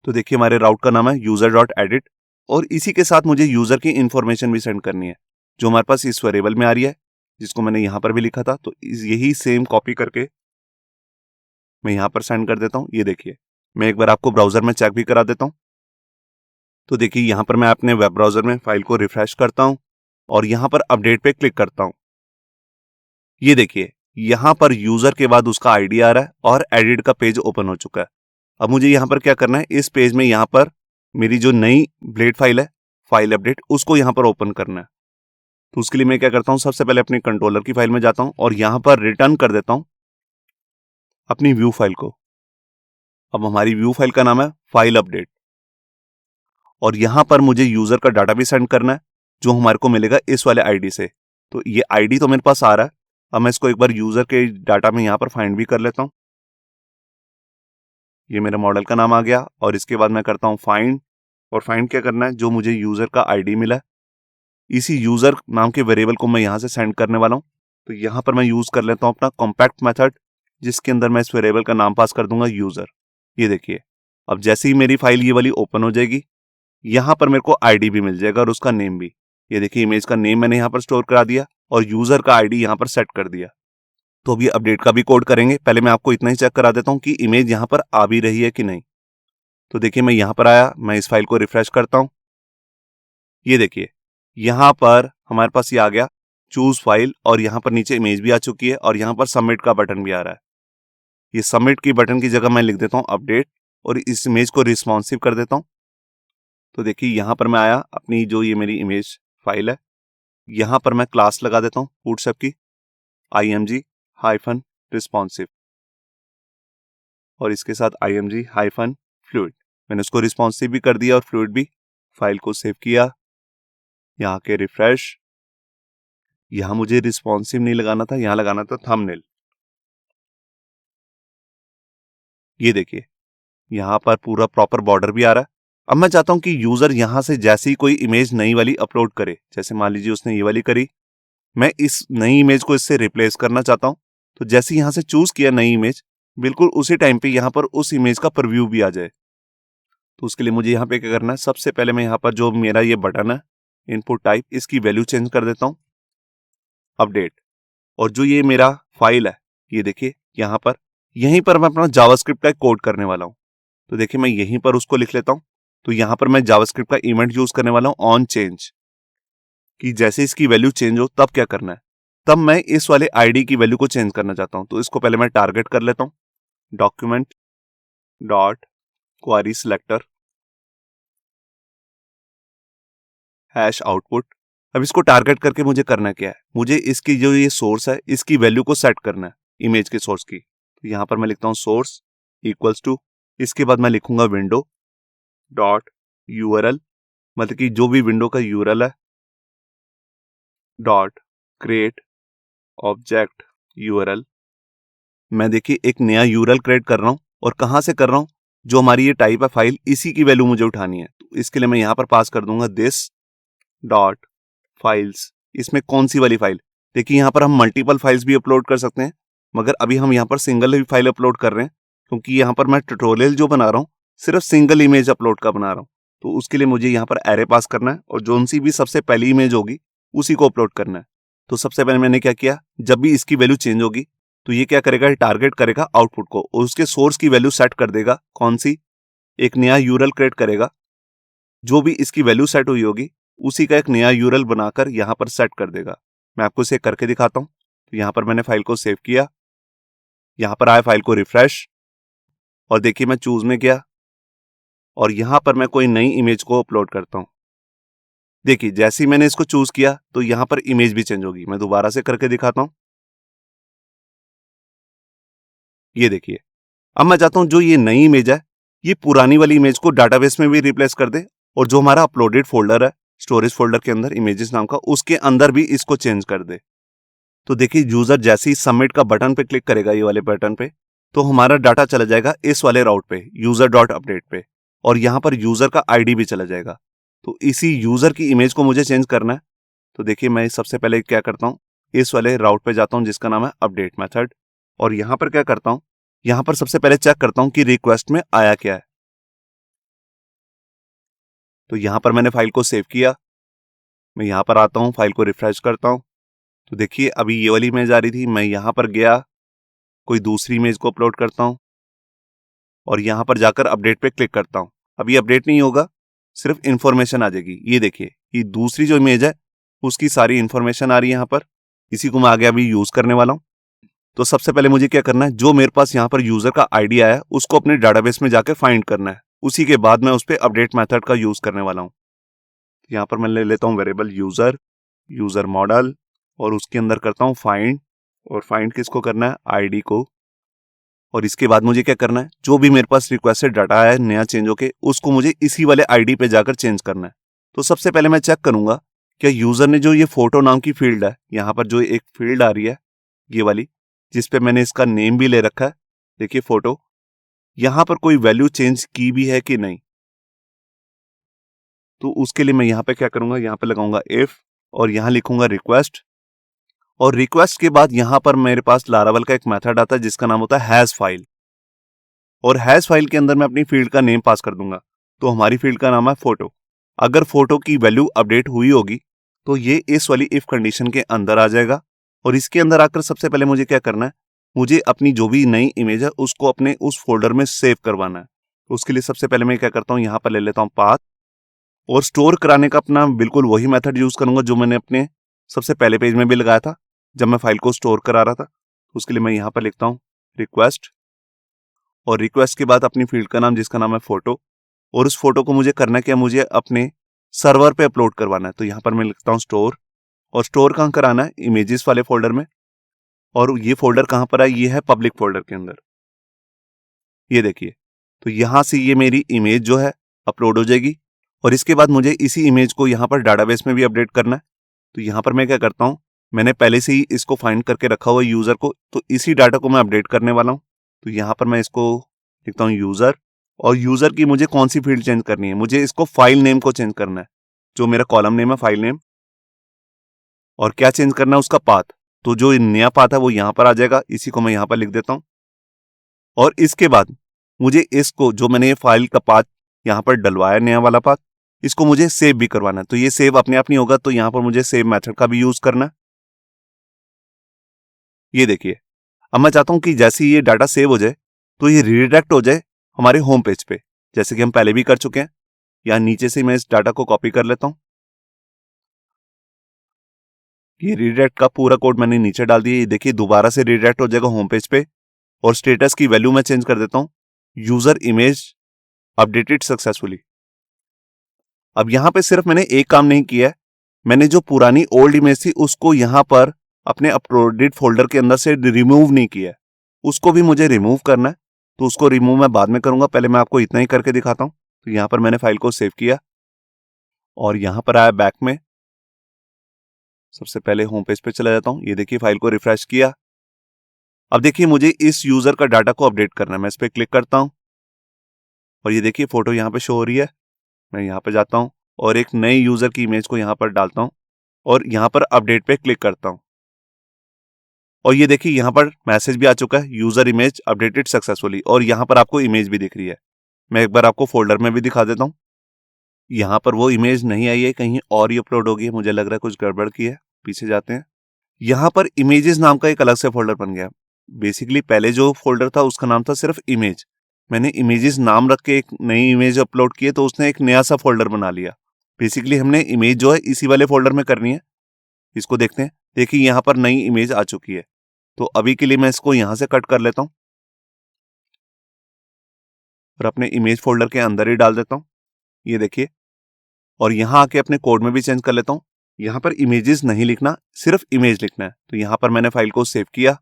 तो देखिए हमारे राउट का नाम है यूजर डॉट एडिट और इसी के साथ मुझे यूजर की इंफॉर्मेशन भी सेंड करनी है जो हमारे पास इस वेरिएबल में आ रही है जिसको मैंने यहाँ पर भी लिखा था। तो यही सेम कॉपी करके मैं यहाँ पर सेंड कर देता हूँ। ये देखिए मैं एक बार आपको ब्राउजर में चेक भी करा देता हूँ। तो देखिए यहाँ पर मैं अपने वेब ब्राउजर में फाइल को रिफ्रेश करता हूँ और यहां पर अपडेट पे क्लिक करता हूं। ये देखिए यहां पर यूजर के बाद उसका आईडी आ रहा है और एडिट का पेज ओपन हो चुका है। अब मुझे यहां पर क्या करना है, इस पेज में यहां पर मेरी जो नई ब्लेड फाइल है, फाइल अपडेट, उसको यहां पर ओपन करना है। तो उसके लिए मैं क्या करता हूं, सबसे पहले अपनी कंट्रोलर की फाइल में जाता हूं और यहां पर रिटर्न कर देता हूं अपनी व्यू फाइल को। अब हमारी व्यू फाइल का नाम है फाइल अपडेट और यहां पर मुझे यूजर का डाटा भी सेंड करना है जो हमारे को मिलेगा इस वाले आईडी से। तो ये आईडी तो मेरे पास आ रहा है। अब मैं इसको एक बार यूजर के डाटा में यहां पर फाइंड भी कर लेता हूं। ये मेरे मॉडल का नाम आ गया और इसके बाद मैं करता हूं फाइंड। और फाइंड क्या करना है, जो मुझे यूजर का आईडी मिला है इसी यूजर नाम के वेरिएबल को मैं यहां से सेंड करने वाला हूं। तो यहां पर मैं यूज कर लेता हूं अपना कॉम्पैक्ट मेथड, जिसके अंदर मैं इस वेरिएबल का नाम पास कर दूंगा यूजर। ये देखिए अब जैसे ही मेरी फाइल ये वाली ओपन हो जाएगी, यहां पर मेरे को आईडी भी मिल जाएगा और उसका नेम भी। ये देखिए इमेज का नेम मैंने यहां पर स्टोर करा दिया और यूजर का आईडी यहां पर सेट कर दिया। तो अभी अपडेट का भी कोड करेंगे। पहले मैं आपको इतना ही चेक करा देता हूं कि इमेज यहां पर आ भी रही है कि नहीं। तो देखिए मैं यहां पर आया, मैं इस फाइल को रिफ्रेश करता हूं। ये देखिए यहां पर हमारे पास ये आ गया चूज फाइल और यहां पर नीचे इमेज भी आ चुकी है और यहां पर सबमिट का बटन भी आ रहा है। ये सबमिट की बटन की जगह मैं लिख देता हूं अपडेट और इस इमेज को रिस्पॉन्सिव कर देता हूं। तो देखिए यहां पर मैं आया, अपनी जो ये मेरी इमेज फाइल है यहां पर मैं क्लास लगा देता हूं बूटस्ट्रैप की img-responsive और इसके साथ img-fluid। मैंने उसको रिस्पॉन्सिव भी कर दिया और फ्लूइड भी। फाइल को सेव किया, यहाँ के रिफ्रेश। यहां मुझे रिस्पॉन्सिव नहीं लगाना था, यहां लगाना था थंबनेल। ये देखिए यहां पर पूरा प्रॉपर बॉर्डर भी आ रहा है। अब मैं चाहता हूं कि यूजर यहां से जैसे ही कोई इमेज नई वाली अपलोड करे, जैसे मान लीजिए उसने ये वाली करी, मैं इस नई इमेज को इससे रिप्लेस करना चाहता हूं। तो जैसे यहां से चूज किया नई इमेज, बिल्कुल उसी टाइम पे यहां पर उस इमेज का प्रीव्यू भी आ जाए। तो उसके लिए मुझे यहाँ पे क्या करना है, सबसे पहले मैं यहाँ पर जो मेरा ये बटन है इनपुट टाइप, इसकी वैल्यू चेंज कर देता हूँ अपडेट। और जो ये मेरा फाइल है ये देखिए यहाँ पर, यहीं पर मैं अपना जावास्क्रिप्ट का कोड करने वाला हूँ। तो देखिए मैं यहीं पर उसको लिख लेता हूँ। तो यहाँ पर मैं जावास्क्रिप्ट का इवेंट यूज करने वाला हूँ ऑन चेंज, कि जैसे इसकी वैल्यू चेंज हो तब क्या करना है। तब मैं इस वाले आईडी की वैल्यू को चेंज करना चाहता हूं। तो इसको पहले मैं टारगेट कर लेता हूं, document dot query selector hash output. अब इसको टारगेट करके मुझे करना क्या है, मुझे इसकी जो ये सोर्स है इसकी वैल्यू को सेट करना है इमेज के सोर्स की। तो यहां पर मैं लिखता हूं सोर्स इक्वल्स टू, इसके बाद मैं लिखूंगा विंडो डॉट यूआरएल, मतलब कि जो भी विंडो का यूआरएल है, डॉट क्रिएट ऑब्जेक्ट यूआरएल। मैं देखिए एक नया यूआरएल क्रिएट कर रहा हूं और कहां से कर रहा हूं, जो हमारी ये टाइप है फाइल इसी की वैल्यू मुझे उठानी है। तो इसके लिए मैं यहां पर पास कर दूंगा दिस डॉट फाइल्स। इसमें कौन सी वाली फाइल, देखिए यहां पर हम मल्टीपल फाइल्स भी अपलोड कर सकते हैं, मगर अभी हम यहां पर सिंगल ही फाइल अपलोड कर रहे हैं क्योंकि यहां पर मैं ट्यूटोरियल जो बना रहा हूं सिर्फ सिंगल इमेज अपलोड का बना रहा हूं। तो उसके लिए मुझे यहां पर एरे पास करना है और जो सी भी सबसे पहली इमेज होगी उसी को अपलोड करना है। तो सबसे पहले मैंने क्या किया, जब भी इसकी वैल्यू चेंज होगी तो ये क्या करेगा, टारगेट करेगा आउटपुट को और उसके सोर्स की वैल्यू सेट कर देगा। कौन सी, एक नया यूआरएल क्रिएट करेगा, जो भी इसकी वैल्यू सेट हुई होगी उसी का एक नया यूआरएल बनाकर यहां पर सेट कर देगा। मैं आपको इसे करके दिखाता हूं। तो यहां पर मैंने फाइल को सेव किया, यहां पर आया, फाइल को रिफ्रेश और देखिए मैं चूज में गया और यहां पर मैं कोई नई इमेज को अपलोड करता हूं। देखिए जैसे ही मैंने इसको चूज किया तो यहां पर इमेज भी चेंज होगी। मैं दोबारा से करके दिखाता हूं। ये देखिए अब मैं चाहता हूं जो ये नई इमेज है ये पुरानी वाली इमेज को डाटाबेस में भी रिप्लेस कर दे और जो हमारा अपलोडेड फोल्डर है स्टोरेज फोल्डर के अंदर इमेजेस नाम का, उसके अंदर भी इसको चेंज कर दे। तो देखिए यूजर जैसे ही सबमिट का बटन पे क्लिक करेगा, ये वाले बटन पे, तो हमारा डाटा चला जाएगा इस वाले राउट पे यूजर डॉट अपडेट पे और यहां पर यूजर का आईडी भी चला जाएगा। तो इसी यूजर की इमेज को मुझे चेंज करना है। तो देखिए मैं सबसे पहले क्या करता हूं, इस वाले राउट पे जाता हूं जिसका नाम है अपडेट मेथड और यहां पर क्या करता हूं, यहां पर सबसे पहले चेक करता हूं कि रिक्वेस्ट में आया क्या है। तो यहां पर मैंने फाइल को सेव किया, मैं यहां पर आता हूं, फाइल को रिफ्रेश करता हूं। तो देखिए अभी ये वाली इमेज आ रही थी, मैं यहां पर गया, कोई दूसरी इमेज को अपलोड करता हूं और यहां पर जाकर अपडेट पे क्लिक करता हूं। अभी अपडेट नहीं होगा, सिर्फ इंफॉर्मेशन आ जाएगी। ये देखिए ये दूसरी जो इमेज है उसकी सारी इंफॉर्मेशन आ रही है यहाँ पर। इसी को मैं आगे अभी यूज करने वाला हूँ। तो सबसे पहले मुझे क्या करना है, जो मेरे पास यहाँ पर यूजर का आईडी आया है उसको अपने डाटाबेस में जाकर फाइंड करना है। उसी के बाद मैं उस पर अपडेट मेथड का यूज करने वाला हूँ। यहाँ पर मैं ले लेता हूँ वेरिएबल यूजर मॉडल, और उसके अंदर करता हूँ फाइंड। और फाइंड किसको करना है, आईडी को। और इसके बाद मुझे क्या करना है, जो भी मेरे पास रिक्वेस्टेड डाटा है नया चेंज होके, उसको मुझे इसी वाले आईडी पे जाकर चेंज करना है। तो सबसे पहले मैं चेक करूंगा क्या यूजर ने जो ये फोटो नाम की फील्ड है, यहाँ पर जो एक फील्ड आ रही है ये वाली, जिसपे मैंने इसका नेम भी ले रखा है, देखिए फोटो, यहाँ पर कोई वैल्यू चेंज की भी है कि नहीं। तो उसके लिए मैं यहाँ पे क्या करूंगा, यहाँ पे लगाऊंगा इफ, और यहाँ लिखूंगा रिक्वेस्ट। और रिक्वेस्ट के बाद यहाँ पर मेरे पास लारावल का एक मेथड आता है जिसका नाम होता है हैश फाइल। और हैश फाइल के अंदर मैं अपनी फील्ड का नेम पास कर दूंगा। तो हमारी फील्ड का नाम है फोटो। अगर फोटो की वैल्यू अपडेट हुई होगी तो ये इस वाली इफ कंडीशन के अंदर आ जाएगा। और इसके अंदर आकर सबसे पहले मुझे क्या करना है, मुझे अपनी जो भी नई इमेज है उसको अपने उस फोल्डर में सेव करवाना है। तो उसके लिए सबसे पहले मैं क्या करता हूँ, यहाँ पर ले लेता हूँ पाथ, और स्टोर कराने का अपना बिल्कुल वही मेथड यूज करूंगा जो मैंने अपने सबसे पहले पेज में भी लगाया था जब मैं फाइल को स्टोर करा रहा था। उसके लिए मैं यहाँ पर लिखता हूँ रिक्वेस्ट, और रिक्वेस्ट के बाद अपनी फील्ड का नाम जिसका नाम है फोटो। और उस फोटो को मुझे करना क्या, मुझे अपने सर्वर पे अपलोड करवाना है। तो यहाँ पर मैं लिखता हूँ स्टोर, और स्टोर कहाँ कराना है, इमेजेस वाले फोल्डर में। और ये फोल्डर कहाँ पर है, ये है पब्लिक फोल्डर के अंदर। ये देखिए, तो यहां से ये मेरी इमेज जो है अपलोड हो जाएगी। और इसके बाद मुझे इसी इमेज को यहाँ पर डाटाबेस में भी अपडेट करना है। तो यहाँ पर मैं क्या करता हूँ, मैंने पहले से ही इसको फाइंड करके रखा हुआ यूजर को, तो इसी डाटा को मैं अपडेट करने वाला हूँ। तो यहाँ पर मैं इसको लिखता हूँ यूजर, और यूजर की मुझे कौन सी फील्ड चेंज करनी है, मुझे इसको फाइल नेम को चेंज करना है, जो मेरा कॉलम नेम है फाइल नेम। और क्या चेंज करना है, उसका पाथ। तो जो नया पाथ है वो यहाँ पर आ जाएगा, इसी को मैं यहाँ पर लिख देता हूँ। और इसके बाद मुझे इसको, जो मैंने ये फाइल का पाथ यहाँ पर डलवाया नया वाला पाथ, इसको मुझे सेव भी करवाना है। तो ये सेव अपने आप नहीं होगा, तो यहाँ पर मुझे सेव मेथड का भी यूज करना है। ये देखिए, अब मैं चाहता हूं कि जैसे ही ये डाटा सेव हो जाए तो ये रिडायरेक्ट हो जाए हमारे होम पेज पे, जैसे कि हम पहले भी कर चुके हैं। यहाँ नीचे से मैं इस डाटा को कॉपी कर लेता हूं। ये रिडायरेक्ट का पूरा कोड मैंने नीचे डाल दिया। ये देखिए दोबारा से रिडायरेक्ट हो जाएगा होम पेज पे। और स्टेटस की वैल्यू मैं चेंज कर देता हूं, यूजर इमेज अपडेटेड सक्सेसफुली। अब यहां पे सिर्फ मैंने एक काम नहीं किया है, मैंने जो पुरानी ओल्ड इमेज थी उसको यहां पर अपने अपलोडेड फोल्डर के अंदर से रिमूव नहीं किया है, उसको भी मुझे रिमूव करना है। तो उसको रिमूव मैं बाद में करूंगा, पहले मैं आपको इतना ही करके दिखाता हूं। तो यहां पर मैंने फाइल को सेव किया, और यहां पर आया बैक में, सबसे पहले होम पेज पे चला जाता हूं। ये देखिए फाइल को रिफ्रेश किया। अब देखिए मुझे इस यूजर का डाटा को अपडेट करना है। मैं इस पर क्लिक करता हूं, और ये देखिए फोटो यहाँ पे शो हो रही है। मैं यहाँ पे जाता हूँ और एक नए यूजर की इमेज को यहाँ पर डालता हूँ, और यहाँ पर अपडेट पे क्लिक करता हूँ। और ये देखिए यहाँ पर मैसेज भी आ चुका है, यूजर इमेज अपडेटेड सक्सेसफुली। और यहाँ पर आपको इमेज भी दिख रही है। मैं एक बार आपको फोल्डर में भी दिखा देता हूँ। यहाँ पर वो इमेज नहीं आई है, कहीं और ही अपलोड होगी है। मुझे लग रहा है कुछ गड़बड़ की है। पीछे जाते हैं, यहाँ पर इमेजेस नाम का एक अलग से फोल्डर बन गया। बेसिकली पहले जो फोल्डर था उसका नाम था सिर्फ इमेज। मैंने इमेजेस नाम रख के एक नई इमेज अपलोड की है, तो उसने एक नया सा फोल्डर बना लिया। बेसिकली हमने इमेज जो है इसी वाले फोल्डर में करनी है। इसको देखते हैं, देखिए यहाँ पर नई इमेज आ चुकी है। तो अभी के लिए मैं इसको यहां से कट कर लेता हूं और अपने इमेज फोल्डर के अंदर ही डाल देता हूं। ये देखिए, और यहां आके अपने कोड में भी चेंज कर लेता हूं। यहां पर इमेजेस नहीं लिखना, सिर्फ इमेज लिखना है। तो यहां पर मैंने फाइल को सेव किया।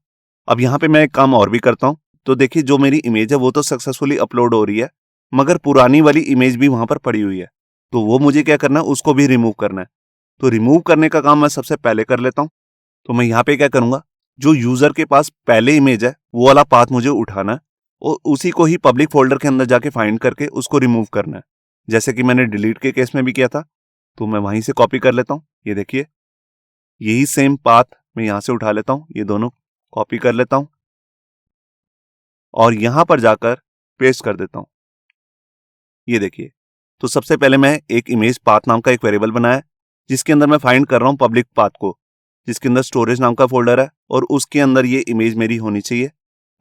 अब यहां पे मैं एक काम और भी करता हूं। तो देखिए जो मेरी इमेज है वो तो सक्सेसफुली अपलोड हो रही है, मगर पुरानी वाली इमेज भी वहां पर पड़ी हुई है। तो वो मुझे क्या करना है, उसको भी रिमूव करना है। तो रिमूव करने का काम मैं सबसे पहले कर लेता हूं। तो मैं यहाँ पे क्या करूंगा, जो यूजर के पास पहले इमेज है वो वाला पाथ मुझे उठाना है, और उसी को ही पब्लिक फोल्डर के अंदर जाके फाइंड करके उसको रिमूव करना है, जैसे कि मैंने डिलीट के केस में भी किया था। तो मैं वहीं से कॉपी कर लेता हूं। ये देखिए, यही सेम पाथ मैं यहां से उठा लेता हूं, ये दोनों कॉपी कर लेता हूं और यहां पर जाकर पेस्ट कर देता हूं। ये देखिए, तो सबसे पहले मैं एक इमेज पाथ नाम का एक वेरिएबल बनाया, जिसके अंदर मैं फाइंड कर रहा हूं पब्लिक पाथ को, जिसके अंदर स्टोरेज नाम का फोल्डर है, और उसके अंदर ये इमेज मेरी होनी चाहिए।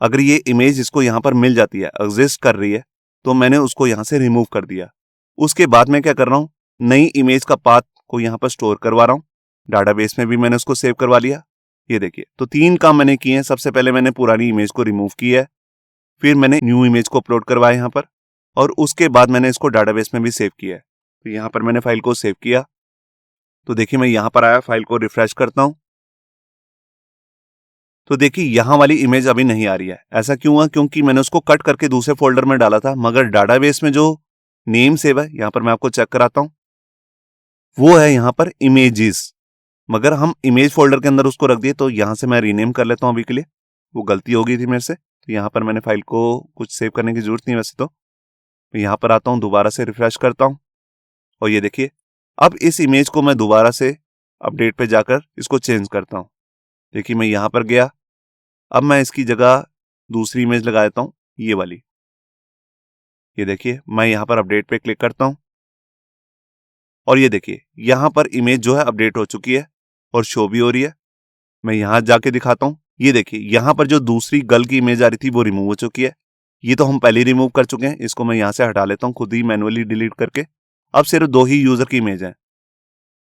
अगर ये इमेज इसको यहाँ पर मिल जाती है, एग्जिस्ट कर रही है, तो मैंने उसको यहाँ से रिमूव कर दिया। उसके बाद मैं क्या कर रहा हूँ, नई इमेज का पाथ को यहाँ पर स्टोर करवा रहा हूँ। डाटाबेस में भी मैंने उसको सेव करवा लिया। ये देखिए, तो 3 काम मैंने किए हैं। सबसे पहले मैंने पुरानी इमेज को रिमूव किया है, फिर मैंने न्यू इमेज को अपलोड करवाया यहाँ पर, और उसके बाद मैंने इसको डाटाबेस में भी सेव किया है। तो यहाँ पर मैंने फाइल को सेव किया। तो देखिए मैं यहाँ पर आया, फाइल को रिफ्रेश करता हूँ, तो देखिए यहाँ वाली इमेज अभी नहीं आ रही है। ऐसा क्यों हुआ? क्योंकि मैंने उसको कट करके दूसरे फोल्डर में डाला था, मगर डाटाबेस में जो नेम सेव है, यहाँ पर मैं आपको चेक कराता हूँ, वो है यहाँ पर इमेजेस, मगर हम इमेज फोल्डर के अंदर उसको रख दिए। तो यहाँ से मैं रीनेम कर लेता हूँ अभी के लिए, वो गलती हो गई थी मेरे से। तो यहाँ पर मैंने फाइल को कुछ सेव करने की जरूरत नहीं वैसे तो यहाँ पर आता हूँ, दोबारा से रिफ्रेश करता हूँ, और ये देखिए अब इस इमेज को मैं दोबारा से अपडेट पे जाकर इसको चेंज करता हूँ। देखिए मैं यहाँ पर गया, अब मैं इसकी जगह दूसरी इमेज लगा देता हूँ, ये वाली। ये देखिए मैं यहाँ पर अपडेट पे क्लिक करता हूँ, और ये देखिए यहाँ पर इमेज जो है अपडेट हो चुकी है और शो भी हो रही है। मैं यहाँ जाके दिखाता हूँ, ये देखिए यहाँ पर जो दूसरी गर्ल की इमेज आ रही थी वो रिमूव हो चुकी है। ये तो हम पहले ही रिमूव कर चुके हैं, इसको मैं यहाँ से हटा लेता हूँ खुद ही मैनुअली डिलीट करके। अब सिर्फ 2 ही यूजर की इमेज है।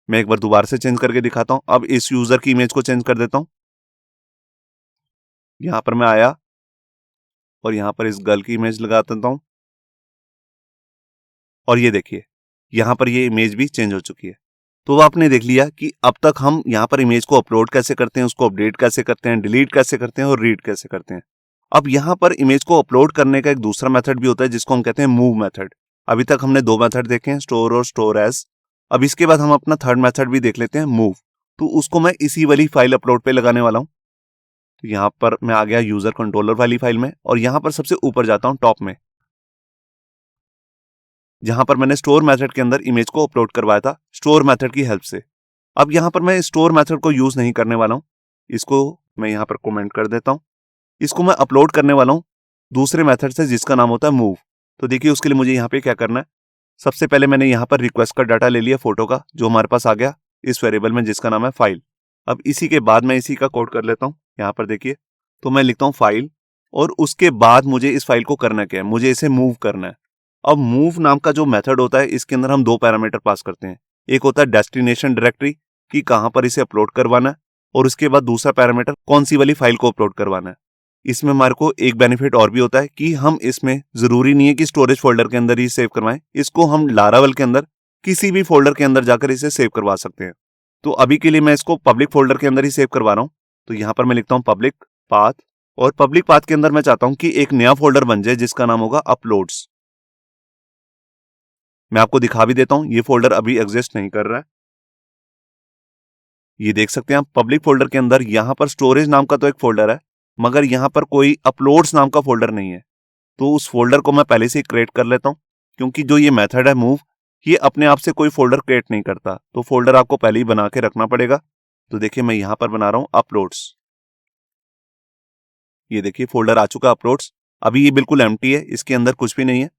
मैं एक बार दोबारा से चेंज करके दिखाता हूँ। अब इस यूजर की इमेज को चेंज कर देता हूँ। यहाँ पर मैं आया और यहाँ पर इस गर्ल की इमेज लगा देता हूँ, और ये देखिए यहाँ पर ये इमेज भी चेंज हो चुकी है। तो आपने देख लिया कि अब तक हम यहाँ पर इमेज को अपलोड कैसे करते हैं, उसको अपडेट कैसे करते हैं, डिलीट कैसे करते हैं और रीड कैसे करते हैं। अब यहाँ पर इमेज को अपलोड करने का एक दूसरा मेथड भी होता है जिसको हम कहते हैं मूव मेथड। अभी तक हमने 2 मेथड देखे हैं, स्टोर और स्टोर एज। अब इसके बाद हम अपना थर्ड मेथड भी देख लेते हैं, मूव। तो उसको मैं इसी वाली फाइल अपलोड पे लगाने वाला हूँ। तो यहाँ पर मैं आ गया यूजर कंट्रोलर वाली फाइल में, और यहाँ पर सबसे ऊपर जाता हूँ टॉप में, जहां पर मैंने स्टोर मेथड के अंदर इमेज को अपलोड करवाया था स्टोर मेथड की हेल्प से। अब यहां पर मैं स्टोर मेथड को यूज नहीं करने वाला हूं, इसको मैं यहां पर कमेंट कर देता हूं। इसको मैं अपलोड करने वाला हूं दूसरे मेथड से जिसका नाम होता है मूव। तो देखिए उसके लिए मुझे यहाँ पे क्या करना है। सबसे पहले मैंने यहाँ पर रिक्वेस्ट का डाटा ले लिया फोटो का, जो हमारे पास आ गया इस वेरिएबल में जिसका नाम है फाइल। अब इसी के बाद मैं इसी का कोड कर लेता हूँ। यहाँ पर देखिए, तो मैं लिखता हूँ फाइल, और उसके बाद मुझे इस फाइल को करना क्या है, मुझे इसे मूव करना है। अब मूव नाम का जो मेथड होता है, इसके अंदर हम 2 पैरामीटर पास करते हैं। एक होता है डेस्टिनेशन डायरेक्टरी कि कहां पर इसे अपलोड करवाना है, और उसके बाद दूसरा पैरामीटर कौन सी वाली फाइल को अपलोड करवाना है। इसमें हमारे को एक बेनिफिट और भी होता है कि हम इसमें जरूरी नहीं है कि स्टोरेज फोल्डर के अंदर ही सेव करवाएं, इसको हम लारावेल के अंदर किसी भी फोल्डर के अंदर जाकर इसे सेव करवा सकते हैं। तो अभी के लिए मैं इसको पब्लिक फोल्डर के अंदर ही सेव करवा रहा हूं। तो यहां पर मैं लिखता हूं पब्लिक पाथ, और पब्लिक पाथ के अंदर मैं चाहता हूं कि एक नया फोल्डर बन जाए जिसका नाम होगा अपलोड्स। मैं आपको दिखा भी देता हूं, ये फोल्डर अभी एग्जिस्ट नहीं कर रहा है। ये देख सकते हैं आप पब्लिक फोल्डर के अंदर यहां पर स्टोरेज नाम का तो एक फोल्डर है, मगर यहां पर कोई अपलोड्स नाम का फोल्डर नहीं है। तो उस फोल्डर को मैं पहले से ही क्रिएट कर लेता हूं, क्योंकि जो ये मेथड है मूव, ये अपने आप से कोई फोल्डर क्रिएट नहीं करता, तो फोल्डर आपको पहले ही बना के रखना पड़ेगा। तो देखिए मैं यहां पर बना रहा हूं अपलोड्स। ये देखिए फोल्डर आ चुका अपलोड्स। अभी ये बिल्कुल एम्प्टी है, इसके अंदर कुछ भी नहीं है।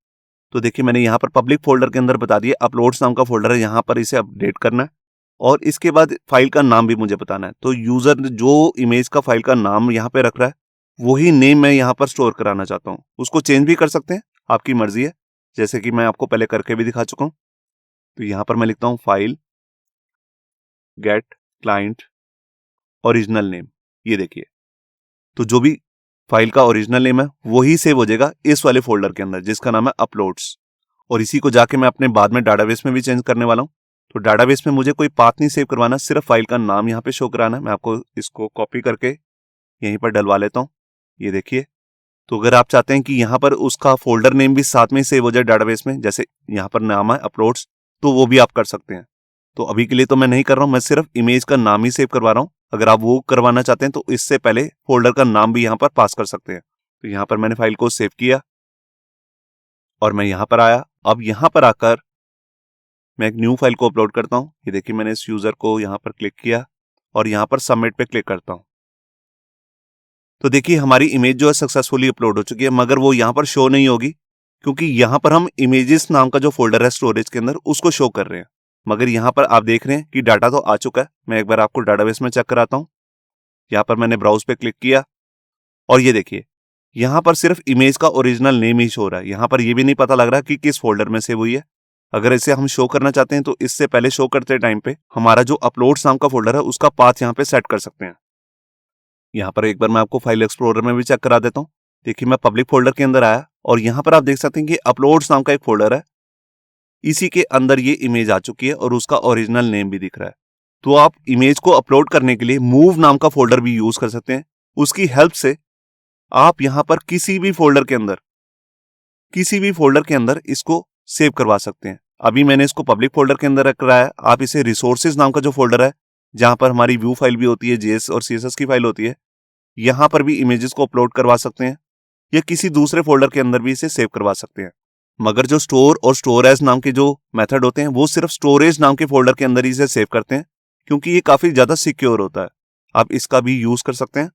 तो देखिए मैंने यहाँ पर पब्लिक फोल्डर के अंदर बता दिया अपलोड्स नाम का फोल्डर है, यहाँ पर इसे अपडेट करना है, और इसके बाद फाइल का नाम भी मुझे बताना है। तो यूजर जो इमेज का फाइल का नाम यहाँ पे रख रहा है, वही नेम मैं यहाँ पर स्टोर कराना चाहता हूँ। उसको चेंज भी कर सकते हैं, आपकी मर्जी है, जैसे कि मैं आपको पहले करके भी दिखा चुका हूँ। तो यहाँ पर मैं लिखता हूँ file get client original name. ये देखिए, तो जो भी फाइल का ओरिजिनल नेम है वही सेव हो जाएगा इस वाले फोल्डर के अंदर जिसका नाम है अपलोड्स, और इसी को जाके मैं अपने बाद में डाटाबेस में भी चेंज करने वाला हूं। तो डाटाबेस में मुझे कोई पाथ नहीं सेव करवाना, सिर्फ फाइल का नाम यहाँ पे शो कराना है। मैं आपको इसको कॉपी करके यहीं पर डलवा लेता हूँ। ये देखिए, तो अगर आप चाहते हैं कि यहाँ पर उसका फोल्डर नेम भी साथ में सेव हो जाए डाटाबेस में, जैसे यहाँ पर नाम है अपलोड्स, तो वो भी आप कर सकते हैं। तो अभी के लिए तो मैं नहीं कर रहा हूँ, मैं सिर्फ इमेज का नाम ही सेव करवा रहा हूँ। अगर आप वो करवाना चाहते हैं तो इससे पहले फोल्डर का नाम भी यहाँ पर पास कर सकते हैं। तो यहाँ पर मैंने फाइल को सेव किया और मैं यहाँ पर आया। अब यहाँ पर आकर मैं एक न्यू फाइल को अपलोड करता हूँ। ये देखिए मैंने इस यूजर को यहाँ पर क्लिक किया और यहाँ पर सबमिट पे क्लिक करता हूँ। तो देखिए हमारी इमेज जो है सक्सेसफुली अपलोड हो चुकी है, मगर वो यहाँ पर शो नहीं होगी क्योंकि यहाँ पर हम इमेजेस नाम का जो फोल्डर है स्टोरेज के अंदर उसको शो कर रहे हैं। मगर यहाँ पर आप देख रहे हैं कि डाटा तो आ चुका है। मैं एक बार आपको डाटाबेस में चेक कराता हूँ। यहाँ पर मैंने ब्राउज पे क्लिक किया और ये देखिए यहाँ पर सिर्फ इमेज का ओरिजिनल नेम ही शो हो रहा है। यहाँ पर ये भी नहीं पता लग रहा कि किस फोल्डर में सेव हुई है। अगर इसे हम शो करना चाहते हैं तो इससे पहले शो करते टाइम पे हमारा जो अपलोड्स नाम का फोल्डर है उसका पाथ यहाँ पे सेट कर सकते हैं। यहाँ पर एक बार मैं आपको फाइल एक्सप्लोरर में भी चेक करा देता हूँ। देखिए मैं पब्लिक फोल्डर के अंदर आया और यहाँ पर आप देख सकते हैं कि अपलोड्स नाम का एक फोल्डर है, इसी के अंदर ये इमेज आ चुकी है और उसका ओरिजिनल नेम भी दिख रहा है। तो आप इमेज को अपलोड करने के लिए मूव नाम का फोल्डर भी यूज कर सकते हैं। उसकी हेल्प से आप यहाँ पर किसी भी फोल्डर के अंदर इसको सेव करवा सकते हैं। अभी मैंने इसको पब्लिक फोल्डर के अंदर रख रहा है। आप इसे रिसोर्सेज नाम का जो फोल्डर है, जहां पर हमारी व्यू फाइल भी होती है, जेएस और सीएसएस की फाइल होती है, यहां पर भी इमेजेस को अपलोड करवा सकते हैं या किसी दूसरे फोल्डर के अंदर भी इसे सेव करवा सकते हैं। मगर जो स्टोर और स्टोर एज नाम के जो मेथड होते हैं वो सिर्फ स्टोरेज नाम के फोल्डर के अंदर ही इसे सेव करते हैं, क्योंकि ये काफी ज्यादा सिक्योर होता है। आप इसका भी यूज कर सकते हैं।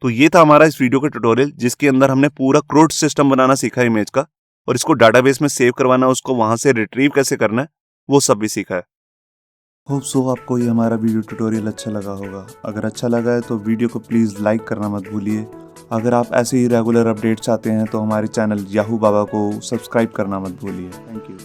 तो ये था हमारा इस वीडियो का ट्यूटोरियल, जिसके अंदर हमने पूरा क्रूड सिस्टम बनाना सीखा इमेज का, और इसको डाटाबेस में सेव करवाना, उसको वहां से रिट्रीव कैसे करना है, वो सब भी सीखा है। होप सो आपको ये हमारा वीडियो ट्यूटोरियल अच्छा लगा होगा। अगर अच्छा लगा है तो वीडियो को प्लीज़ लाइक करना मत भूलिए। अगर आप ऐसे ही रेगुलर अपडेट चाहते हैं तो हमारे चैनल याहू बाबा को सब्सक्राइब करना मत भूलिए। Thank you.